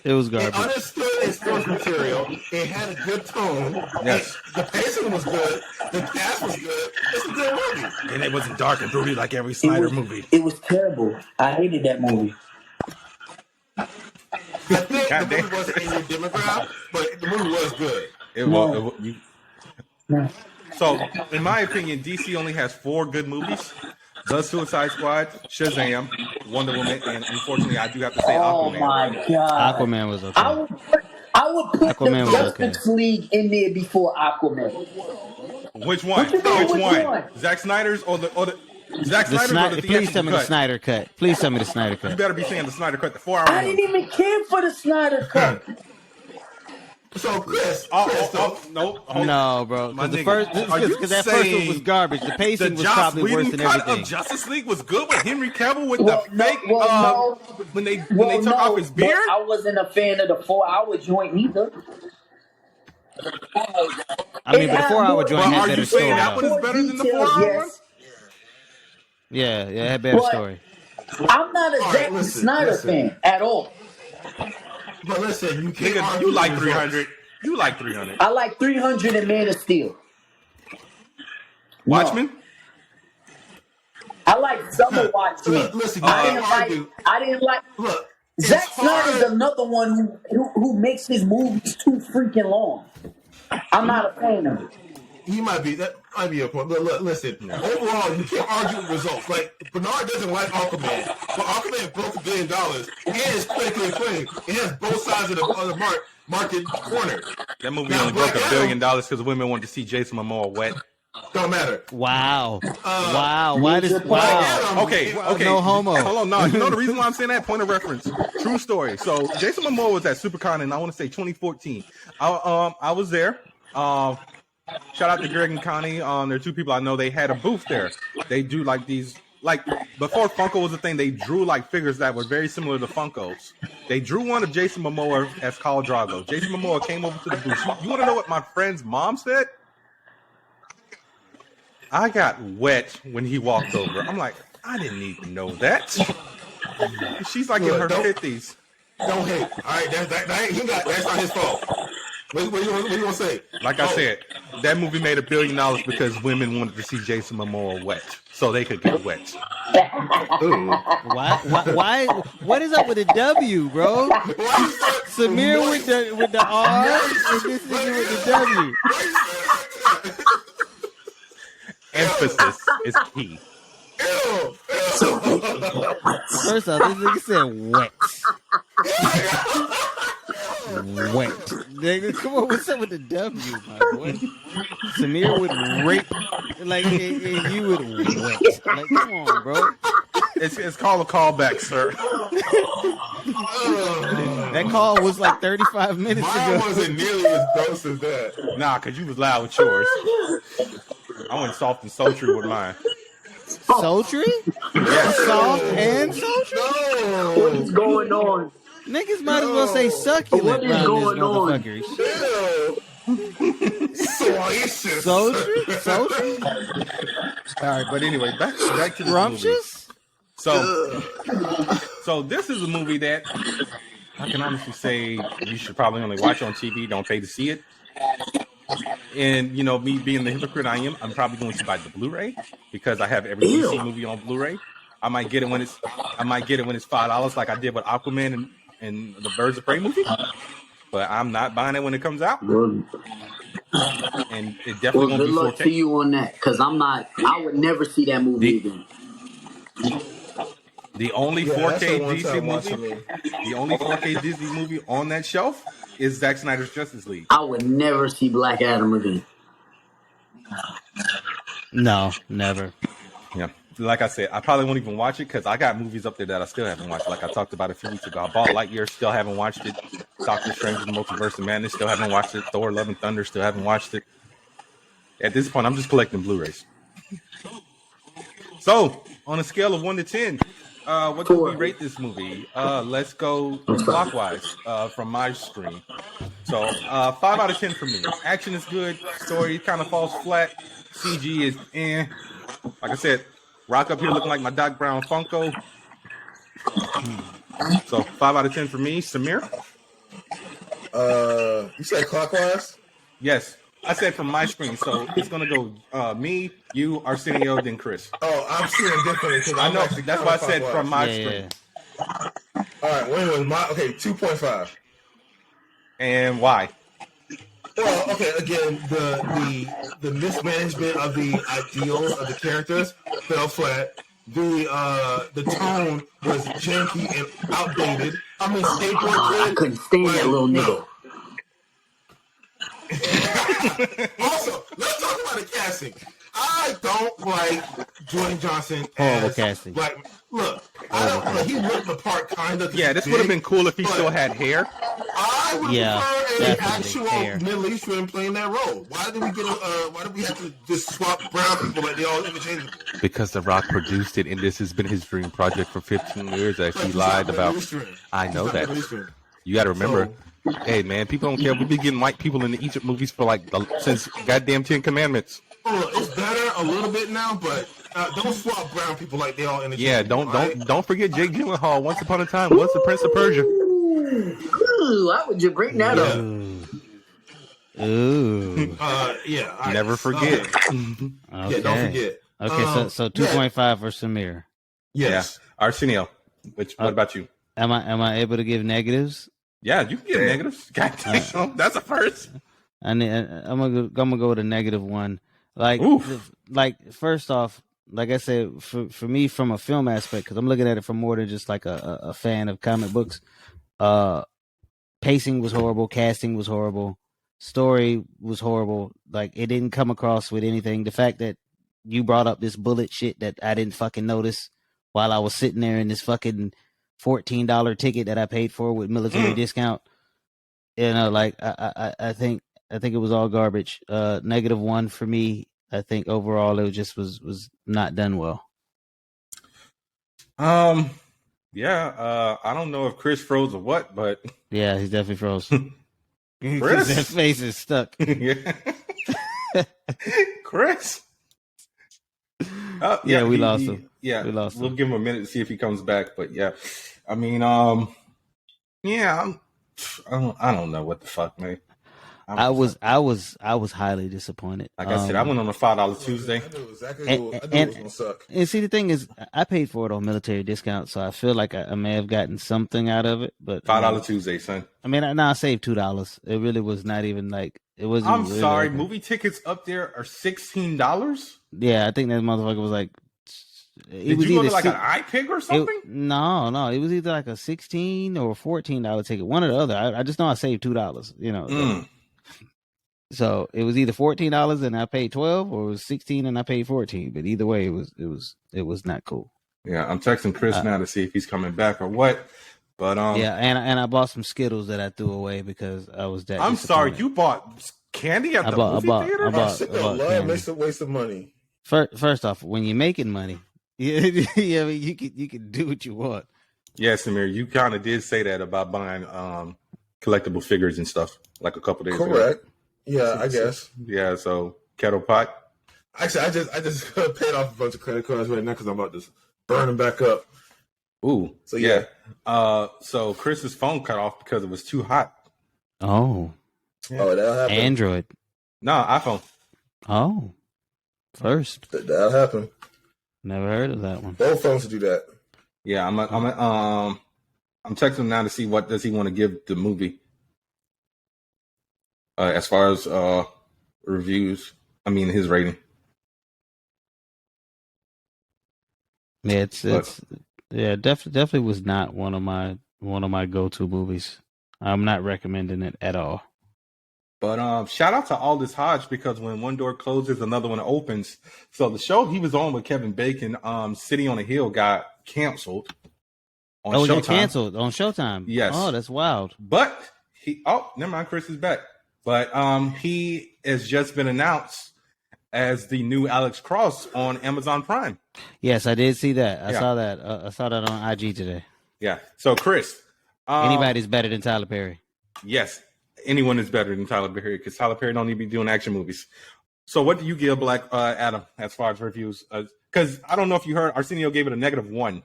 D: it was garbage.
B: It understood its source material. It had a good tone.
A: Yes.
B: The pacing was good. The cast was good. It's a good movie.
A: And it wasn't dark and broody like every Snyder movie.
C: It was terrible. I hated that movie.
B: I think the movie wasn't in your demographic, but the movie was good.
A: So, in my opinion, DC only has 4 good movies. The Suicide Squad, Shazam, Wonder Woman, and unfortunately, I do have to say Aquaman.
C: Oh my god,
D: Aquaman was okay.
C: I would put
D: Aquaman
C: the Justice League in there before Aquaman.
A: Which one? Which one? Zack Snyder's or the Zack Snyder's or the
D: Please tell me
A: cut?
D: the Snyder cut. Please tell me the Snyder cut.
A: You better be saying the Snyder cut, the 4-hour
C: I didn't even care for the Snyder cut.
B: So Chris,
D: no, bro. Because that first one was garbage. The pacing was probably worse than everything.
A: Justice League was good with Henry Cavill with the fake when they took off his beard.
C: I wasn't a fan of the 4-hour joint either.
D: I mean, but the 4-hour joint had better story.
A: That one is better than the 4-hour one?
D: Yeah, it had better story.
C: I'm not a Zack Snyder fan at all.
B: But listen, you can't.
A: You like 300. You like 300.
C: I like 300 and Man of Steel.
A: Watchmen?
C: No. I like Summer Watchmen.
B: Listen,
C: I didn't like.
B: Look,
C: Zack Snyder's another one who makes his movies too freaking long. I'm not a fan of it.
B: He might be. That might be a point. But look, listen. Overall, you can't argue with results. Like Bernard doesn't like Aquaman, but Aquaman broke $1 billion and is critically acclaimed. It has both sides of the market corner.
A: That movie only broke $1 billion because women wanted to see Jason Momoa wet.
B: Don't matter.
D: Wow. Wow. Why does wow?
A: Okay.
D: No homo.
A: Hold on. No, you know the reason why I'm saying that? Point of reference. True story. So Jason Momoa was at SuperCon in I want to say 2014. I was there. Shout out to Greg and Connie. They're 2 people I know. They had a booth there. They do like these, like before Funko was a thing. They drew like figures that were very similar to Funkos, They drew one of Jason Momoa as Khal Drogo. Jason Momoa came over to the booth. You want to know what my friend's mom said? I got wet when he walked over. I'm like, I didn't even know that. She's like in her 50s.
B: Don't hate. All right, that's not his fault. What you want to say?
A: Like I said, that movie made $1 billion because women wanted to see Jason Momoa wet, so they could get wet.
D: Why? What is up with the W, bro? Samir with the R, and this nigga with the W.
A: Emphasis is key.
D: First off, this nigga said wet. Wet. Nigga, come on, what's up with the W, my boy? Samir would rape, like, and you would wet. Like, come on, bro.
A: It's called a callback, sir.
D: That call was like 35 minutes ago.
B: Mine wasn't nearly as gross as that.
A: Nah, because you was loud with yours. I went soft and sultry with mine.
D: Sultry?
A: Yes.
D: Soft and sultry?
B: No.
C: What is going on?
D: Niggas might as well say succulent around this motherfucker.
B: Salacious.
D: Sultry? Sultry?
A: All right, but anyway, back to the
D: Scrumptious?
A: movie. So this is a movie that I can honestly say you should probably only watch on TV. Don't pay to see it. And you know, me being the hypocrite I am, I'm probably going to buy the Blu-ray because I have every DC movie on Blu-ray. I might get it when it's $5, like I did with Aquaman and the Birds of Prey movie. But I'm not buying it when it comes out. And it definitely won't be 4K.
C: Good luck to you on that, because I would never see that movie again.
A: The only 4K DC movie, the only 4K Disney movie on that shelf is Zack Snyder's Justice League.
C: I would never see Black Adam again.
D: No, never.
A: Yeah. Like I said, I probably won't even watch it because I got movies up there that I still haven't watched. Like I talked about a few weeks ago. I bought Lightyear, still haven't watched it. Doctor Strange and the Multiverse of Madness, still haven't watched it. Thor: Love and Thunder, still haven't watched it. At this point, I'm just collecting Blu-rays. So, on a scale of 1 to 10, what do we rate this movie? Let's go clockwise from my screen. So, 5 out of 10 for me. Action is good. Story kind of falls flat. CG is Like I said, Rock up here looking like my Doc Brown Funko. So 5 out of 10 for me. Samir?
B: You said clockwise?
A: Yes. I said from my screen, so it's gonna go me, you, Arsenio, then Chris.
B: Oh, I'm seeing differently.
A: I know. That's why I said from my screen.
B: Yeah. All right, when was my 2.5?
A: And why?
B: Well, okay, again, the mismanagement of the ideals of the characters fell flat. The tone was janky and outdated. I mean, skateboard kid.
C: I couldn't stand that little nigga.
B: Also, let's talk about the casting. I don't like Dwayne Johnson as
D: casting.
B: Like, look, he looked the part kind of.
A: Yeah, this would have been cool if he still had hair.
B: I would prefer an actual Middle Eastern playing that role. Why did we get? Why did we have to just swap brown people like they all interchangeable?
A: Because The Rock produced it, and this has been his dream project for 15 years. As he lied about. I know that. You got to remember. Hey man, people don't care. We've been getting white people in the Egypt movies for since goddamn 10 Commandments.
B: Oh, it's better a little bit now, but don't swap brown people like they all in the.
A: Yeah, don't forget Jake Gyllenhaal. Once upon a time, was the Prince of Persia.
C: Ooh, why would you bring that up?
D: Ooh.
B: Yeah.
A: Never forget.
D: Okay.
B: Yeah, don't forget.
D: Okay, so 2.5 for Samir.
B: Yes.
A: Yeah. Arsenio, what about you?
D: Am I able to give negatives?
A: Yeah, you can get negatives. God damn, that's a first.
D: I'm gonna go with a -1. First off, like I said, for me from a film aspect, because I'm looking at it from more than just like a fan of comic books. Pacing was horrible, casting was horrible, story was horrible. Like it didn't come across with anything. The fact that you brought up this bullet shit that I didn't fucking notice while I was sitting there in this fucking $14 ticket that I paid for with military discount. You know, like I think it was all garbage. -1 for me. I think overall it just was not done well.
A: Yeah, I don't know if Chris froze or what, but
D: yeah, he's definitely froze.
A: Chris,
D: his face is stuck.
A: Yeah, Chris.
D: Yeah, we lost him.
A: Yeah,
D: we lost
A: we'll
D: him.
A: give him a minute to see if he comes back. But yeah, I mean, yeah, I don't know what the fuck, man.
D: I was highly disappointed.
A: Like I said, I went on a $5 Tuesday.
B: I knew exactly it was gonna suck.
D: And see, the thing is, I paid for it on military discount, so I feel like I may have gotten something out of it. But
A: $5 Tuesday, son.
D: I mean, I saved $2. It really was not even like it wasn't.
A: I'm
D: really
A: sorry,
D: like
A: movie tickets up there are $16.
D: Yeah, I think that motherfucker was like.
A: Did you go to like an iPig or something?
D: No, it was either like a $16 or $14 ticket, one or the other. I just know I saved $2. You know. So it was either $14 and I paid $12, or it was $16 and I paid $14. But either way, it was not cool.
A: Yeah, I'm texting Chris now to see if he's coming back or what. But
D: yeah, and I bought some Skittles that I threw away because I was that.
A: I'm sorry, you bought candy at the movie theater?
D: I bought
B: candy. Waste of money.
D: First off, when you're making money, you can do what you want.
A: Yeah, Samir, you kind of did say that about buying collectible figures and stuff like a couple days ago.
B: Correct. Yeah, I guess.
A: Yeah, so kettle pot.
B: Actually, I just paid off a bunch of credit cards right now because I'm about to burn them back up.
A: Ooh.
B: So yeah.
A: So Chris's phone cut off because it was too hot.
D: Oh.
B: Yeah. Oh, that'll happen.
D: Android.
A: No, iPhone.
D: Oh. First.
B: That'll happen.
D: Never heard of that one.
B: Both phones do that.
A: Yeah, I'm texting him now to see what does he want to give the movie. As far as reviews, I mean his rating.
D: Yeah, definitely was not one of my go-to movies. I'm not recommending it at all.
A: But shout out to Aldous Hodge, because when one door closes, another one opens. So the show he was on with Kevin Bacon, City on a Hill, got canceled on Showtime.
D: It got canceled on Showtime.
A: Yes.
D: Oh, that's wild.
A: But never mind, Chris is back. But he has just been announced as the new Alex Cross on Amazon Prime.
D: Yes, I did see that. I saw that. I saw that on IG today.
A: Yeah. So, Chris.
D: Anybody's better than Tyler Perry.
A: Yes. Anyone is better than Tyler Perry, because Tyler Perry don't need to be doing action movies. So what do you give Black Adam as far as reviews? Because I don't know if you heard, Arsenio gave it a -1.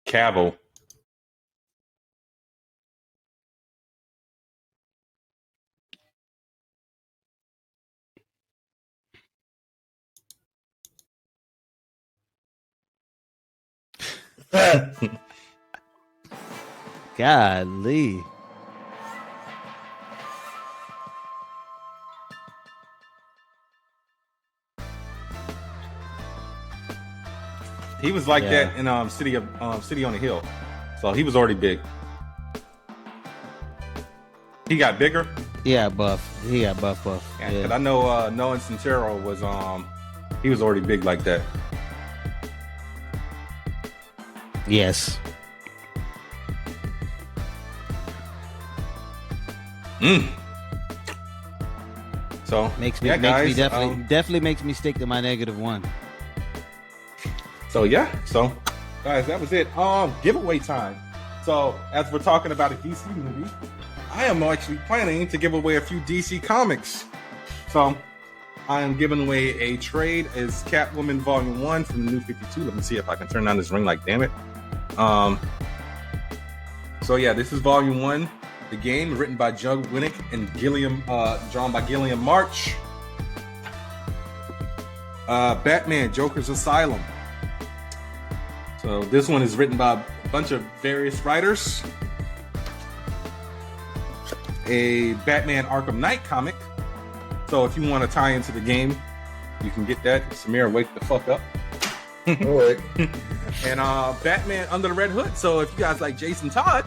A: Cavill.
D: Golly.
A: He was like that in City on the Hill. So he was already big. He got bigger.
D: Yeah, buff. He got buff.
A: Yeah, because I know Noah Centero was he was already big like that.
D: Yes.
A: So
D: definitely makes me stick to my -1.
A: So guys, that was it. Giveaway time. So as we're talking about a DC movie, I am actually planning to give away a few DC comics. So I am giving away a trade as Catwoman Volume 1 from the New 52. Let me see if I can turn on this ring light, damn it. So yeah, this is Volume 1. The game, written by Jug Winnick and drawn by Gilliam March. Batman, Joker's Asylum. So this one is written by a bunch of various writers. A Batman Arkham Knight comic. So if you want to tie into the game, you can get that. Samir, wake the fuck up.
B: All right.
A: And Batman Under the Red Hood. So if you guys like Jason Todd,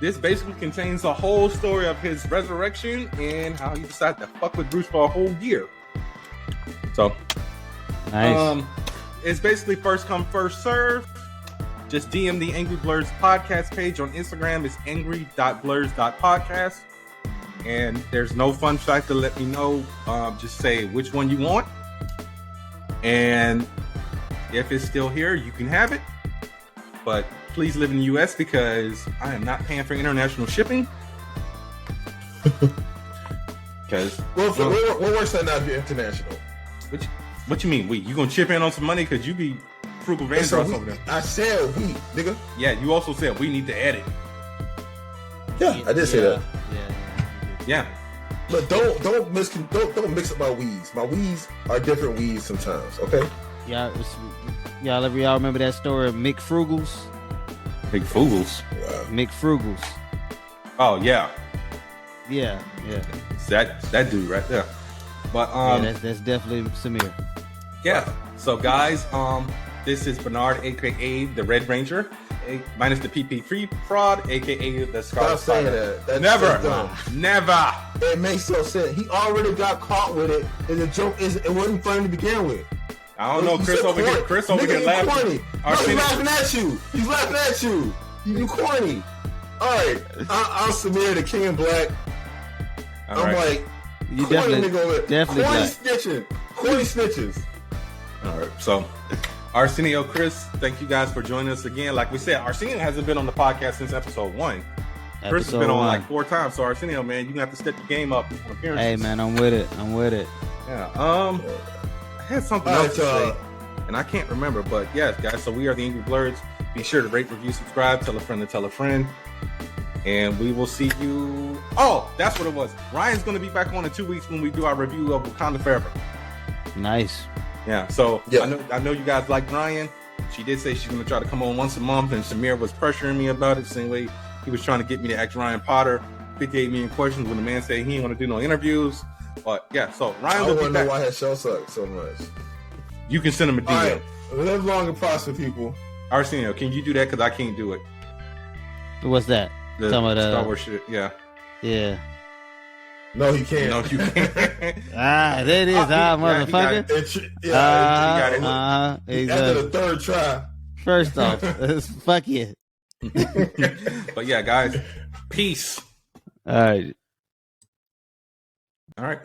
A: this basically contains the whole story of his resurrection and how he decided to fuck with Bruce for a whole year. So,
D: nice.
A: it's basically first come, first serve. Just DM the Angry Blerds podcast page on Instagram. It's angry.blerds.podcast. And there's no fun factor. Let me know. Just say which one you want. And if it's still here, you can have it. But please live in the U.S. because I am not paying for international shipping. Because
B: what works that now if you're international?
A: What you mean? You gonna chip in on some money because you be frugal Vandross over there?
B: I said we, nigga.
A: Yeah, you also said we need to edit.
B: Yeah, I did say that.
A: Yeah.
B: But don't mix up my weeds. My weeds are different weeds sometimes. Okay.
D: Y'all remember that story of Mick Frugals?
A: Mick Frugals.
B: Wow.
D: Mick Frugals.
A: Oh yeah.
D: Yeah.
A: It's that dude right there. But
D: that's definitely Samir.
A: Yeah. So guys, this is Bernard, aka the Red Ranger, minus the PP3 fraud, aka the Scarlet
B: Stop saying
A: Spider.
B: that.
A: Never.
B: It makes no sense. He already got caught with it, and the joke is it wasn't funny to begin with.
A: I don't know, Chris over here laughing.
B: Corny. No, he's laughing at you. He's laughing at you. You corny. All right, I'm Samir, the King of Black.
A: All
B: I'm
A: right.
B: like,
D: You
B: corny
D: definitely black.
B: Corny snitches.
A: All right. So, Arsenio, Chris, thank you guys for joining us again. Like we said, Arsenio hasn't been on the podcast since episode 1. Chris has been on like 4 times. So, Arsenio, man, you're going to have to step your game up on appearances.
D: Hey, man, I'm with it.
A: Yeah. I had something else to say, and I can't remember. But, yes, guys, so we are the Angry Blerds. Be sure to rate, review, subscribe, tell a friend to tell a friend. And we will see you. Oh, that's what it was. Ryan's going to be back on in 2 weeks when we do our review of Wakanda Forever.
D: Nice.
A: Yeah. So I know you guys like Ryan. She did say she's going to try to come on once a month, and Samir was pressuring me about it. Same way he was trying to get me to ask Ryan Potter 58 million questions when the man said he ain't want to do no interviews. But yeah, so Ryan will be back. I want to know
B: why his show sucks so much.
A: You can send him a DM. All right.
B: Live long and prosper, people.
A: Arsenio, can you do that? Because I can't do it.
D: What's that?
A: The Star Wars shit. Yeah.
D: Yeah.
B: No, he can't.
A: No, you can't.
D: There it is. Motherfucker.
B: Exactly. After the third try.
D: First off, fuck yeah.
A: But yeah, guys, peace.
D: All right.
A: All right.